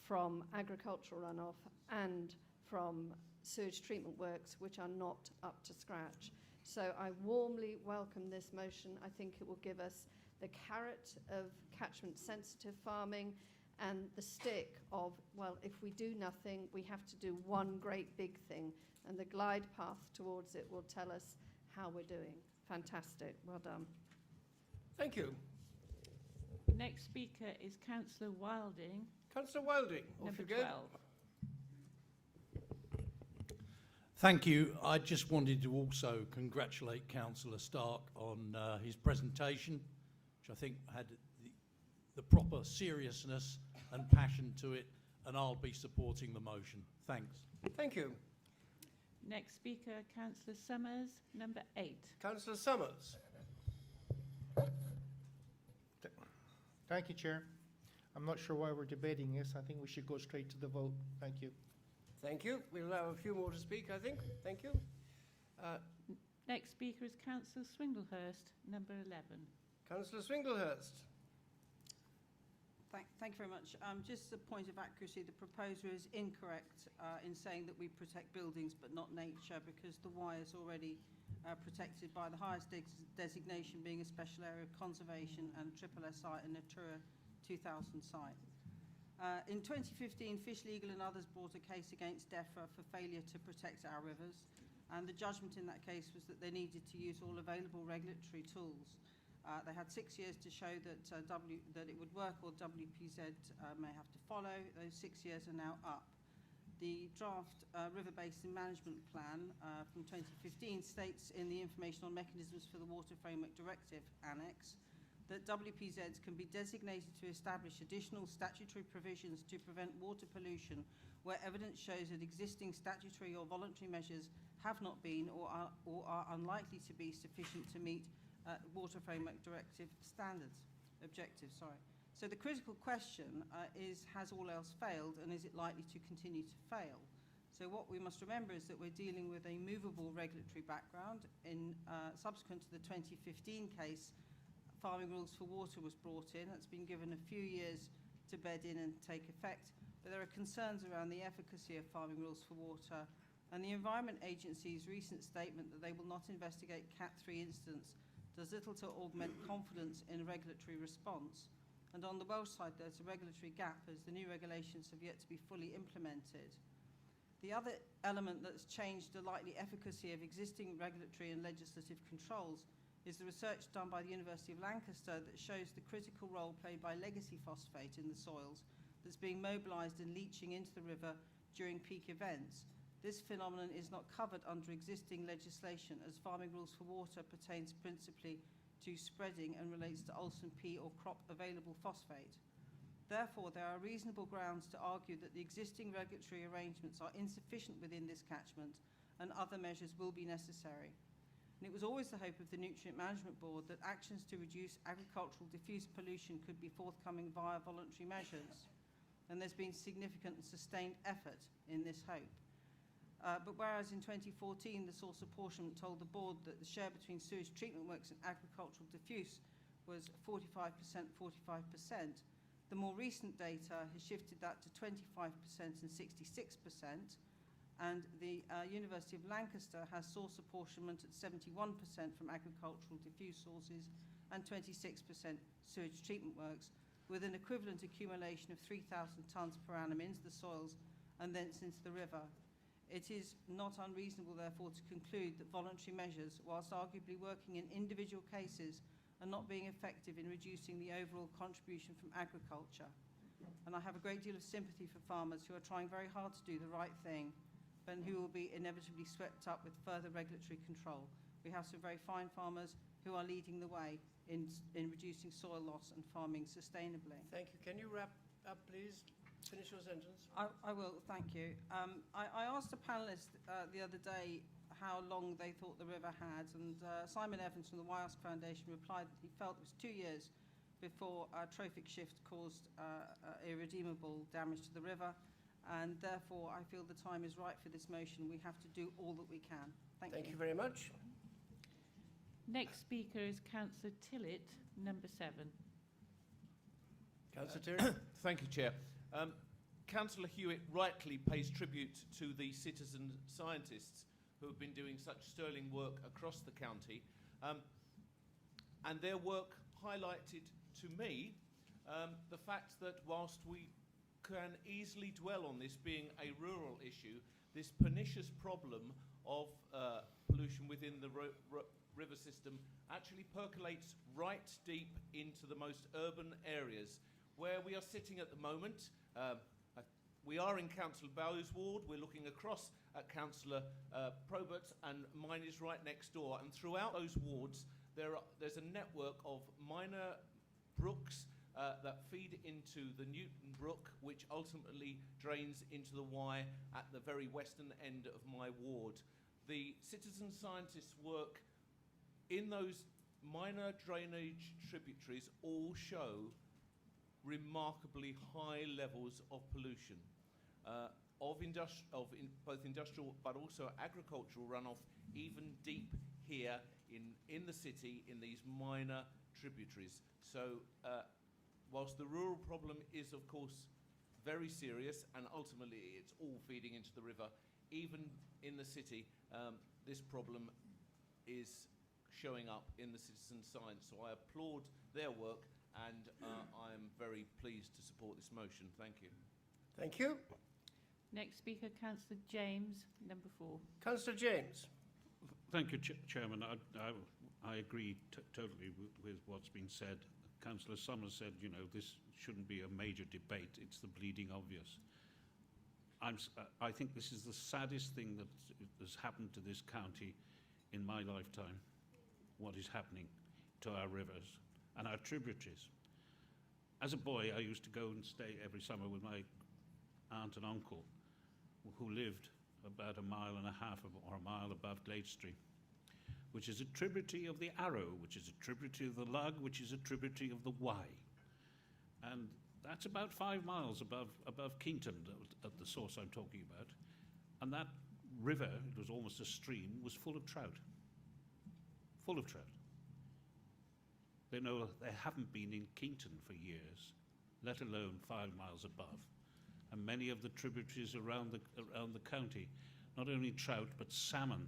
from agricultural runoff and from sewage treatment works which are not up to scratch. So I warmly welcome this motion. I think it will give us the carrot of catchment sensitive farming and the stick of, well, if we do nothing, we have to do one great big thing, and the glide path towards it will tell us how we're doing. Fantastic. Well done. Thank you. Next speaker is Councillor Wilding. Councillor Wilding, off number you go. 12. Thank you. I just wanted to also congratulate Councillor Stark on his presentation, which I think had the proper seriousness and passion to it, and I'll be supporting the motion. Thanks. Thank you. Next speaker, Councillor Summers, number 8. Councillor Summers. Thank you, Chair. I'm not sure why we're debating this. I think we should go straight to the vote. Thank you. Thank you. We'll allow a few more to speak, I think. Thank you. Next speaker is Councillor Swinglehurst, number 11. Councillor Swinglehurst. Thank you very much. Just a point of accuracy, the proposer is incorrect in saying that we protect buildings but not nature, because the Y is already protected by the highest designation being a special area of conservation and a SSSI and Natura 2000 site. In 2015, Fish Legal and others brought a case against DEFRA for failure to protect our rivers, and the judgment in that case was that they needed to use all available regulatory tools. They had 6 years to show that that it would work, or WPZ may have to follow. Those 6 years are now up. The draft River Basin Management Plan from 2015 states in the Informational Mechanisms for the Water Framework Directive Annex that WPZs can be designated to establish additional statutory provisions to prevent water pollution where evidence shows that existing statutory or voluntary measures have not been or are unlikely to be sufficient to meet Water Framework Directive objectives. So the critical question is, has all else failed, and is it likely to continue to fail? So what we must remember is that we're dealing with a movable regulatory background. In subsequent to the 2015 case, Farming Rules for Water was brought in. It's been given a few years to bed in and take effect, but there are concerns around the efficacy of Farming Rules for Water, and the Environment Agency's recent statement that they will not investigate Cat 3 incidents does little to augment confidence in regulatory response. And on the Welsh side, there's a regulatory gap as the new regulations have yet to be fully implemented. The other element that's changed the likely efficacy of existing regulatory and legislative controls is the research done by the University of Lancaster that shows the critical role played by legacy phosphate in the soils that's being mobilised and leaching into the river during peak events. This phenomenon is not covered under existing legislation, as farming rules for water pertains principally to spreading and relates to Olsen P or crop available phosphate. Therefore, there are reasonable grounds to argue that the existing regulatory arrangements are insufficient within this catchment and other measures will be necessary. And it was always the hope of the Nutrient Management Board that actions to reduce agricultural diffuse pollution could be forthcoming via voluntary measures. And there's been significant and sustained effort in this hope. But whereas in 2014 the source apportionment told the board that the share between sewage treatment works and agricultural diffuse was 45%, 45%, the more recent data has shifted that to 25% and 66%, and the University of Lancaster has source apportionment at 71% from agricultural diffuse sources and 26% sewage treatment works, with an equivalent accumulation of 3,000 tonnes per annum into the soils and thence into the river. It is not unreasonable, therefore, to conclude that voluntary measures, whilst arguably working in individual cases, are not being effective in reducing the overall contribution from agriculture. And I have a great deal of sympathy for farmers who are trying very hard to do the right thing, but who will be inevitably swept up with further regulatory control. We have some very fine farmers who are leading the way in reducing soil loss and farming sustainably. Thank you. Can you wrap up, please? Finish your sentence. I will, thank you. I asked a panellist the other day how long they thought the river had, and Simon Evans from the Wyosk Foundation replied that he felt it was 2 years before a trophic shift caused irredeemable damage to the river, and therefore I feel the time is right for this motion. We have to do all that we can. Thank you. Thank you very much. Next speaker is Councillor Tillett, number 7. Councillor Terry. Thank you, Chair. Councillor Hewitt rightly pays tribute to the citizen scientists who have been doing such sterling work across the county, and their work highlighted to me the fact that whilst we can easily dwell on this being a rural issue, this pernicious problem of pollution within the river system actually percolates right deep into the most urban areas. Where we are sitting at the moment, we are in Councillor Bowes' ward. We're looking across at Councillor Probert's, and mine is right next door. And throughout those wards, there's a network of minor brooks that feed into the Newton Brook, which ultimately drains into the Wye at the very western end of my ward. The citizen scientists' work in those minor drainage tributaries all show remarkably high levels of pollution, of both industrial but also agricultural runoff, even deep here in the city in these minor tributaries. So whilst the rural problem is of course very serious and ultimately it's all feeding into the river, even in the city this problem is showing up in the citizen science. So I applaud their work, and I am very pleased to support this motion. Thank you. Thank you. Next speaker, Councillor James, number 4. Councillor James. Thank you, Chairman. I agree totally with what's been said. Councillor Summers said, you know, this shouldn't be a major debate. It's the bleeding obvious. I think this is the saddest thing that has happened to this county in my lifetime, what is happening to our rivers and our tributaries. As a boy, I used to go and stay every summer with my aunt and uncle, who lived about 1.5 miles or a mile above Glade Street, which is a tributary of the Arrow, which is a tributary of the Lug, which is a tributary of the Wye. And that's about 5 miles above Kington, at the source I'm talking about. And that river, it was almost a stream, was full of trout. Full of trout. They know they haven't been in Kington for years, let alone 5 miles above. And many of the tributaries around the county, not only trout, but salmon.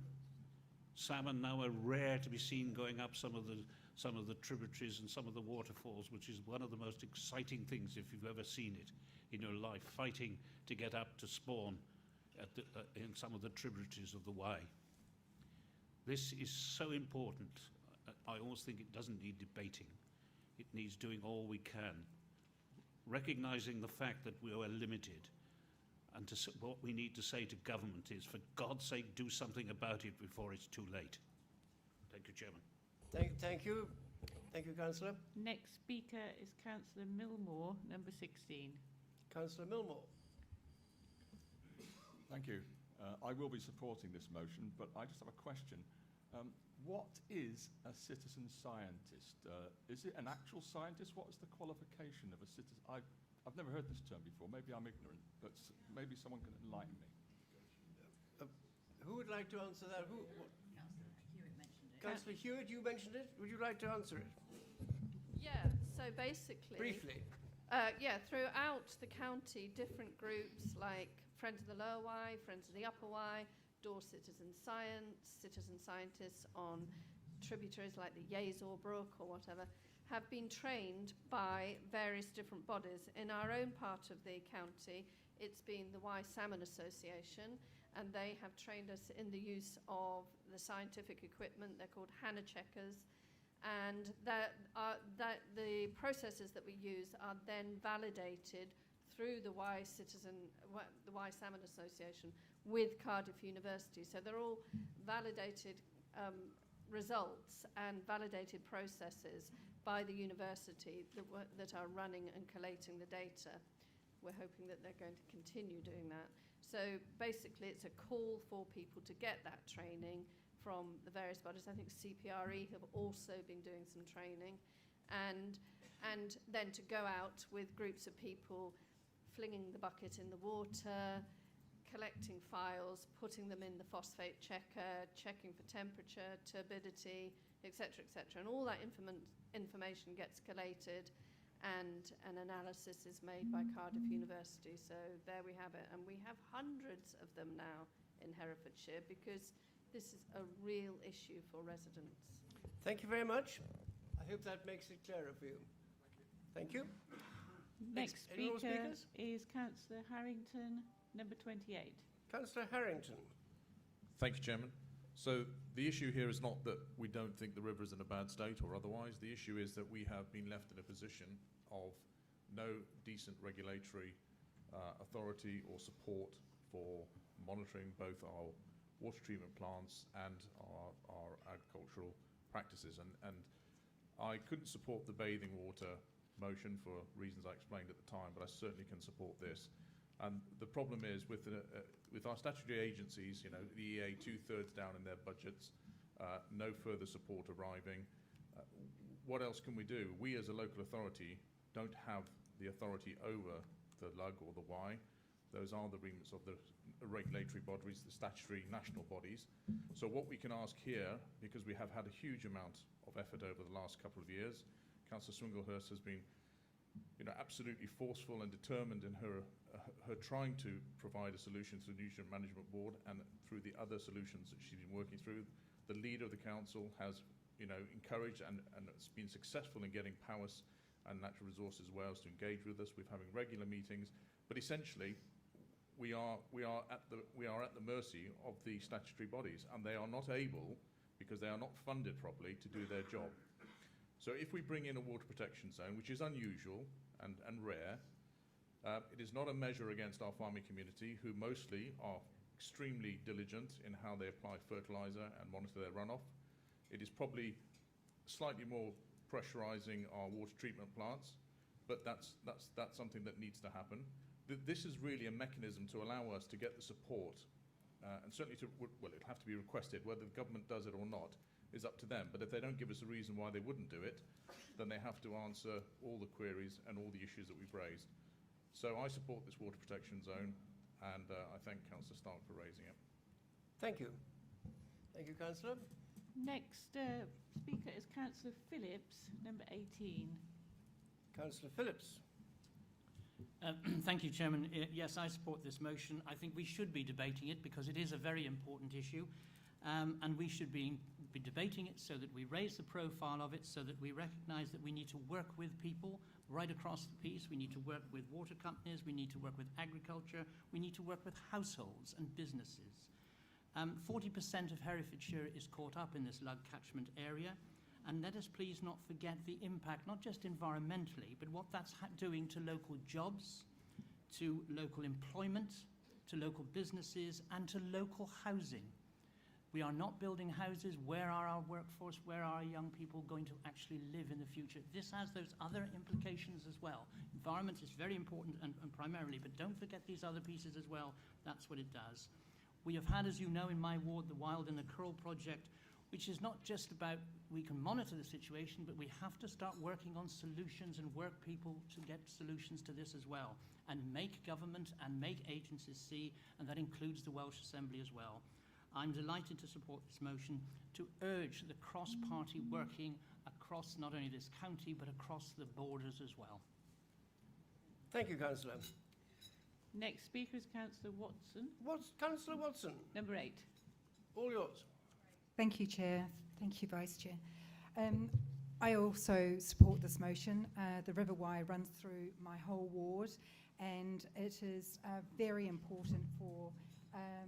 Salmon now are rare to be seen going up some of the tributaries and some of the waterfalls, which is one of the most exciting things, if you've ever seen it in your life, fighting to get up to spawn in some of the tributaries of the Wye. This is so important. I almost think it doesn't need debating. It needs doing all we can. recognising the fact that we are limited, and what we need to say to government is, for God's sake, do something about it before it's too late. Thank you, Chairman. Thank you. Thank you, Councillor. Next speaker is Councillor Millmore, number 16. Councillor Millmore. Thank you. I will be supporting this motion, but I just have a question. What is a citizen scientist? Is it an actual scientist? What is the qualification of a citizen? I've never heard this term before. Maybe I'm ignorant, but maybe someone can enlighten me. Who would like to answer that? Councillor Hewitt, you mentioned it. Would you like to answer it? Yeah, so basically... Briefly. Throughout the county, different groups like Friends of the Lower Wye, Friends of the Upper Wye, Door Citizen Science, citizen scientists on tributaries like the Yazor Brook or whatever, have been trained by various different bodies. In our own part of the county, it's been the Wye Salmon Association, and they have trained us in the use of the scientific equipment. They're called Hannah checkers, and the processes that we use are then validated through the Wye Salmon Association with Cardiff University. So they're all validated results and validated processes by the university that are running and collating the data. We're hoping that they're going to continue doing that. So basically it's a call for people to get that training from the various bodies. I think CPRE have also been doing some training, and then to go out with groups of people, flinging the bucket in the water, collecting files, putting them in the phosphate checker, checking for temperature, turbidity, etc., etc. And all that information gets collated, and an analysis is made by Cardiff University. So there we have it. And we have hundreds of them now in Herefordshire, because this is a real issue for residents. Thank you very much. I hope that makes it clearer for you. Thank you. Next speaker is Councillor Harrington, number 28. Councillor Harrington. Thank you, Chairman. So the issue here is not that we don't think the river is in a bad state or otherwise. The issue is that we have been left in a position of no decent regulatory authority or support for monitoring both our water treatment plants and our agricultural practices. And I couldn't support the bathing water motion for reasons I explained at the time, but I certainly can support this. And the problem is with our statutory agencies, you know, the EA 2/3 down in their budgets, no further support arriving. What else can we do? We as a local authority don't have the authority over the LUG or the Y. Those are the remits of the regulatory bodies, the statutory national bodies. So what we can ask here, because we have had a huge amount of effort over the last couple of years, Councillor Swinglehurst has been, you know, absolutely forceful and determined in her trying to provide a solution to the Nutrient Management Board and through the other solutions that she's been working through. The leader of the council has, you know, encouraged and has been successful in getting Powys and Natural Resources Wales to engage with us. We're having regular meetings, but essentially we are at the mercy of the statutory bodies, and they are not able, because they are not funded properly, to do their job. So if we bring in a water protection zone, which is unusual and rare, it is not a measure against our farming community, who mostly are extremely diligent in how they apply fertiliser and monitor their runoff. It is probably slightly more pressurising our water treatment plants, but that's something that needs to happen. This is really a mechanism to allow us to get the support, and certainly well, it'll have to be requested. Whether the government does it or not is up to them, but if they don't give us a reason why they wouldn't do it, then they have to answer all the queries and all the issues that we've raised. So I support this water protection zone, and I thank Councillor Stark for raising it. Thank you. Thank you, Councillor. Next speaker is Councillor Phillips, number 18. Councillor Phillips. Thank you, Chairman. Yes, I support this motion. I think we should be debating it because it is a very important issue, and we should be debating it so that we raise the profile of it, so that we recognise that we need to work with people right across the piece. We need to work with water companies, we need to work with agriculture, we need to work with households and businesses. 40% of Herefordshire is caught up in this LUG catchment area, And let us please not forget the impact, not just environmentally, but what that's doing to local jobs, to local employment, to local businesses, and to local housing. We are not building houses. Where are our workforce? Where are our young people going to actually live in the future? This has those other implications as well. Environment is very important and primarily, but don't forget these other pieces as well. That's what it does. We have had, as you know, in my ward, the Wild and the Curl project, which is not just about we can monitor the situation, but we have to start working on solutions and work people to get solutions to this as well, and make government and make agencies see, and that includes the Welsh Assembly as well. I'm delighted to support this motion to urge the cross-party working across not only this county, but across the borders as well. Thank you, Councillor. Next speaker is Councillor Watson. Councillor Watson. Number 8. All yours. Thank you, Chair. Thank you, Vice Chair. I also support this motion. The River Wye runs through my whole ward, and it is very important for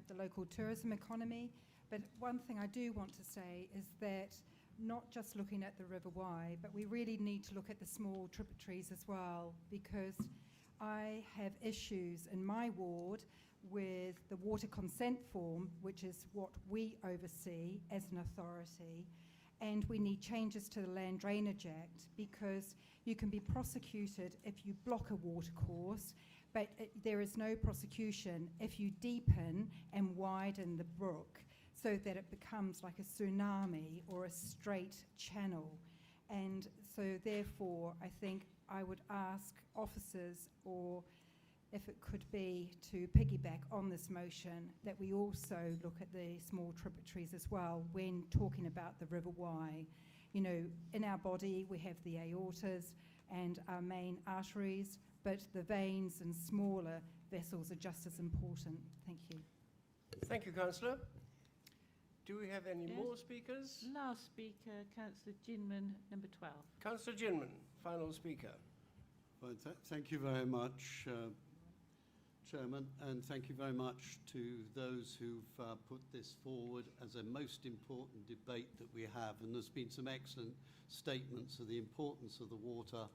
the local tourism economy. But one thing I do want to say is that not just looking at the River Wye, but we really need to look at the small tributaries as well, because I have issues in my ward with the water consent form, which is what we oversee as an authority, and we need changes to the Land Drainage Act, because you can be prosecuted if you block a water course, but there is no prosecution if you deepen and widen the brook so that it becomes like a tsunami or a straight channel. And so therefore I think I would ask officers, or if it could be to piggyback on this motion, that we also look at the small tributaries as well when talking about the River Wye. You know, in our body we have the aortas and our main arteries, but the veins and smaller vessels are just as important. Thank you. Thank you, Councillor. Do we have any more speakers? Last speaker, Councillor Ginman, number 12. Councillor Ginman, final speaker. Well, thank you very much, Chairman, and thank you very much to those who've put this forward as a most important debate that we have. And there's been some excellent statements of the importance of the water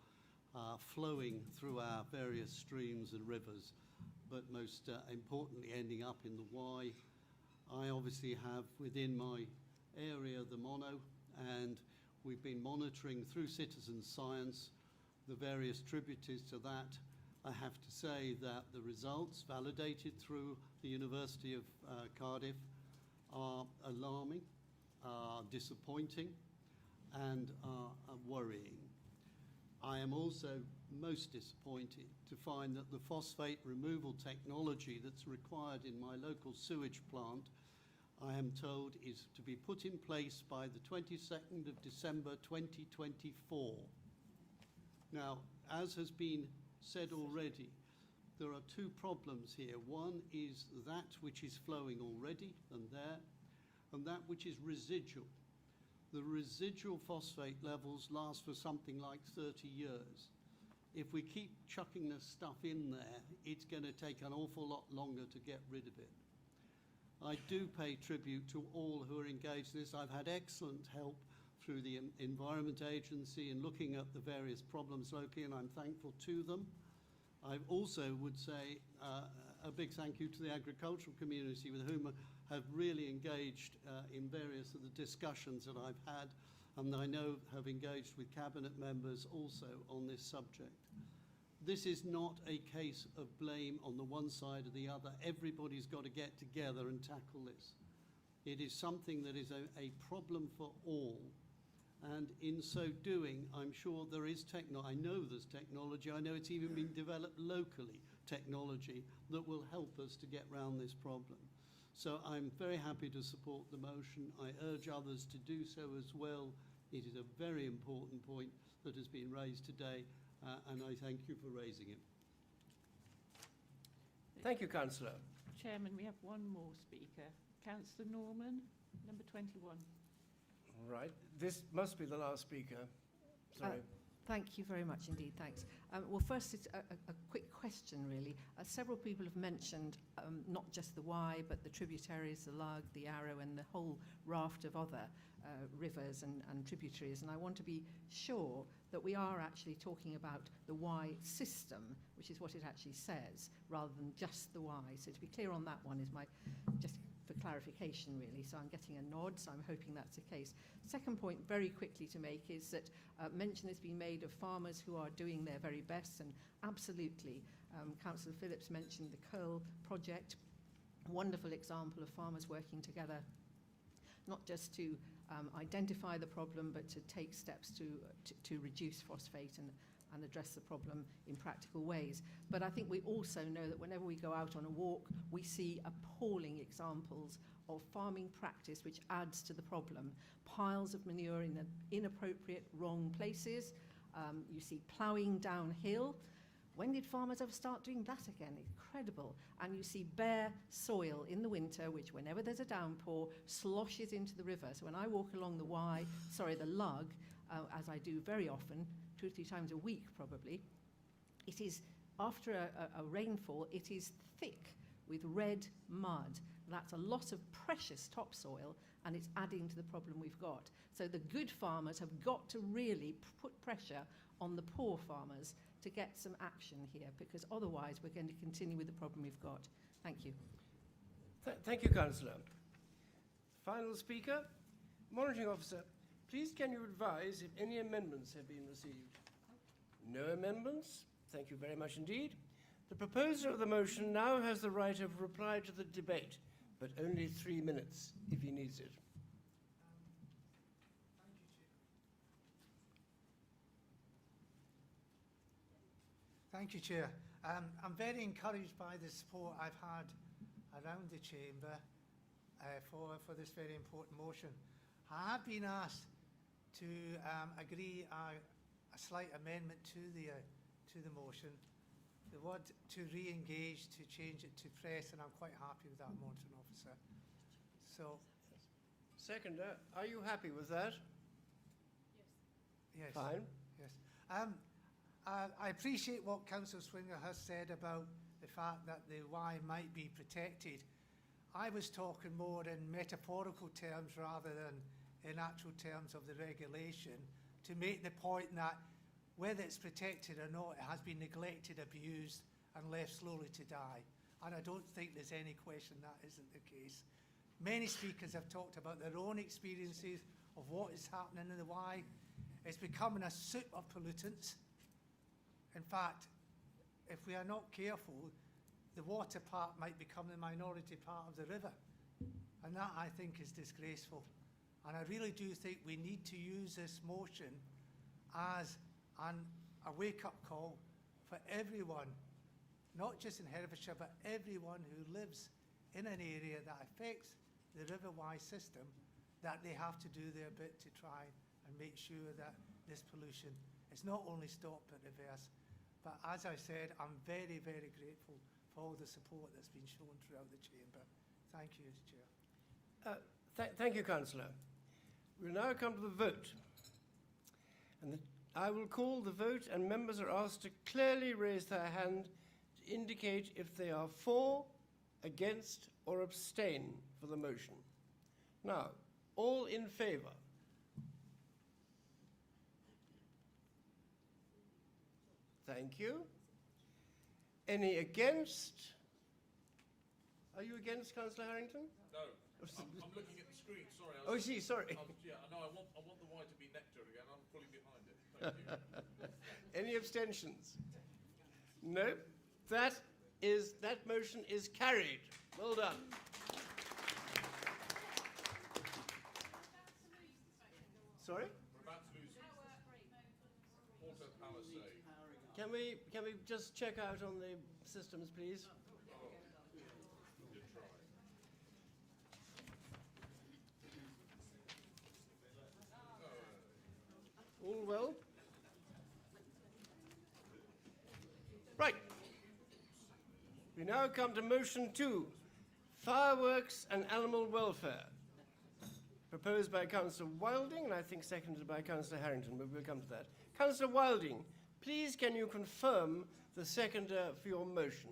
flowing through our various streams and rivers, but most importantly ending up in the Wye. I obviously have within my area the mono, and we've been monitoring through citizen science the various tributaries to that. I have to say that the results validated through the University of Cardiff are alarming, are disappointing, and are worrying. I am also most disappointed to find that the phosphate removal technology that's required in my local sewage plant, I am told, is to be put in place by the 22nd of December 2024. Now, as has been said already, there are two problems here. One is that which is flowing already and there, and that which is residual. The residual phosphate levels last for something like 30 years. If we keep chucking this stuff in there, it's going to take an awful lot longer to get rid of it. I do pay tribute to all who are engaged in this. I've had excellent help through the Environment Agency in looking at the various problems locally, and I'm thankful to them. I also would say a big thank you to the agricultural community, with whom I have really engaged in various of the discussions that I've had, and I know have engaged with cabinet members also on this subject. This is not a case of blame on the one side or the other. Everybody's got to get together and tackle this. It is something that is a problem for all. And in so doing, I'm sure there is I know there's technology. I know it's even been developed locally, technology that will help us to get round this problem. So I'm very happy to support the motion. I urge others to do so as well. It is a very important point that has been raised today, and I thank you for raising it. Thank you, Councillor. Chairman, we have one more speaker. Councillor Norman, number 21. Right. This must be the last speaker. Sorry. Thank you very much indeed, thanks. Well, first, it's a quick question, really. Several people have mentioned not just the Wye, but the tributaries, the Lug, the Arrow, and the whole raft of other rivers and tributaries. And I want to be sure that we are actually talking about the Wye system, which is what it actually says, rather than just the Wye. So to be clear on that one is my, just for clarification, really. So I'm getting a nod, so I'm hoping that's the case. Second point, very quickly to make, is that mention has been made of farmers who are doing their very best, and absolutely, Councillor Phillips mentioned the Curl project, wonderful example of farmers working together, not just to identify the problem, but to take steps to reduce phosphate and address the problem in practical ways. But I think we also know that whenever we go out on a walk, we see appalling examples of farming practice which adds to the problem. Piles of manure in inappropriate, wrong places. You see ploughing downhill. When did farmers ever start doing that again? Incredible. And you see bare soil in the winter, which whenever there's a downpour, sloshes into the river. So when I walk along the Lug, as I do very often, 2 or 3 times a week probably, it is, after a rainfall, it is thick with red mud. That's a lot of precious topsoil, and it's adding to the problem we've got. So the good farmers have got to really put pressure on the poor farmers to get some action here, because otherwise we're going to continue with the problem we've got. Thank you. Thank you, Councillor. Final speaker, Monitoring Officer, please can you advise if any amendments have been received? No amendments? Thank you very much indeed. The proposer of the motion now has the right of reply to the debate, but only 3 minutes if he needs it. Thank you, Chair. I'm very encouraged by the support I've had around the Chamber for this very important motion. I have been asked to agree a slight amendment to the motion. The word to re-engage, to change it to press, and I'm quite happy with that, Monitoring Officer. So, Seconder, are you happy with that? yes. Fine. Yes. I appreciate what Councillor Swinger has said about the fact that the Wye might be protected. I was talking more in metaphorical terms rather than in actual terms of the regulation, to make the point that whether it's protected or not, it has been neglected, abused, and left slowly to die. And I don't think there's any question that isn't the case. Many speakers have talked about their own experiences of what is happening in the Wye. It's becoming a soup of pollutants. In fact, if we are not careful, the water part might become the minority part of the river. And that, I think, is disgraceful. And I really do think we need to use this motion as a wake-up call for everyone, not just in Herefordshire, but everyone who lives in an area that affects the River Wye system, that they have to do their bit to try and make sure that this pollution is not only stopped but reversed. But as I said, I'm very, very grateful for all the support that's been shown throughout the Chamber. Thank you, Chair. Thank you, Councillor. We'll now come to the vote. And I will call the vote, and members are asked to clearly raise their hand to indicate if they are for, against, or abstain for the motion. Now, all in favour? Thank you. Any against? Are you against, Councillor Harrington? No, I'm looking at the screen. Sorry. Oh, I see. Sorry. Yeah, no, I want the Wye to be nectar again. I'm fully behind it. Thank you. Any abstentions? No. That motion is carried. Well done. Sorry? We're about to lose Auto Palisade. Can we just check out on the systems, please? Good try. All well? Right. We now come to motion 2, fireworks and animal welfare. Proposed by Councillor Wilding, and I think seconded by Councillor Harrington, but we'll come to that. Councillor Wilding, please can you confirm the seconder for your motion?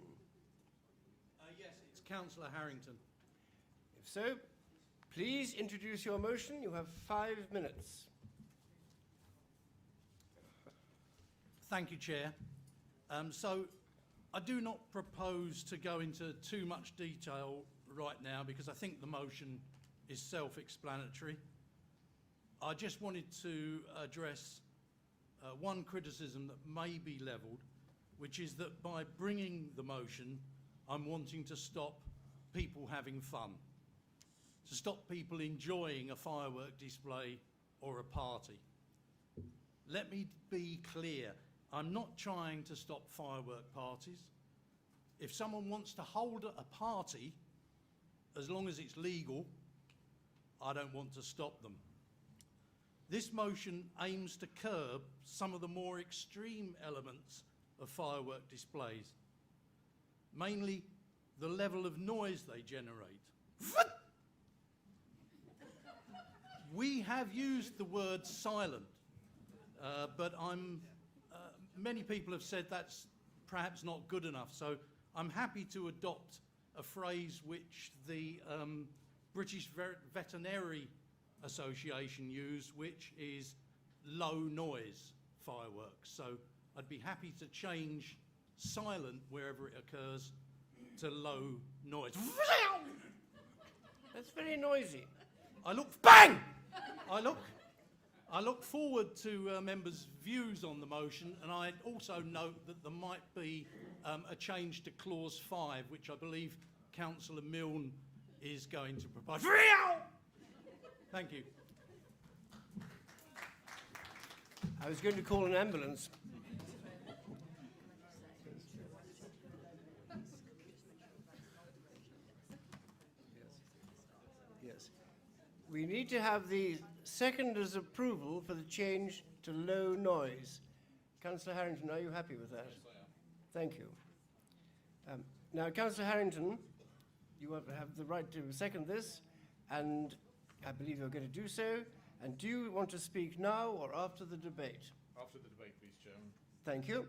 Yes, it's Councillor Harrington. If so, please introduce your motion. You have 5 minutes. Thank you, Chair. So I do not propose to go into too much detail right now because I think the motion is self-explanatory. I just wanted to address one criticism that may be levelled, which is that by bringing the motion, I'm wanting to stop people having fun, to stop people enjoying a firework display or a party. Let me be clear, I'm not trying to stop firework parties. If someone wants to hold a party, as long as it's legal, I don't want to stop them. This motion aims to curb some of the more extreme elements of firework displays, mainly the level of noise they generate. We have used the word silent, but many people have said that's perhaps not good enough, so I'm happy to adopt a phrase which the British Veterinary Association use, which is low noise fireworks. So I'd be happy to change silent wherever it occurs to low noise. That's very noisy. I look forward to members' views on the motion, and I also note that there might be a change to clause 5, which I believe Councillor Milne is going to propose. Thank you. I was going to call an ambulance. Yes. We need to have the seconder's approval for the change to low noise. Councillor Harrington, are you happy with that? Yes, I am. Thank you. Now, Councillor Harrington, you have the right to second this, and I believe you're going to do so. And do you want to speak now or after the debate? After the debate, please, Chairman. Thank you.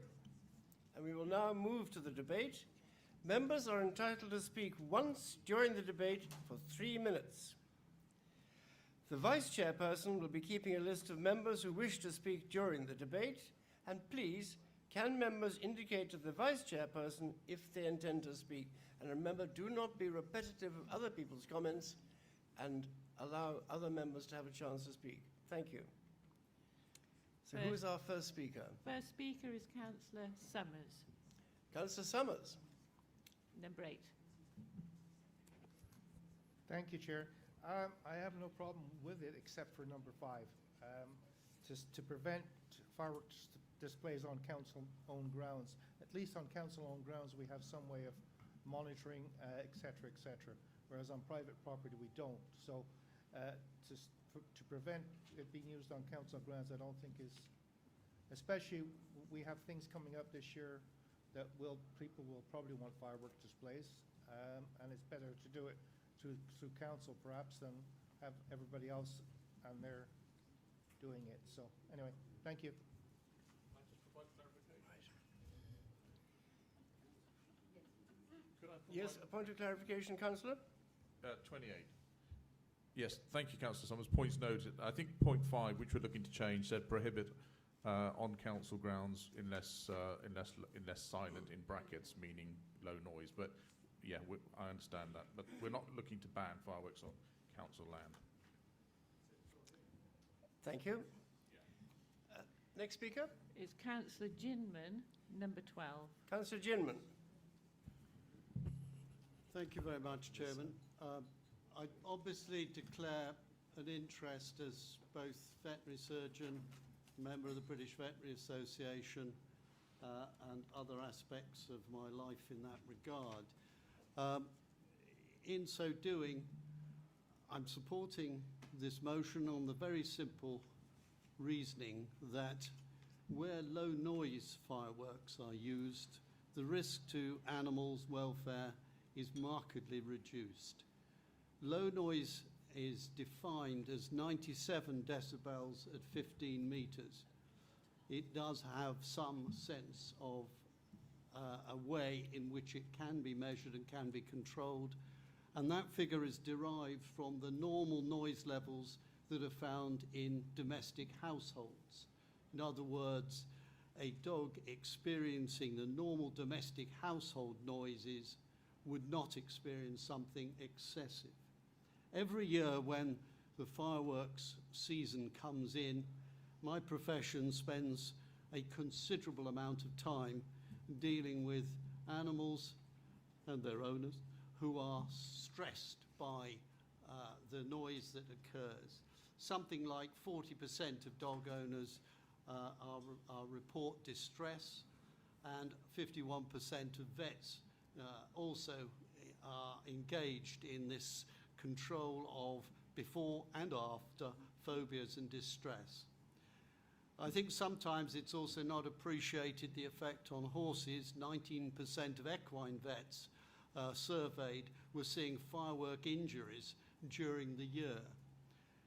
And we will now move to the debate. Members are entitled to speak once during the debate for 3 minutes. The Vice Chairperson will be keeping a list of members who wish to speak during the debate, and please, can members indicate to the Vice Chairperson if they intend to speak? And remember, do not be repetitive of other people's comments and allow other members to have a chance to speak. Thank you. So who is our first speaker? First speaker is Councillor Summers. Councillor Summers. Number 8. Thank you, Chair. I have no problem with it except for number 5. To prevent fireworks displays on council-owned grounds. At least on council-owned grounds we have some way of monitoring, etc., etc. Whereas on private property we don't. So to prevent it being used on council grounds, I don't think is, especially we have things coming up this year that people will probably want firework displays, and it's better to do it through council perhaps than have everybody else and they're doing it. So anyway, thank you. Can I just provide clarification? Yes, a point of clarification, Councillor? 28. Yes, thank you, Councillor Summers. Points noted. I think point 5, which we're looking to change, said prohibit on council grounds unless silent in brackets, meaning low noise. But yeah, I understand that. But we're not looking to ban fireworks on council land. Thank you. Next speaker? Is Councillor Ginman, number 12. Councillor Ginman. Thank you very much, Chairman. I obviously declare an interest as both veterinary surgeon, member of the British Veterinary Association, and other aspects of my life in that regard. In so doing, I'm supporting this motion on the very simple reasoning that where low noise fireworks are used, the risk to animals' welfare is markedly reduced. Low noise is defined as 97 decibels at 15 meters. it does have some sense of a way in which it can be measured and can be controlled. And that figure is derived from the normal noise levels that are found in domestic households. In other words, a dog experiencing the normal domestic household noises would not experience something excessive. Every year when the fireworks season comes in, my profession spends a considerable amount of time dealing with animals and their owners who are stressed by the noise that occurs. Something like 40% of dog owners report distress, and 51% of vets also are engaged in this control of before and after phobias and distress. I think sometimes it's also not appreciated the effect on horses. 19% of equine vets surveyed were seeing firework injuries during the year.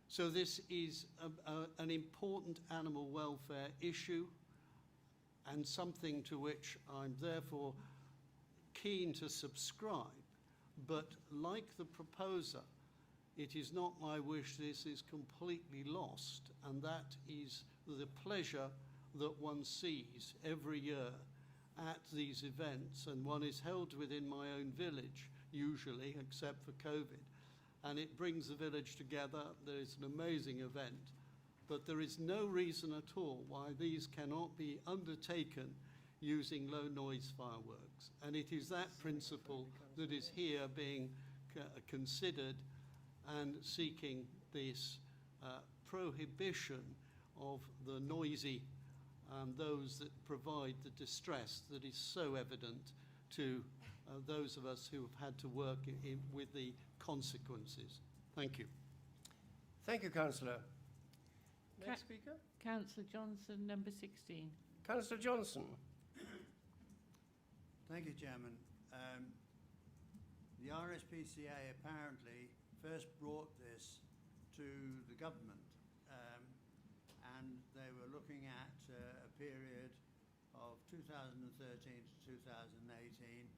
So this is an important animal welfare issue, and something to which I'm therefore keen to subscribe. But like the proposer, it is not my wish this is completely lost, and that is the pleasure that one sees every year at these events, and one is held within my own village, usually, except for COVID, and it brings the village together. There is an amazing event, but there is no reason at all why these cannot be undertaken using low noise fireworks, and it is that principle that is here being considered and seeking this prohibition of the noisy and those that provide the distress that is so evident to those of us who have had to work with the consequences. Thank you. Thank you, Councillor. Next speaker? Councillor Johnson, number 16. Councillor Johnson. Thank you, Chairman. The RSPCA apparently first brought this to the government, and they were looking at a period of 2013 to 2018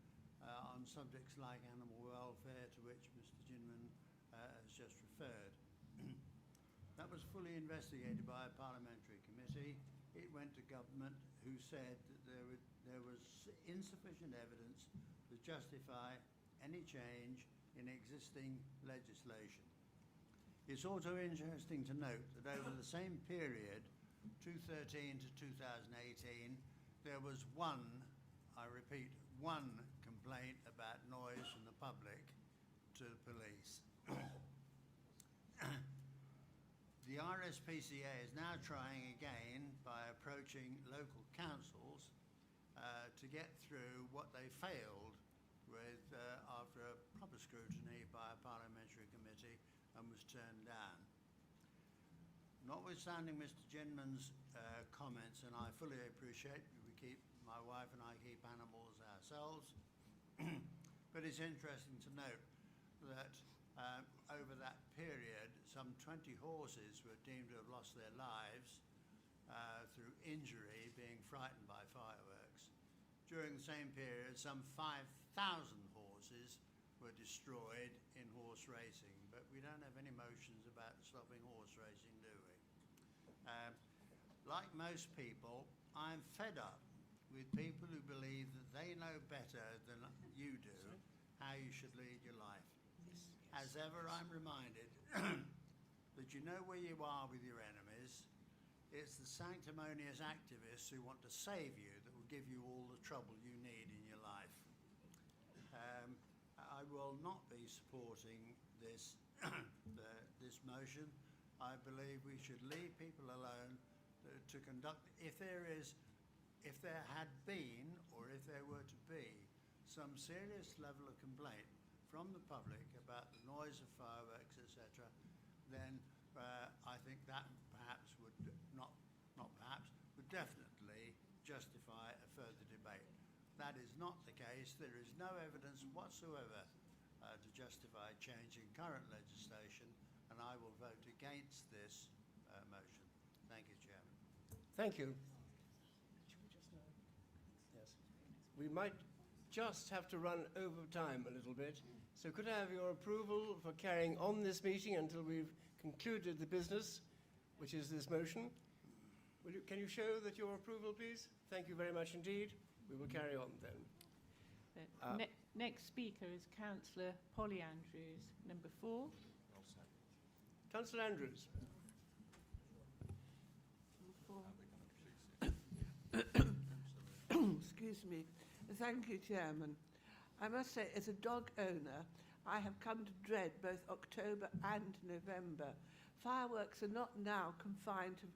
on subjects like animal welfare, to which Mr. Ginman has just referred. That was fully investigated by a parliamentary committee. It went to government, who said that there was insufficient evidence to justify any change in existing legislation. It's also interesting to note that over the same period, 2013 to 2018, there was one, I repeat, one complaint about noise from the public to the police. The RSPCA is now trying again by approaching local councils to get through what they failed with after a proper scrutiny by a parliamentary committee and was turned down. Notwithstanding Mr. Ginman's comments, and I fully appreciate my wife and I keep animals ourselves, but it's interesting to note that over that period, some 20 horses were deemed to have lost their lives through injury, being frightened by fireworks. During the same period, some 5,000 horses were destroyed in horse racing, but we don't have any motions about stopping horse racing, do we? Like most people, I'm fed up with people who believe that they know better than you do how you should lead your life. As ever, I'm reminded that you know where you are with your enemies. It's the sanctimonious activists who want to save you that will give you all the trouble you need in your life. I will not be supporting this, this motion. I believe we should leave people alone to conduct, if there had been, or if there were to be, some serious level of complaint from the public about the noise of fireworks, etc., then I think that perhaps would would definitely justify a further debate. That is not the case. There is no evidence whatsoever to justify changing current legislation, and I will vote against this motion. Thank you, Chairman. Thank you. we might just have to run over time a little bit. So could I have your approval for carrying on this meeting until we've concluded the business, which is this motion? Can you show that your approval, please? Thank you very much indeed. We will carry on then. Next speaker is Councillor Polly Andrews, number 4. Councillor Andrews. Excuse me. Thank you, Chairman. I must say, as a dog owner, I have come to dread both October and November. Fireworks are not now confined to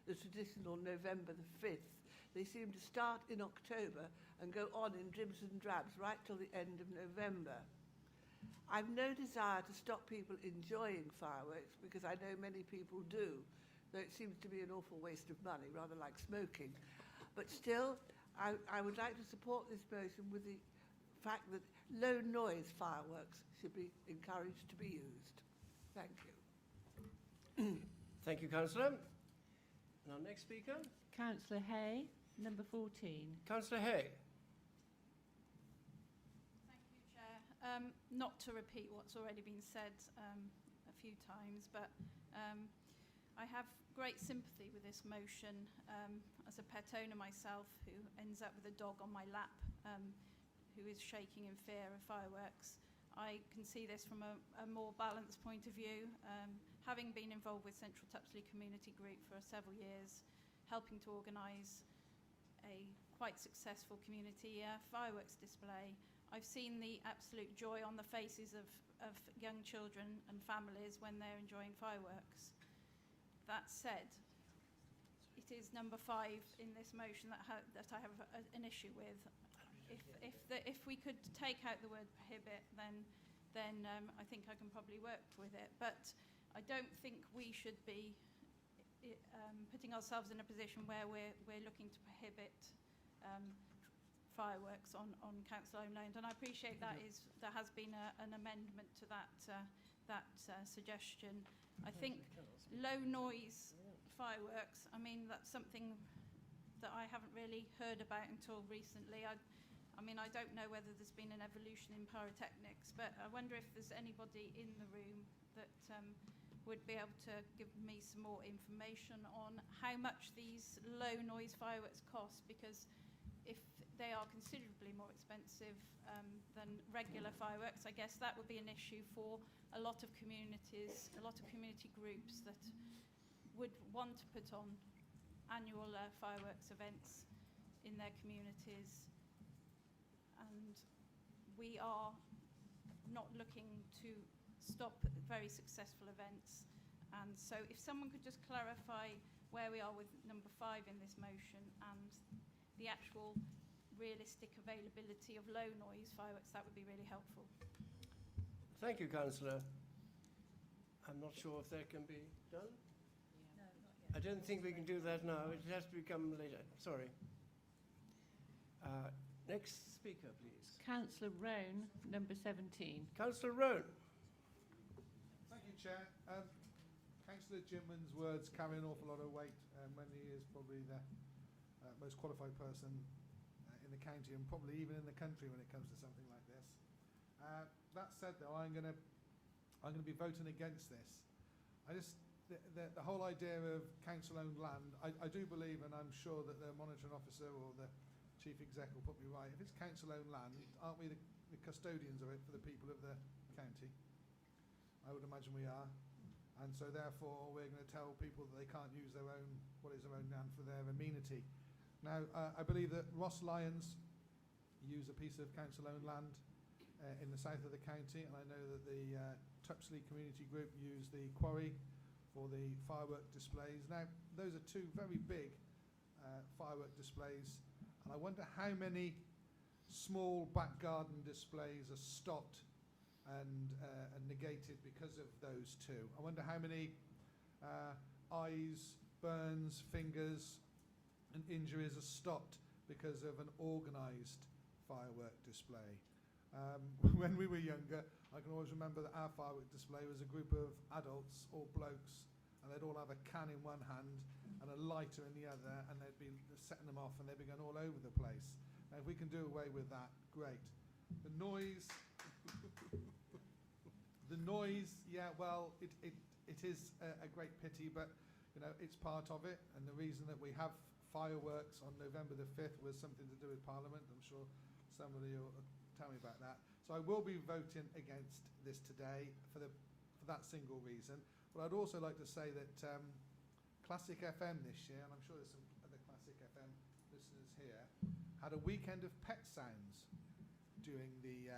the traditional November the 5th. They seem to start in October and go on in dribs and drabs right till the end of November. I've no desire to stop people enjoying fireworks, because I know many people do, though it seems to be an awful waste of money, rather like smoking. But still, I would like to support this motion with the fact that low noise fireworks should be encouraged to be used. Thank you. Thank you, Councillor. And our next speaker? Councillor Hay, number 14. Councillor Hay. Thank you, Chair. Not to repeat what's already been said a few times, but I have great sympathy with this motion. As a pet owner myself, who ends up with a dog on my lap, who is shaking in fear of fireworks, I can see this from a more balanced point of view. Having been involved with Central Tupsley Community Group for several years, helping to organise a quite successful community fireworks display, I've seen the absolute joy on the faces of young children and families when they're enjoying fireworks. That said, it is number 5 in this motion that I have an issue with. If we could take out the word prohibit, then I think I can probably work with it. But I don't think we should be putting ourselves in a position where we're looking to prohibit fireworks on council-owned land. And I appreciate there has been an amendment to that suggestion. I think low noise fireworks, I mean, that's something that I haven't really heard about until recently. I mean, I don't know whether there's been an evolution in pyrotechnics, but I wonder if there's anybody in the room that would be able to give me some more information on how much these low noise fireworks cost, because if they are considerably more expensive than regular fireworks, I guess that would be an issue for a lot of communities, a lot of community groups that would want to put on annual fireworks events in their communities. And we are not looking to stop very successful events. And so if someone could just clarify where we are with number 5 in this motion and the actual realistic availability of low noise fireworks, that would be really helpful. Thank you, Councillor. I'm not sure if that can be done. No, not yet. I don't think we can do that now. It has to become later. Sorry. Next speaker, please. Councillor Roan, number 17. Councillor Roan. Thank you, Chair. Councillor Jimman's words carry an awful lot of weight when he is probably the most qualified person in the county and probably even in the country when it comes to something like this. That said, though, I'm going to be voting against this. The whole idea of council-owned land, I do believe, and I'm sure that the monitoring officer or the chief exec will put me right. If it's council-owned land, aren't we the custodians of it for the people of the county? I would imagine we are. And so therefore we're going to tell people that they can't use their own land for their amenity. Now, I believe that Ross Lyons use a piece of council-owned land in the south of the county, and I know that the Tupsley Community Group use the quarry for the firework displays. Now, those are 2 very big firework displays, and I wonder how many small back garden displays are stopped and negated because of those 2. I wonder how many eyes, burns, fingers and injuries are stopped because of an organised firework display. When we were younger, I can always remember that our firework display was a group of adults, all blokes, and they'd all have a can in one hand and a lighter in the other, and they'd be setting them off and they'd be going all over the place. If we can do away with that, great. The noise, yeah, well, it is a great pity, but you know, it's part of it. And the reason that we have fireworks on November the 5th was something to do with Parliament. I'm sure somebody will tell me about that. So I will be voting against this today for that single reason. But I'd also like to say that Classic FM this year, and I'm sure there's some other Classic FM listeners here, had a weekend of pet sounds during the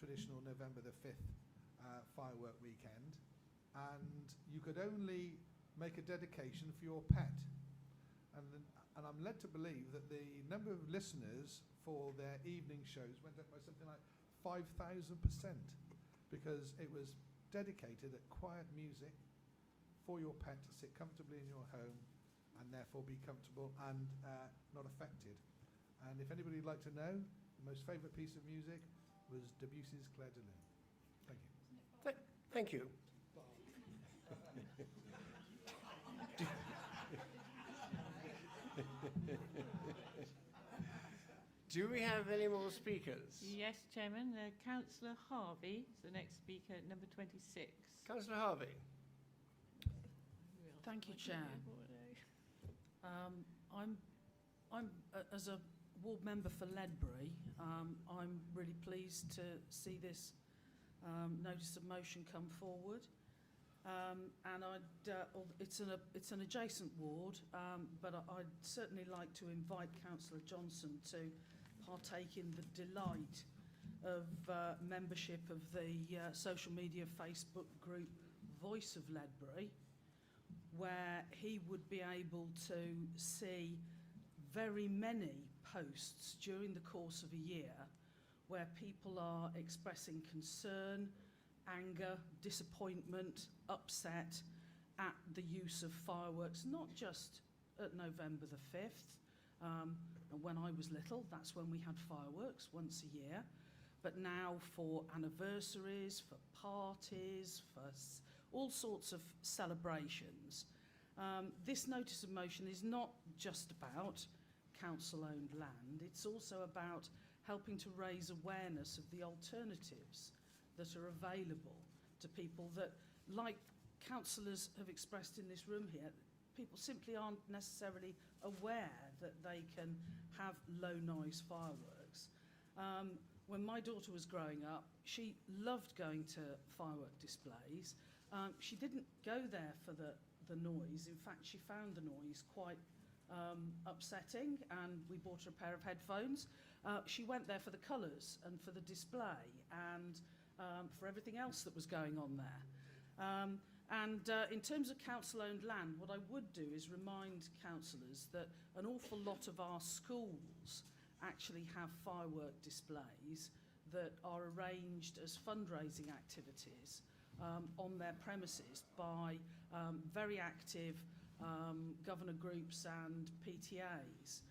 traditional November the 5th firework weekend, and you could only make a dedication for your pet. And I'm led to believe that the number of listeners for their evening shows went up by something like 5,000%, because it was dedicated at quiet music for your pet to sit comfortably in your home and therefore be comfortable and not affected. And if anybody would like to know, the most favourite piece of music was Debussy's Clair de Lune. Thank you. Thank you. Do we have any more speakers? Yes, Chairman. Councillor Harvey is the next speaker, number 26. Councillor Harvey. Thank you, Chair. I'm as a ward member for Ledbury, I'm really pleased to see this notice of motion come forward. And it's an adjacent ward, but I'd certainly like to invite Councillor Johnson to partake in the delight of membership of the social media Facebook group Voice of Ledbury, where he would be able to see very many posts during the course of a year where people are expressing concern, anger, disappointment, upset at the use of fireworks, not just at November the 5th. And when I was little, that's when we had fireworks once a year. But now for anniversaries, for parties, for all sorts of celebrations. This notice of motion is not just about council-owned land, it's also about helping to raise awareness of the alternatives that are available to people that, like councillors have expressed in this room here, people simply aren't necessarily aware that they can have low-noise fireworks. When my daughter was growing up, she loved going to firework displays. She didn't go there for the noise. In fact, she found the noise quite upsetting, and we bought her a pair of headphones. She went there for the colours and for the display and for everything else that was going on there. In terms of council-owned land, what I would do is remind councillors that an awful lot of our schools actually have firework displays that are arranged as fundraising activities on their premises by very active governor groups and PTAs.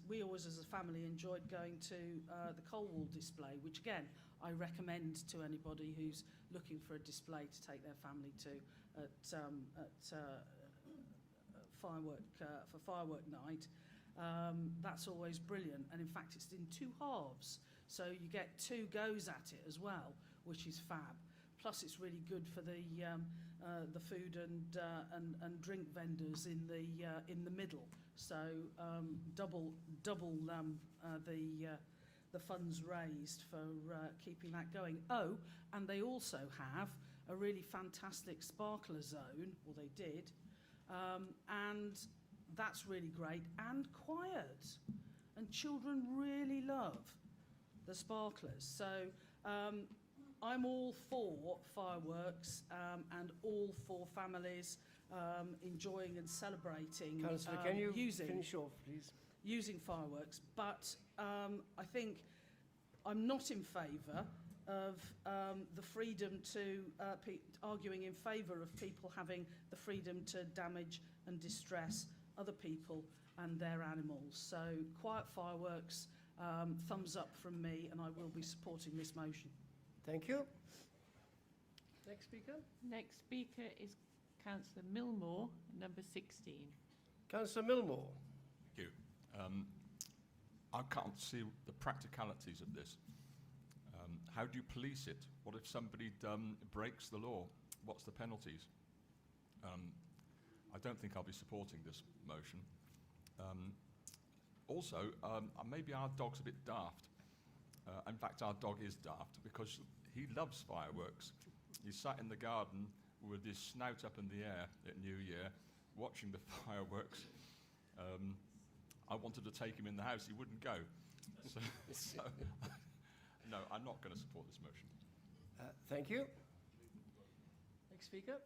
We always as a family enjoyed going to the Colwall display, which again I recommend to anybody who's looking for a display to take their family to for firework night. That's always brilliant, and in fact it's in two halves, so you get two goes at it as well, which is fab. Plus it's really good for the food and drink vendors in the middle. So double the funds raised for keeping that going. Oh, and they also have a really fantastic sparkler zone, or they did, and that's really great and quiet. And children really love the sparklers. So I'm all for fireworks and all for families enjoying and celebrating. Councillor, can you using, finish off, please? Using fireworks, but I think I'm not in favour of the freedom to, arguing in favour of people having the freedom to damage and distress other people and their animals. So quiet fireworks, thumbs up from me, and I will be supporting this motion. Thank you. Next speaker? Next speaker is Councillor Millmore, number 16. Councillor Millmore. Thank you. I can't see the practicalities of this. How do you police it? What if somebody breaks the law? What's the penalties? I don't think I'll be supporting this motion. Also, maybe our dog's a bit daft. In fact, our dog is daft because he loves fireworks. He sat in the garden with his snout up in the air at New Year, watching the fireworks. I wanted to take him in the house, he wouldn't go. So no, I'm not going to support this motion. Thank you. Next speaker.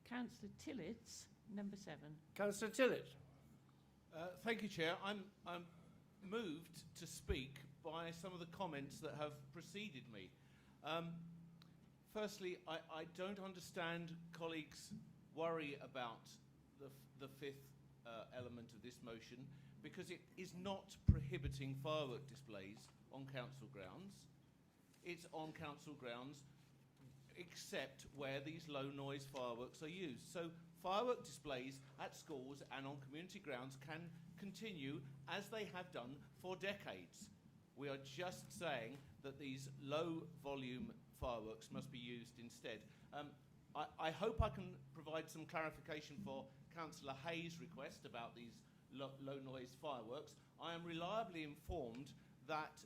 Councillor Tillits, number 7. Councillor Tillett. Thank you, Chair. I'm moved to speak by some of the comments that have preceded me. Firstly, I don't understand colleagues' worry about the fifth element of this motion, because it is not prohibiting firework displays on council grounds. It's on council grounds except where these low noise fireworks are used. So firework displays at schools and on community grounds can continue as they have done for decades. We are just saying that these low volume fireworks must be used instead. I hope I can provide some clarification for Councillor Hayes' request about these low noise fireworks. I am reliably informed that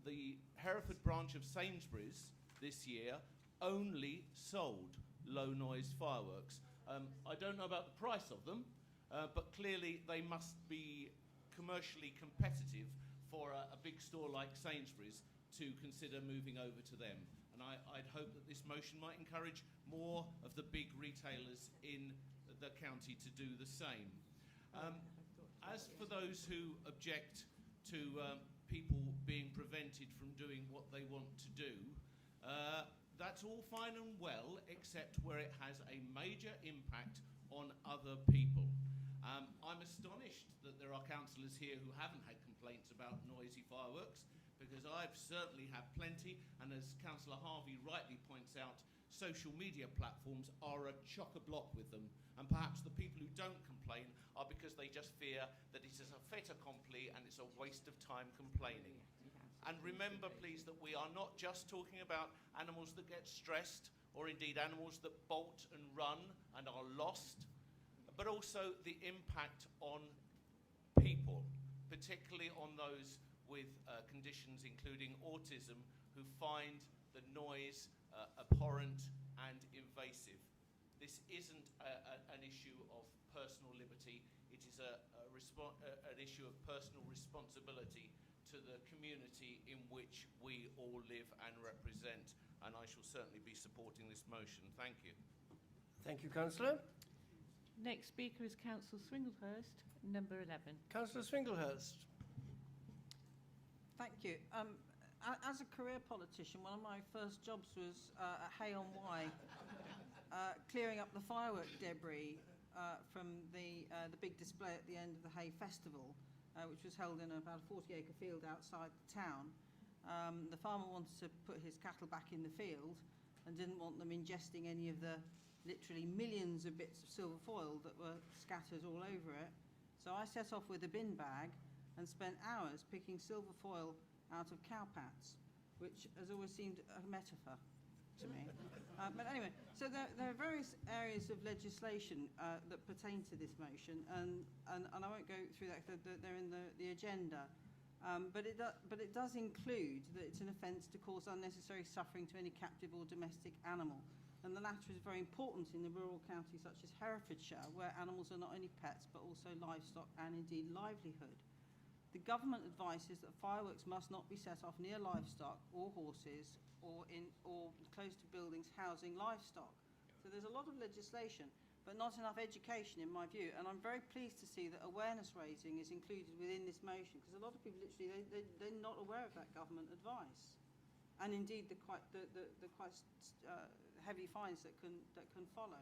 the Hereford branch of Sainsbury's this year only sold low noise fireworks. I don't know about the price of them, but clearly they must be commercially competitive for a big store like Sainsbury's to consider moving over to them. And I'd hope that this motion might encourage more of the big retailers in the county to do the same. As for those who object to people being prevented from doing what they want to do, that's all fine and well, except where it has a major impact on other people. I'm astonished that there are councillors here who haven't had complaints about noisy fireworks, because I've certainly had plenty, and as Councillor Harvey rightly points out, social media platforms are a chock-a-block with them, and perhaps the people who don't complain are because they just fear that it is a fait accompli and it's a waste of time complaining. And remember, please, that we are not just talking about animals that get stressed, or indeed animals that bolt and run and are lost, but also the impact on people, particularly on those with conditions including autism, who find the noise abhorrent and invasive. This isn't an issue of personal liberty, it is an issue of personal responsibility to the community in which we all live and represent, and I shall certainly be supporting this motion. Thank you. Thank you, Councillor. Next speaker is Councillor Swinglehurst, number 11. Councillor Swinglehurst. Thank you. As a career politician, one of my first jobs was at Hay on Wye, clearing up the firework debris from the big display at the end of the Hay Festival, which was held in about a 40-acre field outside the town. The farmer wanted to put his cattle back in the field and didn't want them ingesting any of the literally millions of bits of silver foil that were scattered all over it. So I set off with a bin bag and spent hours picking silver foil out of cow pats, which has always seemed a metaphor to me. But anyway, so there are various areas of legislation that pertain to this motion, and I won't go through that, they're in the agenda. But it does include that it's an offence to cause unnecessary suffering to any captive or domestic animal. And the latter is very important in the rural counties such as Herefordshire, where animals are not only pets but also livestock and indeed livelihood. The government advises that fireworks must not be set off near livestock or horses or close to buildings housing livestock. So there's a lot of legislation, but not enough education in my view. And I'm very pleased to see that awareness raising is included within this motion, because a lot of people literally, they're not aware of that government advice. And indeed the quite heavy fines that can follow.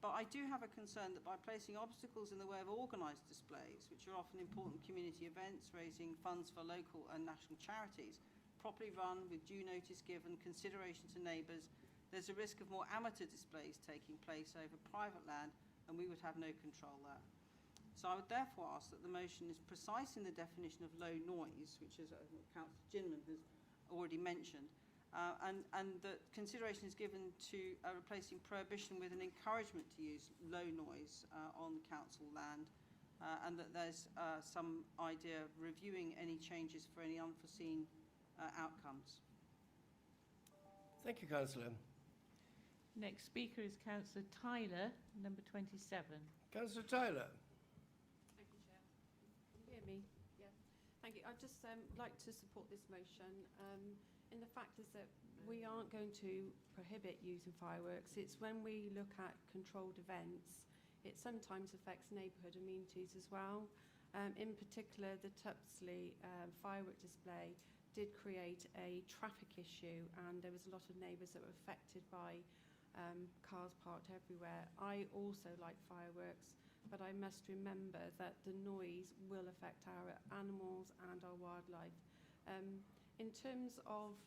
But I do have a concern that by placing obstacles in the way of organised displays, which are often important community events raising funds for local and national charities, properly run with due notice given, consideration to neighbours, there's a risk of more amateur displays taking place over private land, and we would have no control there. So I would therefore ask that the motion is precise in the definition of low noise, which is Councillor Ginman has already mentioned, and that consideration is given to replacing prohibition with an encouragement to use low noise on council land, and that there's some idea of reviewing any changes for any unforeseen outcomes. Thank you, Councillor. Next speaker is Councillor Tyler, number 27. Councillor Tyler. Thank you, Chair. Can you hear me? Yeah. Thank you. I'd just like to support this motion. And the fact is that we aren't going to prohibit using fireworks. It's when we look at controlled events, it sometimes affects neighbourhood amenities as well. In particular, the Tupsley firework display did create a traffic issue, and there was a lot of neighbours that were affected by cars parked everywhere. I also like fireworks, but I must remember that the noise will affect our animals and our wildlife. In terms of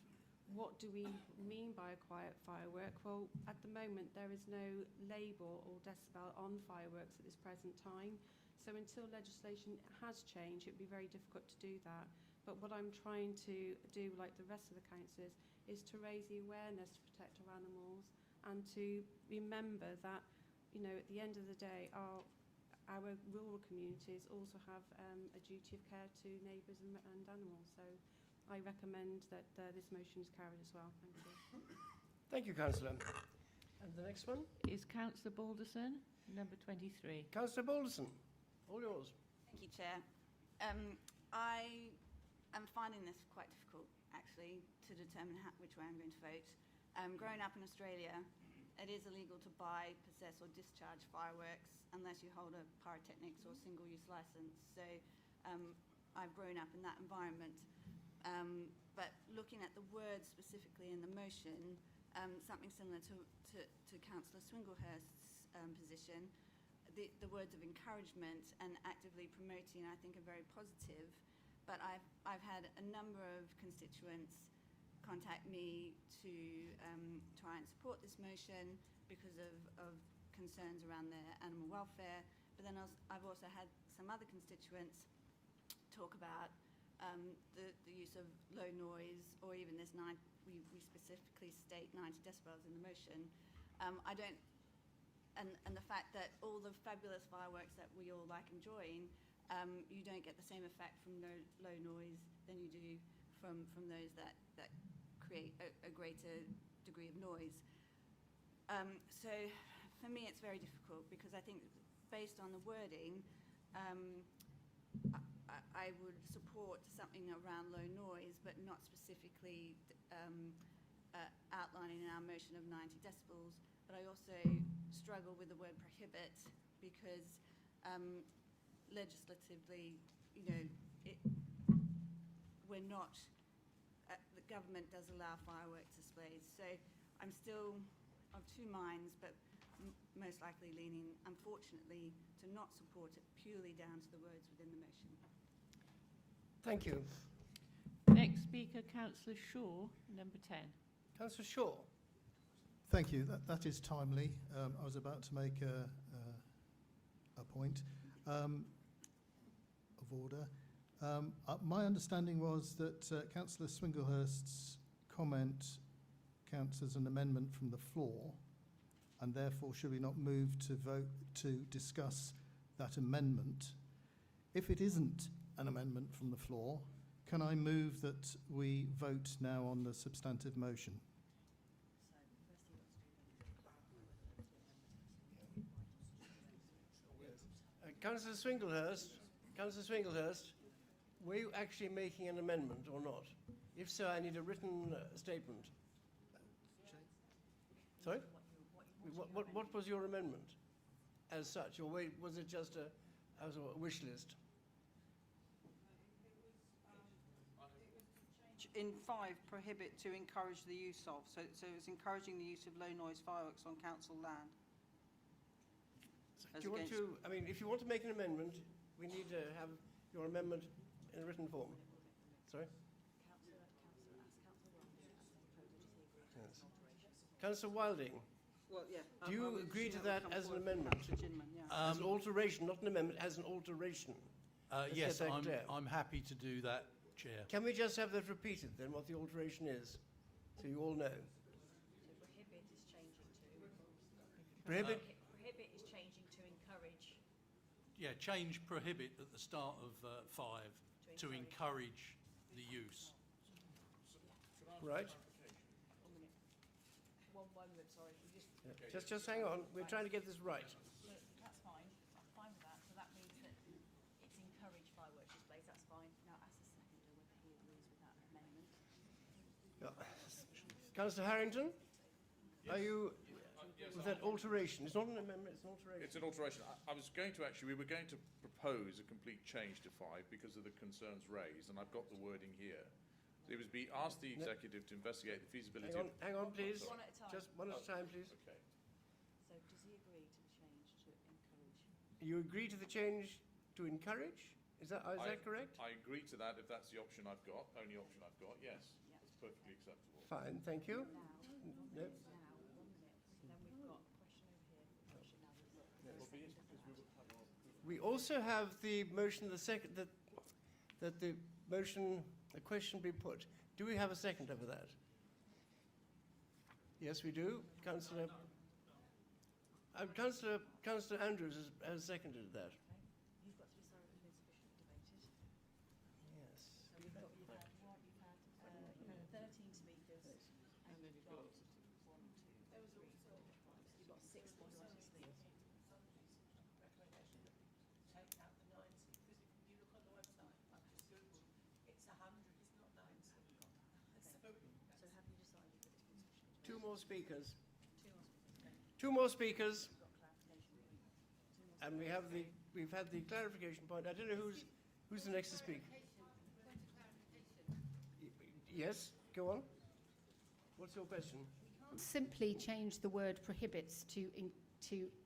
what do we mean by a quiet firework, well, at the moment there is no label or decibel on fireworks at this present time. So until legislation has changed, it would be very difficult to do that. But what I'm trying to do, like the rest of the councillors, is to raise the awareness to protect our animals and to remember that, you know, at the end of the day, our rural communities also have a duty of care to neighbours and animals. So I recommend that this motion is carried as well. Thank you. Thank you, Councillor. And the next one? Is Councillor Balderson, number 23. Councillor Balderson, all yours. Thank you, Chair. I am finding this quite difficult, actually, to determine which way I'm going to vote. Growing up in Australia, it is illegal to buy, possess or discharge fireworks unless you hold a pyrotechnics or single-use license. So I've grown up in that environment. But looking at the words specifically in the motion, something similar to Councillor Swinglehurst's position, the words of encouragement and actively promoting, I think, are very positive. But I've had a number of constituents contact me to try and support this motion because of concerns around their animal welfare. But then I've also had some other constituents talk about the use of low noise, or even this we specifically state 90 decibels in the motion. I don't, and the fact that all the fabulous fireworks that we all like enjoying, you don't get the same effect from low noise than you do from those that create a greater degree of noise. So for me it's very difficult, because I think based on the wording, I would support something around low noise, but not specifically outlining in our motion of 90 decibels. But I also struggle with the word prohibit, because legislatively, you know, we're not, the government does allow fireworks displays. So I'm still of two minds, but most likely leaning, unfortunately, to not support it purely down to the words within the motion. Thank you. Next speaker, Councillor Shaw, number 10. Councillor Shaw. Thank you. That is timely. I was about to make a point of order. My understanding was that Councillor Swinglehurst's comment counts as an amendment from the floor, and therefore should we not move to vote to discuss that amendment? If it isn't an amendment from the floor, can I move that we vote now on the substantive motion? Councillor Swinglehurst, were you actually making an amendment or not? If so, I need a written statement. Sorry? What was your amendment as such, or was it just a wish list? In 5, prohibit to encourage the use of. So it's encouraging the use of low noise fireworks on council land. Do you want to, I mean, if you want to make an amendment, we need to have your amendment in a written form. Sorry? Yes. Councillor Wilding. Well, yeah. Do you agree to that as an amendment? As an alteration, not an amendment, as an alteration. Let's Yes, get that clear. I'm happy to do that, Chair. Can we just have that repeated then, what the alteration is, so you all know? Prohibit is changing to... Prohibit? Prohibit is changing to encourage. Yeah, change prohibit at the start of 5 to encourage the use. Right. 1 moment, sorry. We just... Just hang on. We're trying to get this right. Look, that's fine. I'm fine with that. So that means that it's encourage fireworks displays. That's fine. Now ask the seconder whether he agrees with that amendment. Councillor Harrington, are you with that alteration? It's not an amendment, it's an alteration. It's an alteration. I was going to actually, we were going to propose a complete change to 5 because of the concerns raised, and I've got the wording here. It was be asked the executive to investigate the feasibility Hang on, please. One at a time. Just one at a time, please. Okay. So does he agree to the change to encourage? You agree to the change to encourage? Is that correct? I agree to that if that's the option I've got, only option I've got, yes. It's perfectly acceptable. Fine, thank you. No. Then we've got a question over here. We also have the motion, the second, that the motion, the question be put. Do we have a second over that? Yes, we do. Councillor Andrews has seconded that. You've got to decide whether it's sufficiently debated. Yes. So you've had 13 speakers, and you've got 1, 2, 3, 4, 5. So you've got 6 more to speak. Take out the 90, because if you look on the website, I've just Googled, it's 100, it's not 90. So have you decided that it's been sufficiently? Two more speakers. 2 Two more speakers. more speakers. We've got clarification. 2 more And we've had the clarification point. I don't know who's the next to speak. Yes, go on. What's your question? Simply change the word prohibits to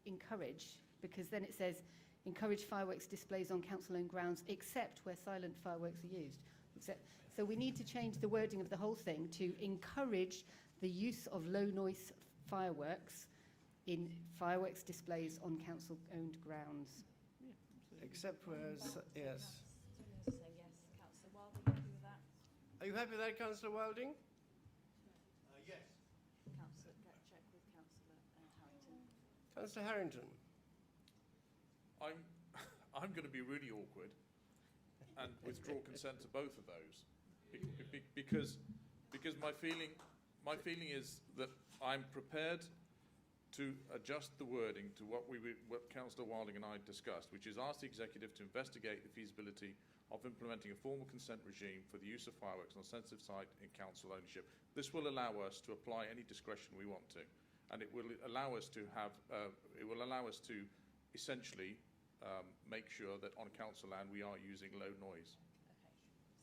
encourage, because then it says encourage fireworks displays on council-owned grounds except where silent fireworks are used. So we need to change the wording of the whole thing to encourage the use of low-noise fireworks in fireworks displays on council-owned grounds. Except where, yes. So yes, Councillor Wilding, happy with that? Are you happy with that, Councillor Wilding? Yes. Councillor, check with Councillor Harrington. Councillor Harrington. I'm going to be really awkward and withdraw consent to both of those because my feeling is that I'm prepared to adjust the wording to what Councillor Wilding and I discussed, which is ask the executive to investigate the feasibility of implementing a formal consent regime for the use of fireworks on a sensitive site in council ownership. This will allow us to apply any discretion we want to, and it will allow us to essentially make sure that on council land we are using low noise.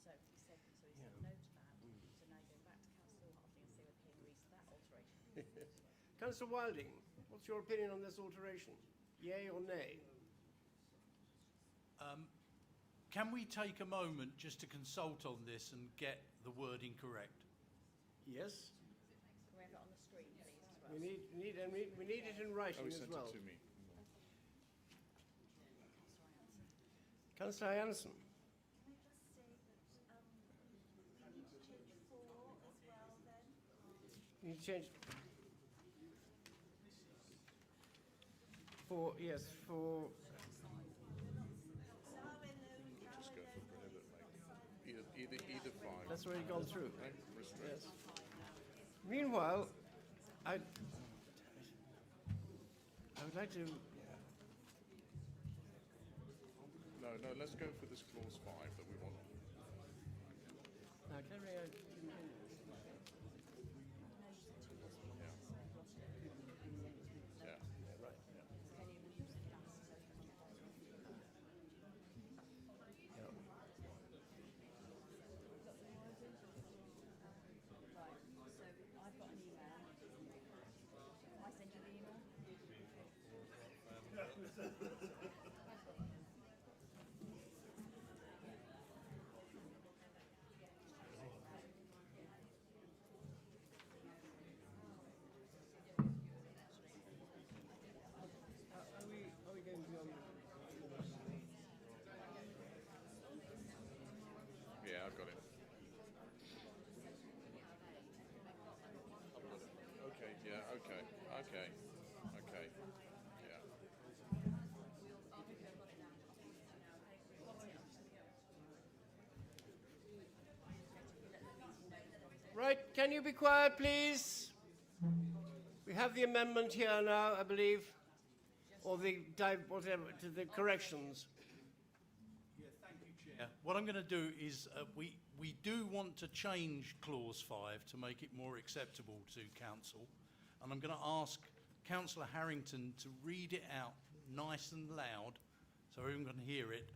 Okay, so he said no to that. So now you go back to Councillor Wilding and see whether he agrees to that alteration. Councillor Wilding, what's your opinion on this alteration? Yay or nay? Can we take a moment just to consult on this and get the wording correct? Yes. Can we have it on the screen, please, as well? We need it in writing Oh, he as sent well. it to me. Councillor Janssen. Can I just say that we need to change 4 as well then? You need to change. 4, yes, 4. Just go for prohibit, either 5. That's already gone through. Right? Restrict. Yes. Meanwhile, I would like to. No, let's go for this clause 5 that we want. Now, carry on. Yeah. Right. Right, so I've got an email. I send you the email? Yeah, okay, okay, okay, yeah. Right, can you be quiet, please? We have the amendment here now, I believe, or the whatever to the corrections. Yeah, thank you, Chair. What I'm going to do is we do want to change clause 5 to make it more acceptable to council, and I'm going to ask Councillor Harrington to read it out nice and loud so everyone can hear it,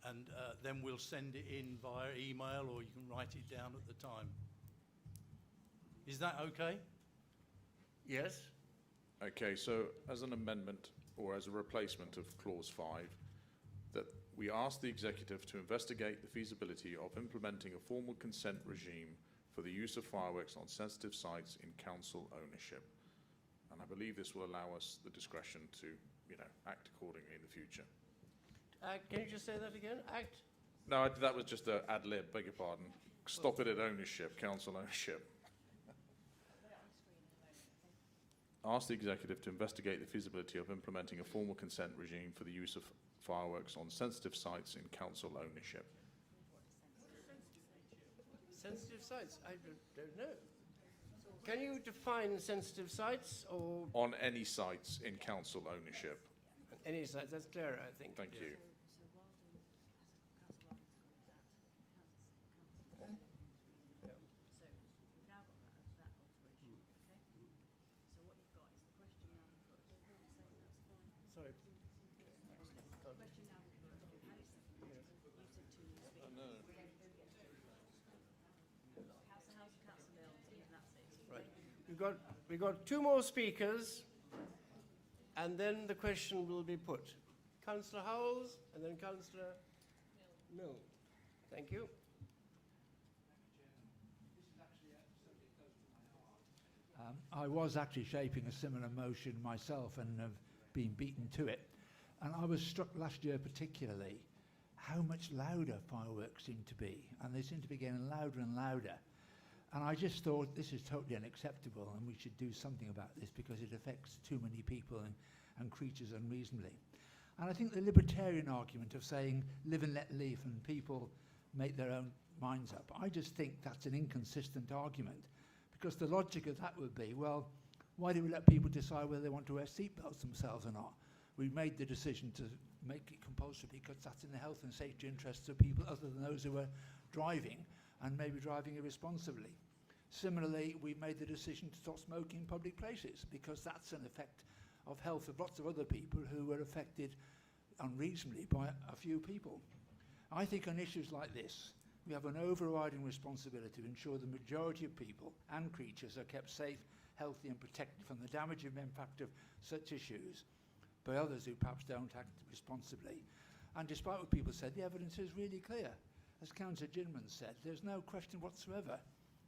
and then we'll send it in via email, or you can write it down at the time. Is that okay? Yes. Okay, so as an amendment or as a replacement of clause 5, that we ask the executive to investigate the feasibility of implementing a formal consent regime for the use of fireworks on sensitive sites in council ownership. And I believe this will allow us the discretion to, act accordingly in the future. Can you just say that again? Act? No, that was just a ad lib, beg your pardon. Stop it at ownership, council ownership. Ask the executive to investigate the feasibility of implementing a formal consent regime for the use of fireworks on sensitive sites in council ownership. Sensitive sites? I don't know. Can you define sensitive sites or? On any sites in council ownership. Any sites, that's clearer, I think. Thank you. Sorry. Right. We've got 2 more speakers, and then the question will be put. Councillor Howells, and then Councillor Mill. Thank you. I was actually shaping a similar motion myself and have been beaten to it. And I was struck last year particularly how much louder fireworks seem to be. And they seem to be getting louder and louder. And I just thought this is totally unacceptable and we should do something about this because it affects too many people and creatures unreasonably. And I think the libertarian argument of saying live and let live and people make their own minds up, I just think that's an inconsistent argument. Because the logic of that would be, well, why do we let people decide whether they want to wear seatbelts themselves or not? We made the decision to make it compulsory because that's in the health and safety interests of people other than those who are driving and maybe driving irresponsibly. Similarly, we made the decision to stop smoking in public places because that's an effect of health of lots of other people who were affected unreasonably by a few people. I think on issues like this, we have an overriding responsibility to ensure the majority of people and creatures are kept safe, healthy and protected from the damaging impact of such issues by others who perhaps don't act responsibly. And despite what people said, the evidence is really clear. As Councillor Ginman said, there's no question whatsoever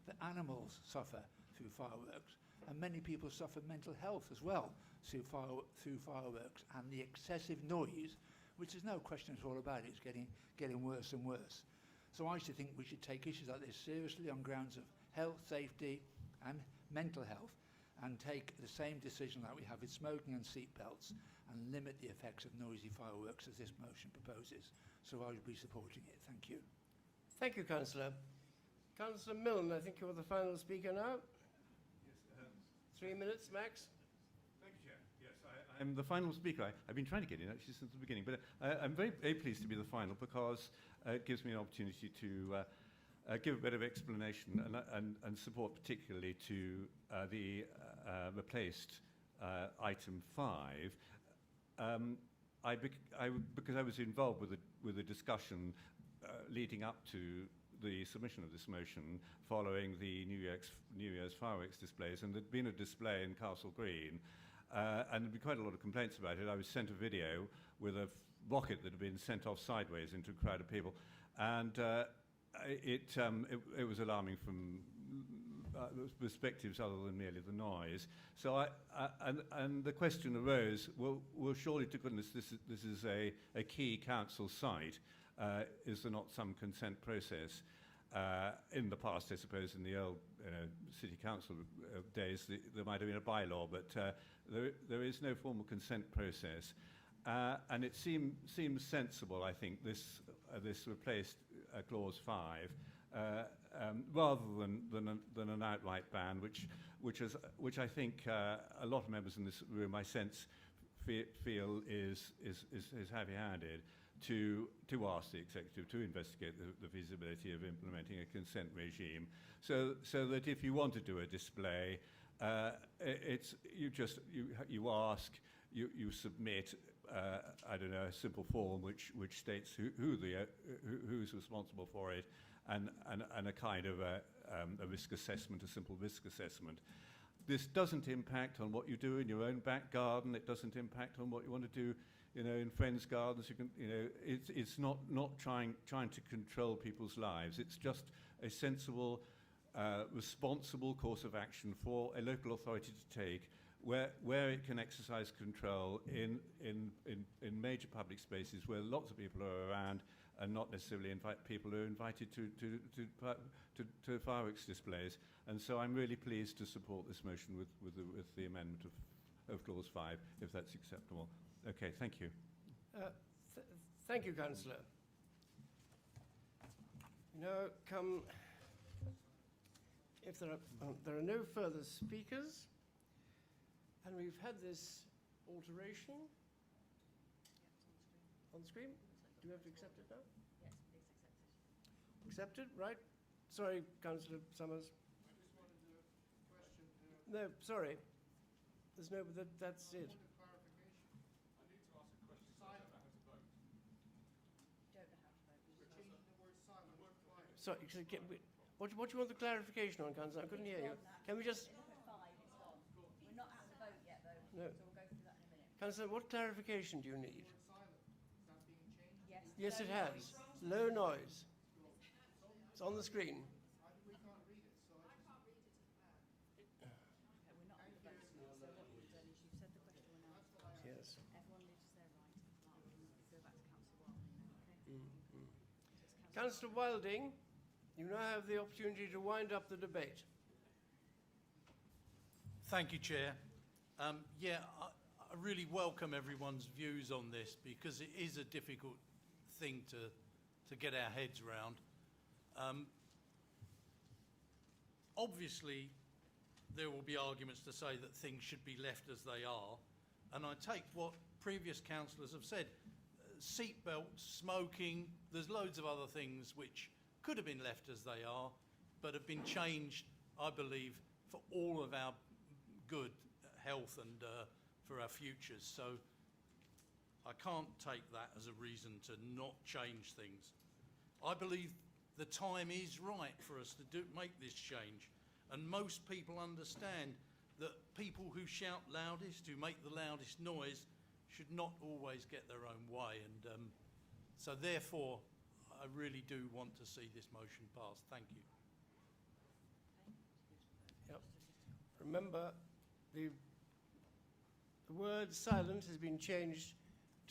that animals suffer through fireworks, and many people suffer mental health as well through fireworks, and the excessive noise, which is no question at all about it, is getting worse and worse. So I should think we should take issues like this seriously on grounds of health, safety and mental health, and take the same decision that we have with smoking and seatbelts and limit the effects of noisy fireworks as this motion proposes. So I will be supporting it. Thank you. Thank you, Councillor. Councillor Milne, I think you're the final speaker now. Yes, 3 minutes, max. Thank you, Chair. Yes, I'm the final speaker. I've been trying to get in actually since the beginning, but I'm very, very pleased to be the final because it gives me an opportunity to give a bit of explanation and support particularly to the replaced item 5. Because I was involved with the discussion leading up to the submission of this motion following the New Year's fireworks displays, and there'd been a display in Castle Green, and there'd been quite a lot of complaints about it. I was sent a video with a rocket that had been sent off sideways into a crowd of people, and it was alarming from perspectives other than merely the noise. So and the question arose: well, surely to goodness this is a key council site. Is there not some consent process? In the past, I suppose, in the old city council days, there might have been a bylaw, but there is no formal consent process. And it seems sensible, I think, this replaced clause 5, rather than an outright ban, which I think a lot of members in this room, I sense, feel is heavy-handed, to ask the executive to investigate the feasibility of implementing a consent regime, so that if you want to do a display, you ask, you submit, I don't know, a simple form which states who's responsible for it, and a kind of a risk assessment, a simple risk assessment. This doesn't impact on what you do in your own back garden. It doesn't impact on what you want to do, in friends' gardens. You can, it's not trying to control people's lives. It's just a sensible, responsible course of action for a local authority to take, where it can exercise control in major public spaces where lots of people are around, and not necessarily people who are invited to fireworks displays. And so I'm really pleased to support this motion with the amendment of clause 5, if that's acceptable. Okay, thank you. Thank you, Councillor. Now come, if there are no further speakers, and we've had this alteration on the screen. Do we have to accept it now? Yes, please accept it. Accepted, right? Sorry, Councillor Summers. I just wanted to question. No, sorry. There's no, but that's it. Clarification. I need to ask a question. I don't know how to vote. Don't know how to vote. We're changing the word silent. Sorry, what do you want the clarification on, Councillor? I couldn't hear you. Can we just... Number 5, it's gone. We're not at the vote yet, though. No. So we'll go through that in a minute. Councillor, what clarification do you need? Silent. Is that being changed? Yes. Yes, it has. Low noise. It's on the screen. We can't read it, so I can't read it. Okay, we're not at the vote yet. So what we've done is you've said the question now. Yes. Everyone lives their right. Mark, we go back to Councillor Wilding, okay? Councillor Wilding, you now have the opportunity to wind up the debate. Thank you, Chair. I really welcome everyone's views on this, because it is a difficult thing to get our heads around. Obviously, there will be arguments to say that things should be left as they are, and I take what previous councillors have said. Seat belts, smoking, there's loads of other things which could have been left as they are, but have been changed, I believe, for all of our good health and for our futures. So I can't take that as a reason to not change things. I believe the time is right for us to make this change, and most people understand that people who shout loudest, who make the loudest noise, should not always get their own way, and so therefore I really do want to see this motion passed. Thank you. Yep. Remember, the word silent has been changed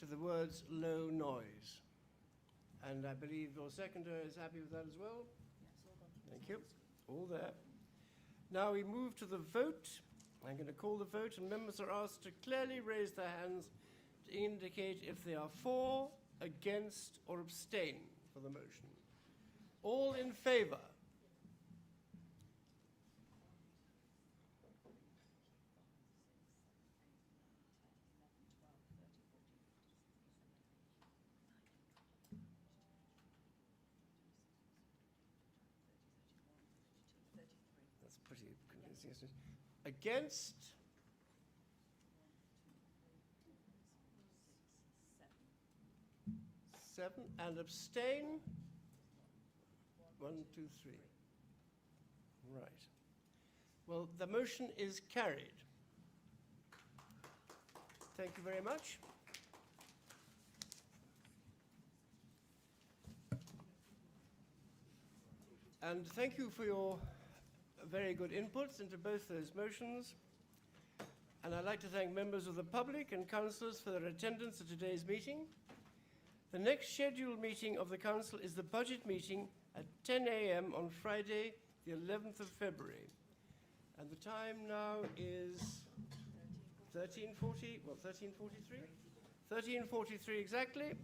to the words low noise. And I believe your seconder is happy with that as well? Thank you. All there. Now we move to the vote. I'm going to call the vote, and members are asked to clearly raise their hands to indicate if they are for, against, or abstain for the motion. All in favour? That's pretty convincing, isn't it? Against? 7. And abstain? 1, 2, 3. Right. Well, the motion is carried. Thank you very much. And thank you for your very good inputs into both those motions. And I'd like to thank members of the public and councillors for their attendance at today's meeting. The next scheduled meeting of the council is the budget meeting at 10 a.m. on Friday, the 11th of February. And the time now is 13:40, what, 13:43? 13:43 exactly.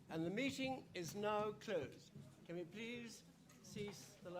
And the meeting is now closed. Can we please cease the light?